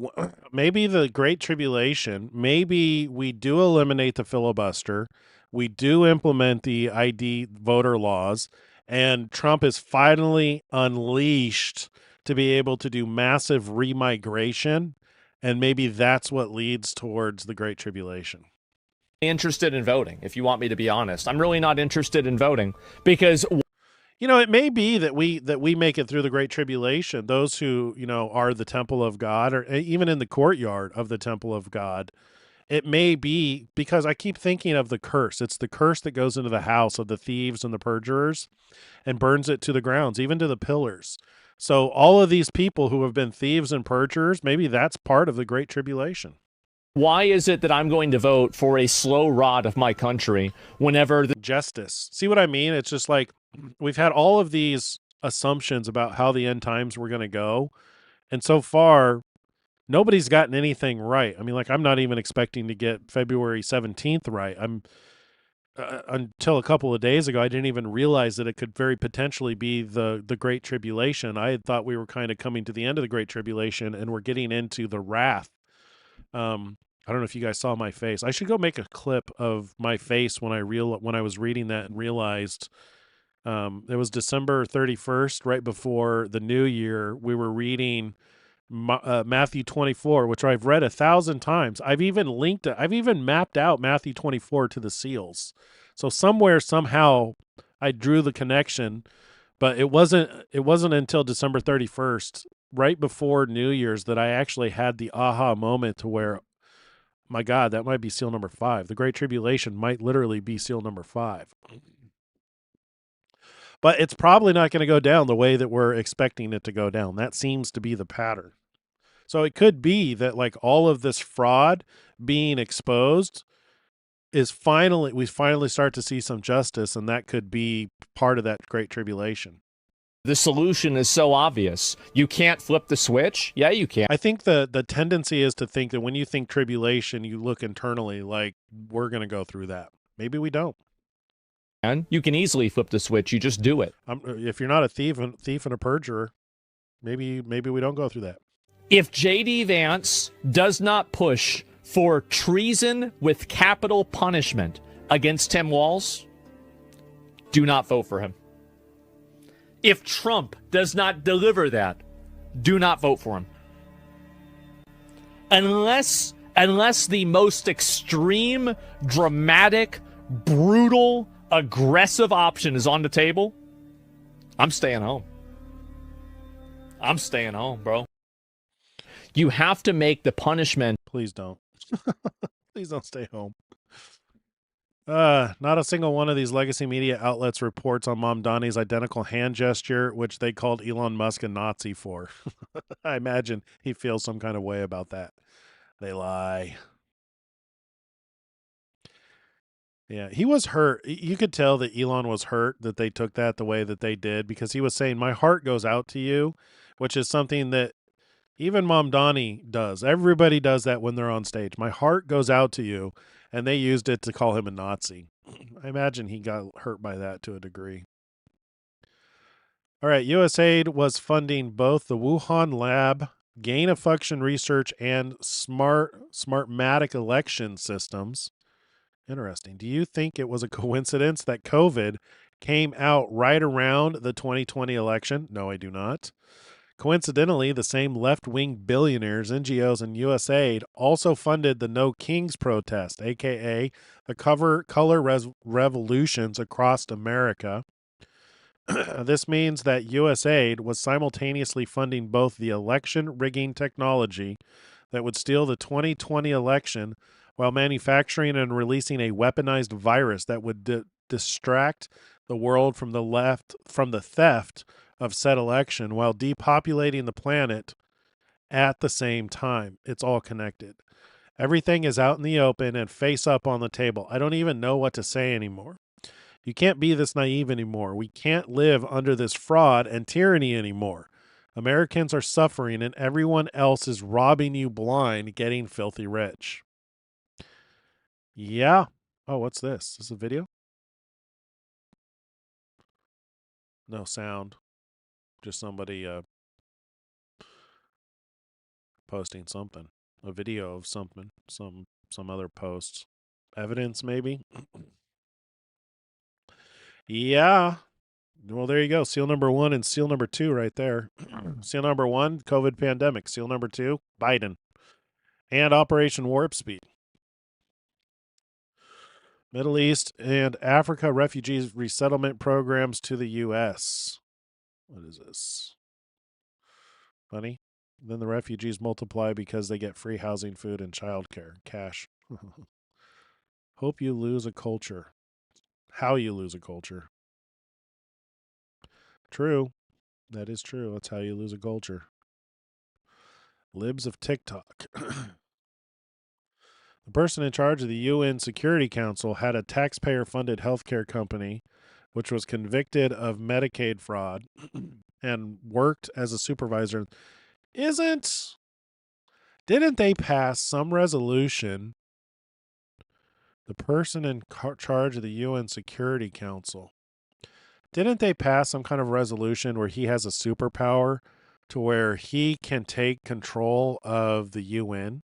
the Great Tribulation, maybe we do eliminate the filibuster, we do implement the ID voter laws, and Trump is finally unleashed to be able to do massive remigration, and maybe that's what leads towards the Great Tribulation. Interested in voting, if you want me to be honest. I'm really not interested in voting because it may be that we make it through the Great Tribulation. Those who, are the temple of God, or even in the courtyard of the temple of God, it may be because I keep thinking of the curse. It's the curse that goes into the house of the thieves and the perjurers and burns it to the grounds, even to the pillars. So all of these people who have been thieves and perjurers, maybe that's part of the Great Tribulation. Why is it that I'm going to vote for a slow rod of my country whenever the justice? See what I mean? It's just like we've had all of these assumptions about how the end times were going to go, and so far nobody's gotten anything right. I mean, like, I'm not even expecting to get February 17th right. I'm until a couple of days ago, I didn't even realize that it could very potentially be the Great Tribulation. I had thought we were kind of coming to the end of the Great Tribulation, and we're getting into the wrath. I don't know if you guys saw my face. I should go make a clip of my face when I was reading that and realized it was December 31st, right before the new year. We were reading Matthew 24, which I've read 1,000 times. I've even linked it. I've even mapped out Matthew 24 to the seals. So somewhere, somehow, I drew the connection, but it wasn't until December 31st, right before New Year's, that I actually had the aha moment to where, my God, that might be seal number 5. The Great Tribulation might literally be seal number 5. But it's probably not going to go down the way that we're expecting it to go down. That seems to be the pattern. So it could be that, like, all of this fraud being exposed is we finally start to see some justice, and that could be part of that Great Tribulation. The solution is so obvious. You can't flip the switch. Yeah, you can. I think the tendency is to think that when you think tribulation, you look internally like, we're going to go through that. Maybe we don't. And you can easily flip the switch. You just do it. If you're not a thief and a perjurer, maybe we don't go through that. If J.D. Vance does not push for treason with capital punishment against Tim Walz, do not vote for him. If Trump does not deliver that, do not vote for him. Unless the most extreme, dramatic, brutal, aggressive option is on the table, I'm staying home. I'm staying home, bro. You have to make the punishment. Please don't. Please don't stay home. Not a single one of these legacy media outlets reports on Mamdani's identical hand gesture, which they called Elon Musk a Nazi for. I imagine he feels some kind of way about that. They lie. Yeah, he was hurt. You could tell that Elon was hurt that they took that the way that they did, because he was saying, my heart goes out to you, which is something that even Mamdani does. Everybody does that when they're on stage. My heart goes out to you. And they used it to call him a Nazi. I imagine he got hurt by that to a degree. All right, USAID was funding both the Wuhan lab, gain-of-function research, and smartmatic election systems. Interesting. Do you think it was a coincidence that COVID came out right around the 2020 election? No, I do not. Coincidentally, the same left-wing billionaires, NGOs, and USAID also funded the No Kings protest, a.k.a. the color revolutions across America. This means that USAID was simultaneously funding both the election rigging technology that would steal the 2020 election while manufacturing and releasing a weaponized virus that would distract the world from the theft of said election while depopulating the planet at the same time. It's all connected. Everything is out in the open and face up on the table. I don't even know what to say anymore. You can't be this naive anymore. We can't live under this fraud and tyranny anymore. Americans are suffering and everyone else is robbing you blind, getting filthy rich. Yeah. Oh, what's this? Is this a video? No sound. Just somebody posting something. A video of something. Some other posts. Evidence, maybe? Yeah. Well, there you go. Seal number 1 and seal number 2 right there. Seal number 1, COVID pandemic. Seal number 2, Biden. And Operation Warp Speed. Middle East and Africa refugees resettlement programs to the U.S. What is this? Funny. Then the refugees multiply because they get free housing, food, and childcare. Cash. Hope you lose a culture. How you lose a culture. True. That is true. That's how you lose a culture. Libs of TikTok. The person in charge of the UN Security Council had a taxpayer-funded healthcare company which was convicted of Medicaid fraud and worked as a supervisor. Didn't they pass some resolution? The person in charge of the UN Security Council. Didn't they pass some kind of resolution where he has a superpower to where he can take control of the UN?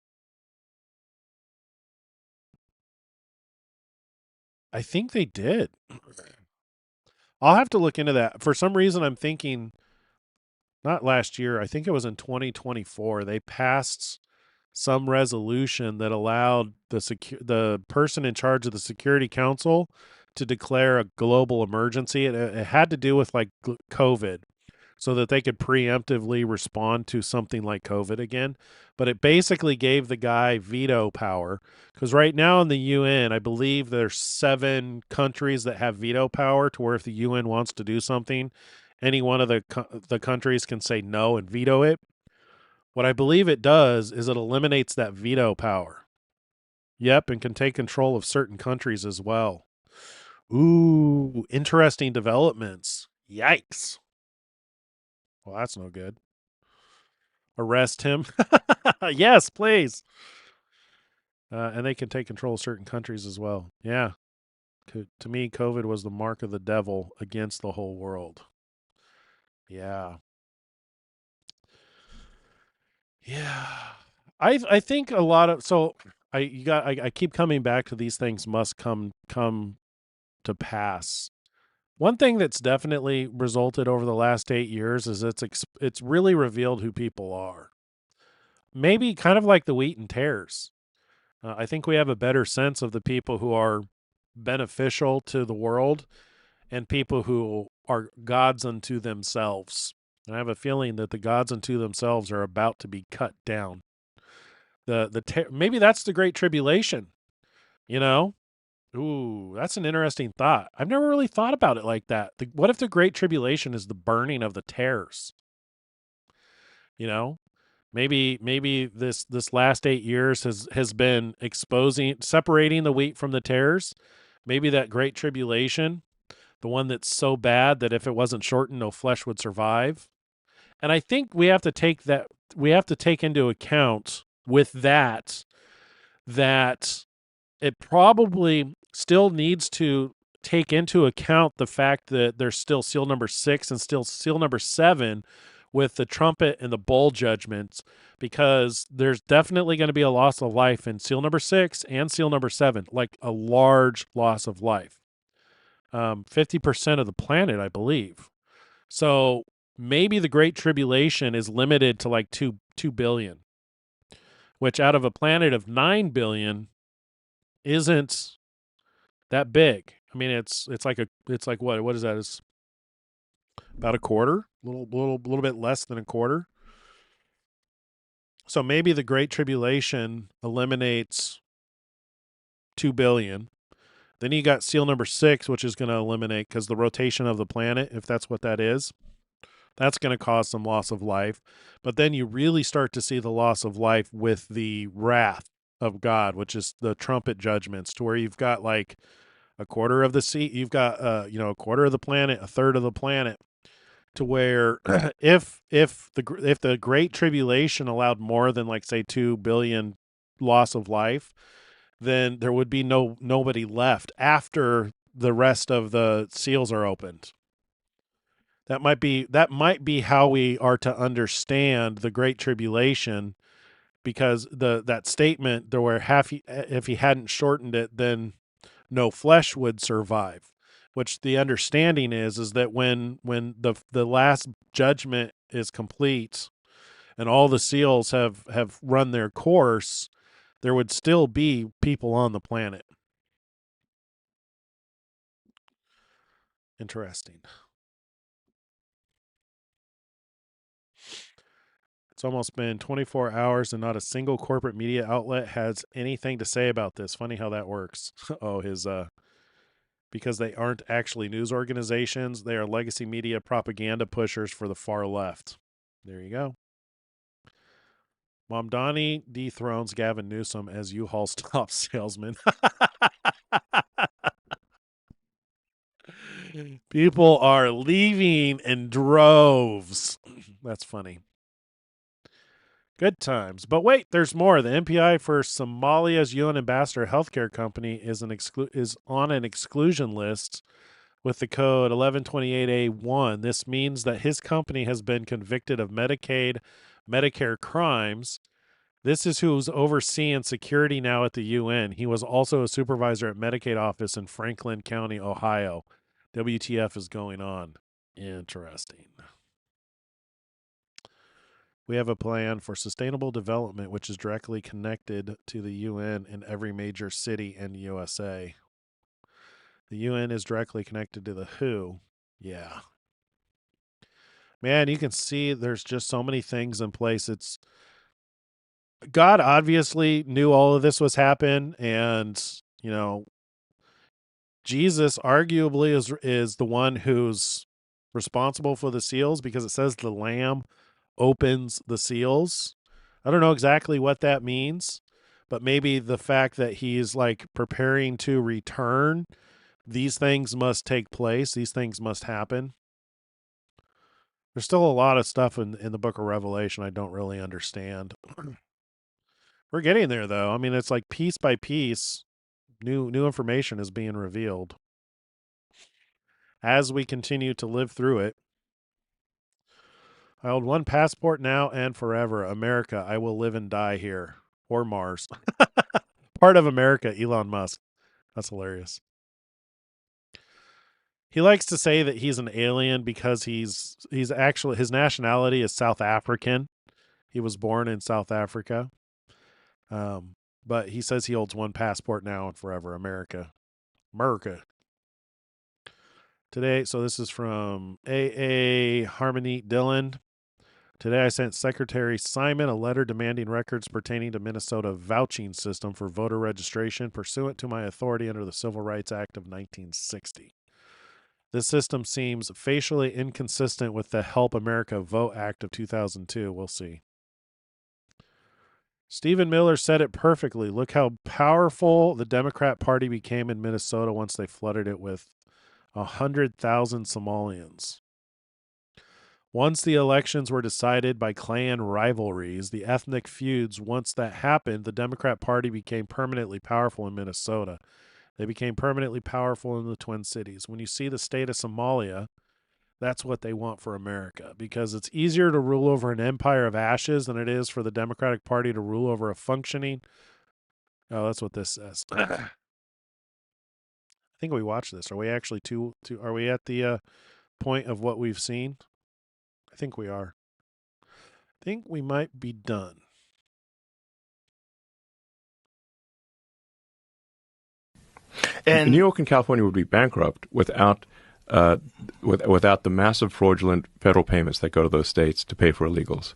I think they did. I'll have to look into that. For some reason, I'm thinking not last year. I think it was in 2024. They passed some resolution that allowed the person in charge of the Security Council to declare a global emergency. It had to do with like COVID, so that they could preemptively respond to something like COVID again. But it basically gave the guy veto power, because right now in the UN, I believe there's 7 countries that have veto power, to where if the UN wants to do something, any one of the countries can say no and veto it. What I believe it does is it eliminates that veto power. Yep, and can take control of certain countries as well. Ooh, interesting developments. Yikes. Well, that's no good. Arrest him. Yes, please. And they can take control of certain countries as well. Yeah. To me, COVID was the mark of the devil against the whole world. Yeah. Yeah. I think a lot of I keep coming back to these things must come to pass. One thing that's definitely resulted over the last 8 years is it's really revealed who people are. Maybe kind of like the wheat and tares. I think we have a better sense of the people who are beneficial to the world and people who are gods unto themselves. And I have a feeling that the gods unto themselves are about to be cut down. Maybe that's the Great Tribulation, you know? Ooh, that's an interesting thought. I've never really thought about it like that. What if the Great Tribulation is the burning of the tares? You know? Maybe this last 8 years has been separating the wheat from the tares. Maybe that Great Tribulation, the one that's so bad that if it wasn't shortened, no flesh would survive. And I think we have to take into account with that it probably still needs to take into account the fact that there's still seal number 6 and still seal number 7 with the trumpet and the bowl judgments, because there's definitely going to be a loss of life in seal number 6 and seal number 7, like a large loss of life. 50% of the planet, I believe. So maybe the Great Tribulation is limited to like 2 billion, which out of a planet of 9 billion isn't that big. I mean, it's like what is that? It's about a quarter, little bit less than a quarter. So maybe the Great Tribulation eliminates 2 billion. Then you got seal number 6, which is going to eliminate, because the rotation of the planet, if that's what that is, that's going to cause some loss of life. But then you really start to see the loss of life with the wrath of God, which is the trumpet judgments, to where you've got like a quarter of the sea, you've got a quarter of the planet, a third of the planet, to where if the Great Tribulation allowed more than like say 2 billion loss of life, then there would be nobody left after the rest of the seals are opened. That might be how we are to understand the Great Tribulation, because that statement there where if he hadn't shortened it, then no flesh would survive. Which the understanding is that when the last judgment is complete and all the seals have run their course, there would still be people on the planet. Interesting. It's almost been 24 hours and not a single corporate media outlet has anything to say about this. Funny how that works. Because they aren't actually news organizations. They are legacy media propaganda pushers for the far left. There you go. Mamdani dethrones Gavin Newsom as U-Haul top salesman. People are leaving in droves. That's funny. Good times. But wait, there's more. The MPI for Somalia's UN ambassador healthcare company is on an exclusion list with the code 1128A1. This means that his company has been convicted of Medicare crimes. This is who's overseeing security now at the UN. He was also a supervisor at Medicaid office in Franklin County, Ohio. WTF is going on. Interesting. We have a plan for sustainable development, which is directly connected to the UN in every major city in USA. The UN is directly connected to the WHO. Yeah. Man, you can see there's just so many things in place. God obviously knew all of this was happen, and Jesus arguably is the one who's responsible for the seals, because it says the Lamb opens the seals. I don't know exactly what that means, but maybe the fact that he's like preparing to return, these things must take place. These things must happen. There's still a lot of stuff in the book of Revelation I don't really understand. We're getting there, though. I mean, it's like piece by piece, new information is being revealed as we continue to live through it. I hold one passport now and forever. America, I will live and die here. Or Mars. Part of America, Elon Musk. That's hilarious. He likes to say that he's an alien because he's actually, his nationality is South African. He was born in South Africa. But he says he holds one passport now and forever. America. Today, so this is from AA Harmony Dillon. Today I sent Secretary Simon a letter demanding records pertaining to Minnesota vouching system for voter registration pursuant to my authority under the Civil Rights Act of 1960. This system seems facially inconsistent with the Help America Vote Act of 2002. We'll see. Stephen Miller said it perfectly. Look how powerful the Democrat Party became in Minnesota once they flooded it with 100,000 Somalians. Once the elections were decided by clan rivalries, the ethnic feuds, once that happened, the Democrat Party became permanently powerful in Minnesota. They became permanently powerful in the Twin Cities. When you see the state of Somalia, that's what they want for America, because it's easier to rule over an empire of ashes than it is for the Democratic Party to rule over a functioning. Oh, that's what this says. I think we watched this. Are we actually are we at the point of what we've seen? I think we are. I think we might be done. And New York and California would be bankrupt without the massive fraudulent federal payments that go to those states to pay for illegals,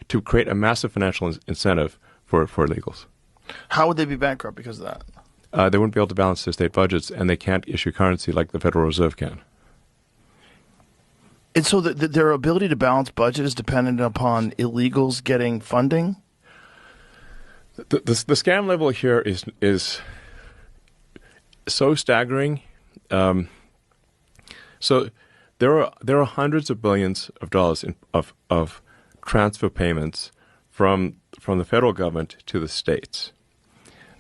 to create a massive financial incentive for illegals. How would they be bankrupt because of that? They wouldn't be able to balance their state budgets, and they can't issue currency like the Federal Reserve can. And so their ability to balance budget is dependent upon illegals getting funding? The scam level here is so staggering. So there are hundreds of billions of dollars of transfer payments from the federal government to the states.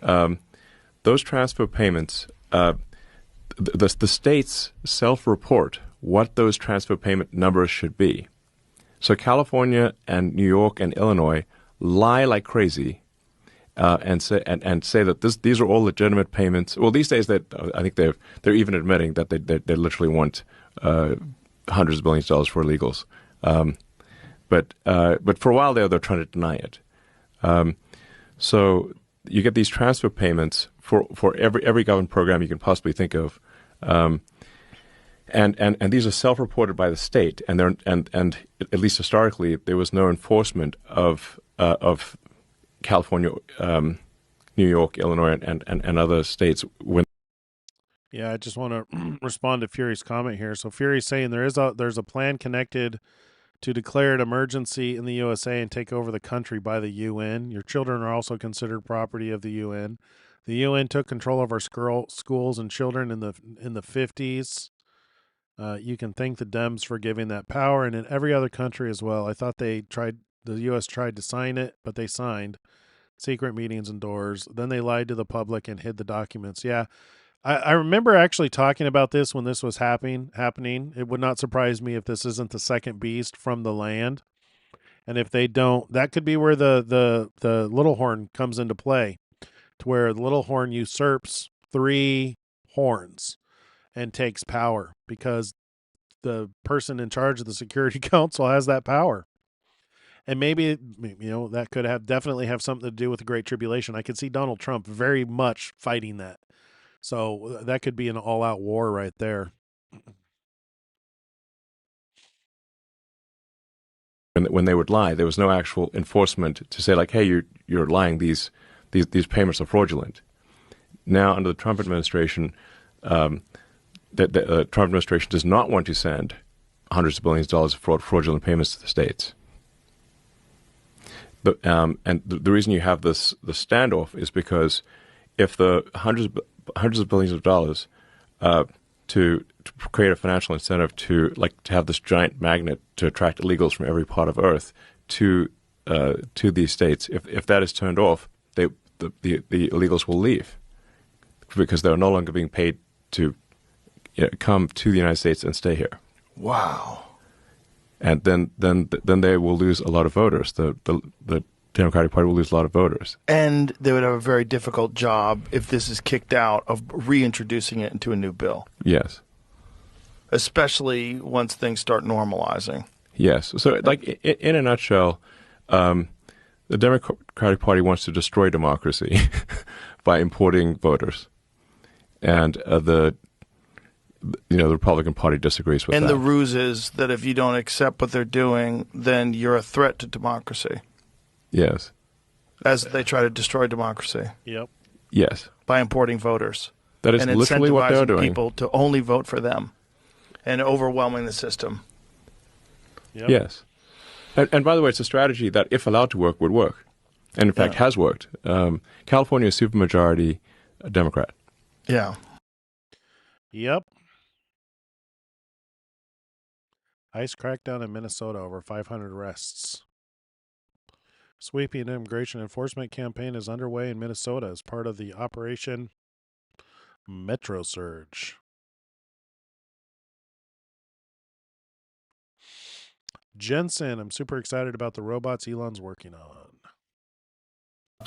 Those transfer payments, the states self-report what those transfer payment numbers should be. So California and New York and Illinois lie like crazy and say that these are all legitimate payments. Well, these days I think they're even admitting that they literally want hundreds of billions of dollars for illegals. But for a while they're trying to deny it. So you get these transfer payments for every government program you can possibly think of. And these are self-reported by the state, and at least historically, there was no enforcement of California, New York, Illinois, and other states. Yeah, I just want to respond to Fury's comment here. So Fury's saying there's a plan connected to declare an emergency in the USA and take over the country by the UN. Your children are also considered property of the UN. The UN took control of our schools and children in the 50s. You can thank the Dems for giving that power, and in every other country as well. I thought the U.S. tried to sign it, but they signed. Secret meetings indoors. Then they lied to the public and hid the documents. Yeah, I remember actually talking about this when this was happening. It would not surprise me if this isn't the second beast from the land. And if they don't, that could be where the little horn comes into play, to where the little horn usurps 3 horns and takes power because the person in charge of the Security Council has that power. And maybe, that could definitely have something to do with the Great Tribulation. I could see Donald Trump very much fighting that. So that could be an all-out war right there. When they would lie, there was no actual enforcement to say, like, hey, you're lying. These payments are fraudulent. Now, under the Trump administration, the Trump administration does not want to send hundreds of billions of dollars of fraudulent payments to the states. But, and the reason you have the standoff is because if the hundreds of billions of dollars to create a financial incentive to have this giant magnet to attract illegals from every part of Earth to these states, if that is turned off, the illegals will leave because they're no longer being paid to come to the United States and stay here. Wow. And then they will lose a lot of voters. The Democratic Party will lose a lot of voters. And they would have a very difficult job if this is kicked out of reintroducing it into a new bill. Yes. Especially once things start normalizing. Yes. So, in a nutshell, the Democratic Party wants to destroy democracy by importing voters, and the Republican Party disagrees with that. And the ruse is that if you don't accept what they're doing, then you're a threat to democracy. Yes. As they try to destroy democracy. Yep. Yes. By importing voters. That is literally what they're doing. And incentivizing people to only vote for them and overwhelming the system. Yep. Yes. And by the way, it's a strategy that, if allowed to work, would work. And in fact, has worked. California is supermajority Democrat. Yeah. Yep. ICE crackdown in Minnesota, over 500 arrests. Sweeping immigration enforcement campaign is underway in Minnesota as part of the Operation Metro Surge. Jensen, I'm super excited about the robots Elon's working on.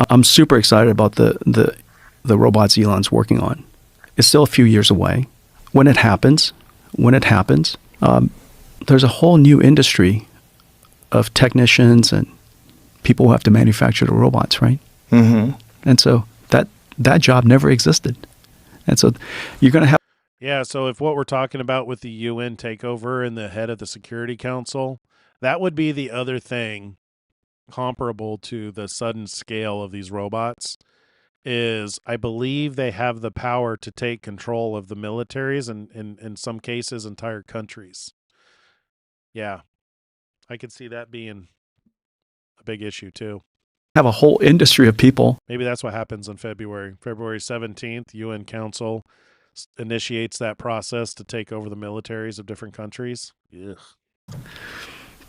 I'm super excited about the robots Elon's working on. It's still a few years away. When it happens, there's a whole new industry of technicians and people who have to manufacture the robots, right? Mm-hmm. And so that job never existed. And so you're going to have... Yeah, so if what we're talking about with the UN takeover and the head of the Security Council, that would be the other thing comparable to the sudden scale of these robots, is I believe they have the power to take control of the militaries and in some cases entire countries. Yeah, I could see that being a big issue too. Have a whole industry of people. Maybe that's what happens in February. February 17th, UN Council initiates that process to take over the militaries of different countries. Ugh.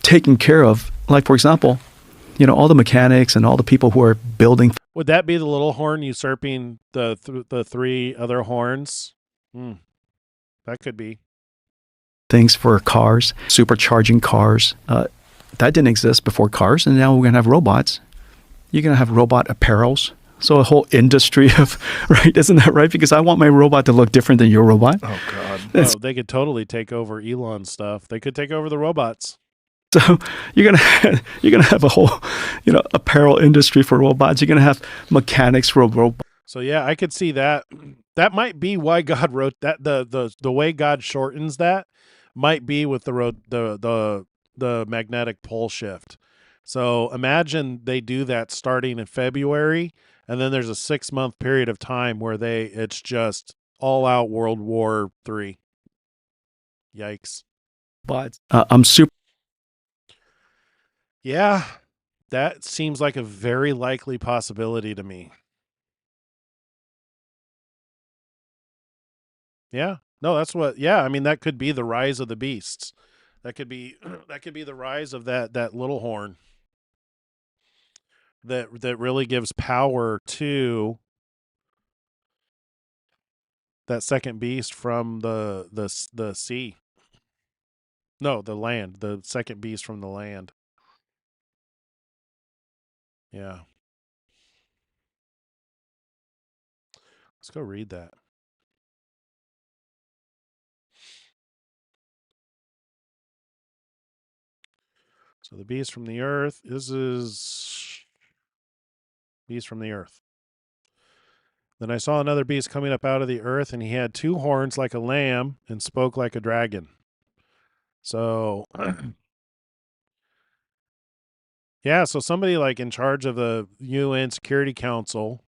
Taken care of, like, for example, all the mechanics and all the people who are building. Would that be the little horn usurping the 3 other horns? That could be. Things for cars, supercharging cars. That didn't exist before cars, and now we're going to have robots. You're going to have robot apparels. So a whole industry of, right? Isn't that right? Because I want my robot to look different than your robot. Oh, God. They could totally take over Elon's stuff. They could take over the robots. So you're gonna have a whole, apparel industry for robots. You're gonna have mechanics for robots. So yeah, I could see that. That might be why God wrote that. The way God shortens that might be with the magnetic pole shift. So imagine they do that starting in February, and then there's a 6-month period of time where it's just all out World War III. Yikes. But I'm super. Yeah, that seems like a very likely possibility to me. Yeah. No, that's what. Yeah, I mean that could be the rise of the beasts. That could be that could be the rise of that little horn that really gives power to that second beast from the sea. No, the land. The second beast from the land. Yeah. Let's go read that. So the beast from the earth. This is beast from the earth. Then I saw another beast coming up out of the earth, and he had two horns like a lamb and spoke like a dragon. So, yeah, so somebody like in charge of the UN Security Council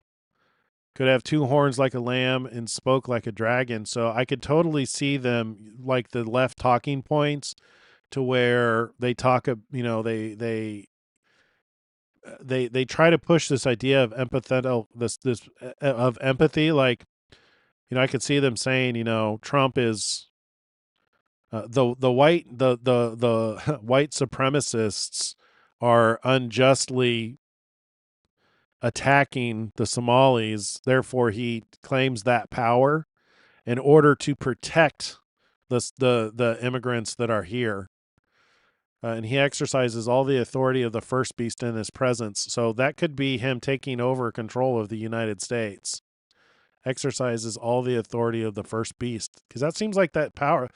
could have two horns like a lamb and spoke like a dragon. So I could totally see them like the left talking points to where they talk, they try to push this idea of of empathy. Like, I could see them saying, Trump is the white supremacists are unjustly attacking the Somalis. Therefore, he claims that power in order to protect the immigrants that are here. And he exercises all the authority of the first beast in his presence. So that could be him taking over control of the United States. Exercises all the authority of the first beast. Because that seems like that power.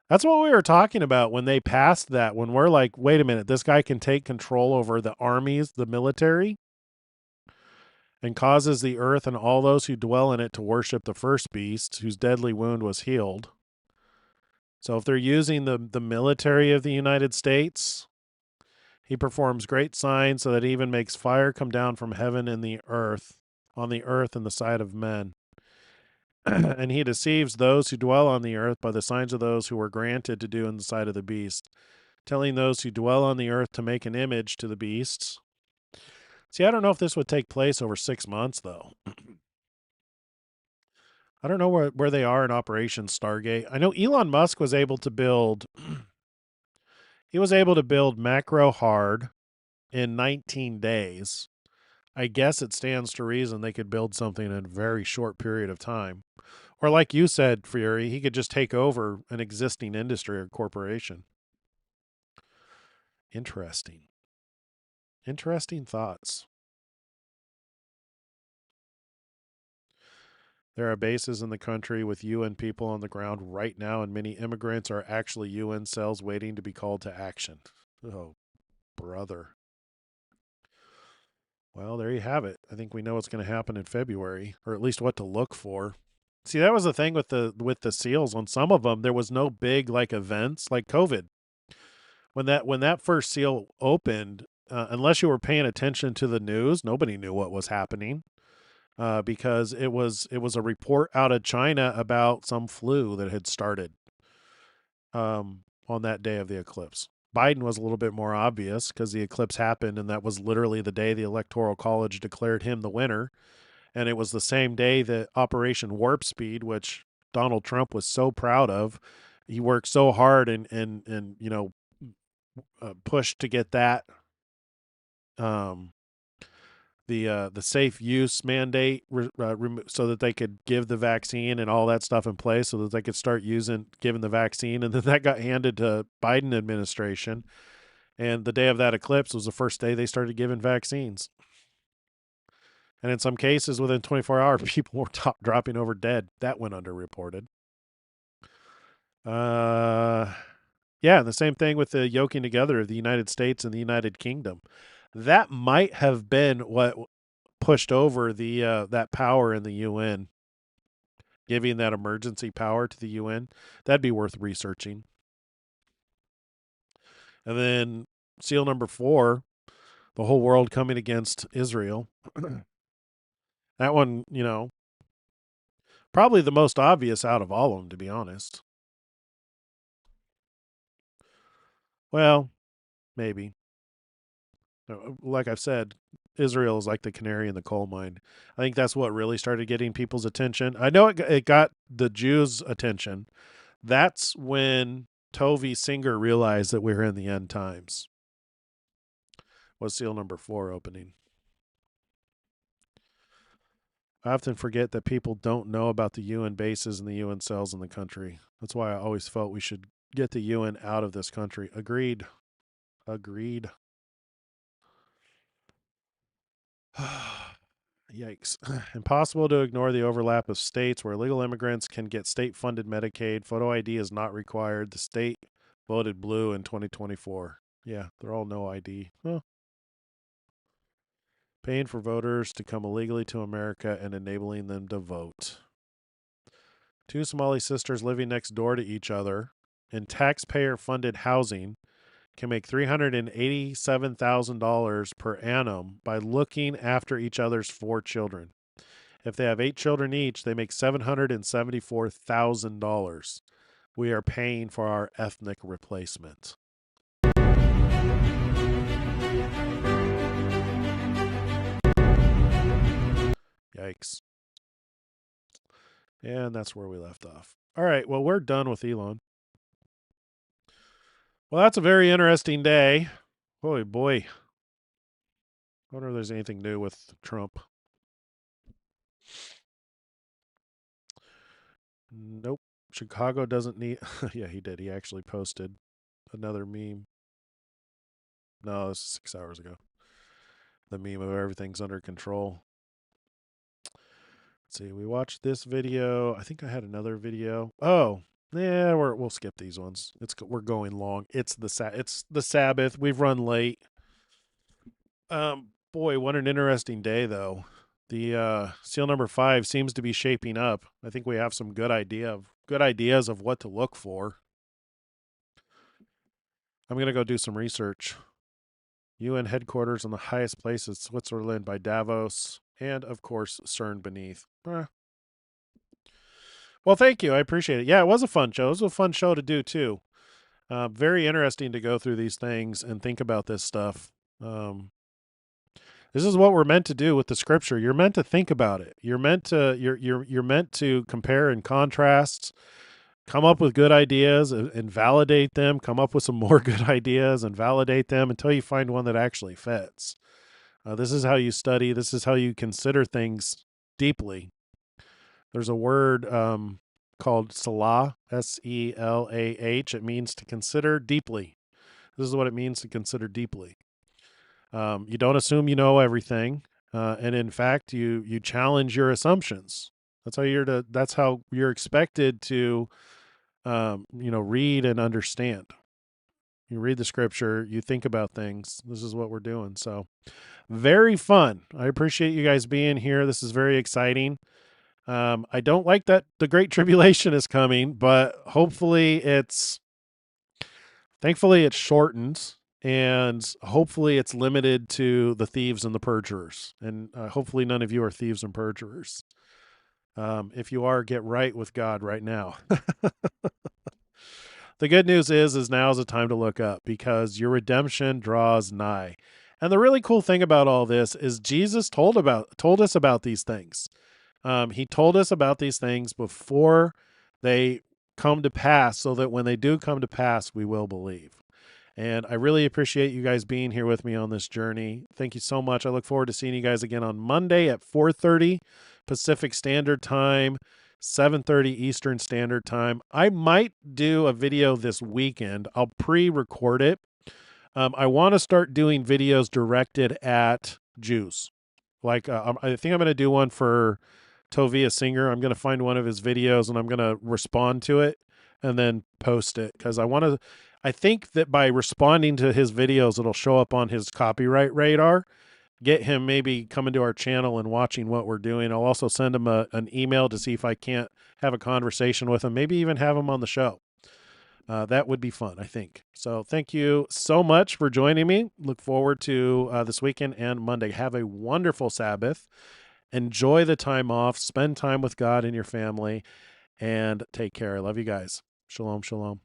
That's what we were talking about when they passed that. When we're like, wait a minute, this guy can take control over the armies, the military, and causes the earth and all those who dwell in it to worship the first beast, whose deadly wound was healed. So if they're using the military of the United States, he performs great signs so that he even makes fire come down from heaven on the earth in the sight of men. And he deceives those who dwell on the earth by the signs of those who were granted to do in the sight of the beast, telling those who dwell on the earth to make an image to the beasts. See, I don't know if this would take place over 6 months, though. I don't know where they are in Operation Stargate. I know Elon Musk was able to build macro hard in 19 days. I guess it stands to reason they could build something in a very short period of time. Or like you said, Fury, he could just take over an existing industry or corporation. Interesting. Interesting thoughts. There are bases in the country with UN people on the ground right now, and many immigrants are actually UN cells waiting to be called to action. Oh, brother. Well, there you have it. I think we know what's going to happen in February, or at least what to look for. See, that was the thing with the seals. On some of them, there was no big like events like COVID. When that first seal opened, unless you were paying attention to the news, nobody knew what was happening. Because it was a report out of China about some flu that had started on that day of the eclipse. Biden was a little bit more obvious because the eclipse happened, and that was literally the day the Electoral College declared him the winner. And it was the same day that Operation Warp Speed, which Donald Trump was so proud of, he worked so hard and pushed to get that the safe use mandate so that they could give the vaccine and all that stuff in place so that they could start giving the vaccine. And then that got handed to Biden administration. And the day of that eclipse was the first day they started giving vaccines. And in some cases, within 24 hours, people were dropping over dead. That went underreported. Yeah, and the same thing with the yoking together of the United States and the United Kingdom. That might have been what pushed over that power in the UN, giving that emergency power to the UN. That'd be worth researching. And then seal number 4, the whole world coming against Israel. That one, probably the most obvious out of all of them, to be honest. Well, maybe. Like I've said, Israel is like the canary in the coal mine. I think that's what really started getting people's attention. I know it got the Jews' attention. That's when Tovi Singer realized that we're in the end times. Was seal number 4 opening. I often forget that people don't know about the UN bases and the UN cells in the country. That's why I always felt we should get the UN out of this country. Agreed. Agreed. Yikes. Impossible to ignore the overlap of states where illegal immigrants can get state-funded Medicaid. Photo ID is not required. The state voted blue in 2024. Yeah, they're all no ID. Huh. Paying for voters to come illegally to America and enabling them to vote. 2 Somali sisters living next door to each other in taxpayer-funded housing can make $387,000 per annum by looking after each other's 4 children. If they have 8 children each, they make $774,000. We are paying for our ethnic replacement. Yikes. And that's where we left off. All right, well, we're done with Elon. Well, that's a very interesting day. Boy, boy. I wonder if there's anything new with Trump. Nope. Chicago doesn't need... Yeah, he did. He actually posted another meme. No, this is 6 hours ago. The meme of everything's under control. Let's see. We watched this video. I think I had another video. Oh, yeah. We'll skip these ones. We're going long. It's the Sabbath. We've run late. Boy, what an interesting day, though. The seal number 5 seems to be shaping up. I think we have some good ideas of what to look for. I'm gonna go do some research. UN headquarters on the highest place is Switzerland by Davos, and of course CERN beneath. Well, thank you. I appreciate it. Yeah, it was a fun show. It was a fun show to do too. Very interesting to go through these things and think about this stuff. This is what we're meant to do with the scripture. You're meant to think about it. You're meant to compare and contrast, come up with good ideas and validate them, come up with some more good ideas and validate them until you find one that actually fits. This is how you study. This is how you consider things deeply. There's a word called Salah, S-E-L-A-H. It means to consider deeply. This is what it means to consider deeply. You don't assume you know everything, and in fact, you challenge your assumptions. That's how you're expected to, read and understand. You read the scripture, you think about things. This is what we're doing. So, very fun. I appreciate you guys being here. This is very exciting. I don't like that the Great Tribulation is coming, but thankfully it's shortened. And hopefully it's limited to the thieves and the perjurers. And hopefully none of you are thieves and perjurers. If you are, get right with God right now. The good news is now is the time to look up because your redemption draws nigh. And the really cool thing about all this is Jesus told us about these things. He told us about these things before they come to pass so that when they do come to pass, we will believe. And I really appreciate you guys being here with me on this journey. Thank you so much. I look forward to seeing you guys again on Monday at 4:30 Pacific Standard Time, 7:30 Eastern Standard Time. I might do a video this weekend. I'll pre-record it. I want to start doing videos directed at Jews. I think I'm going to do one for Tovia Singer. I'm going to find one of his videos and I'm going to respond to it and then post it because I think that by responding to his videos, it'll show up on his copyright radar, get him maybe coming to our channel and watching what we're doing. I'll also send him an email to see if I can't have a conversation with him, maybe even have him on the show. That would be fun, I think. So thank you so much for joining me. Look forward to this weekend and Monday. Have a wonderful Sabbath. Enjoy the time off. Spend time with God and your family. And take care. I love you guys. Shalom, shalom.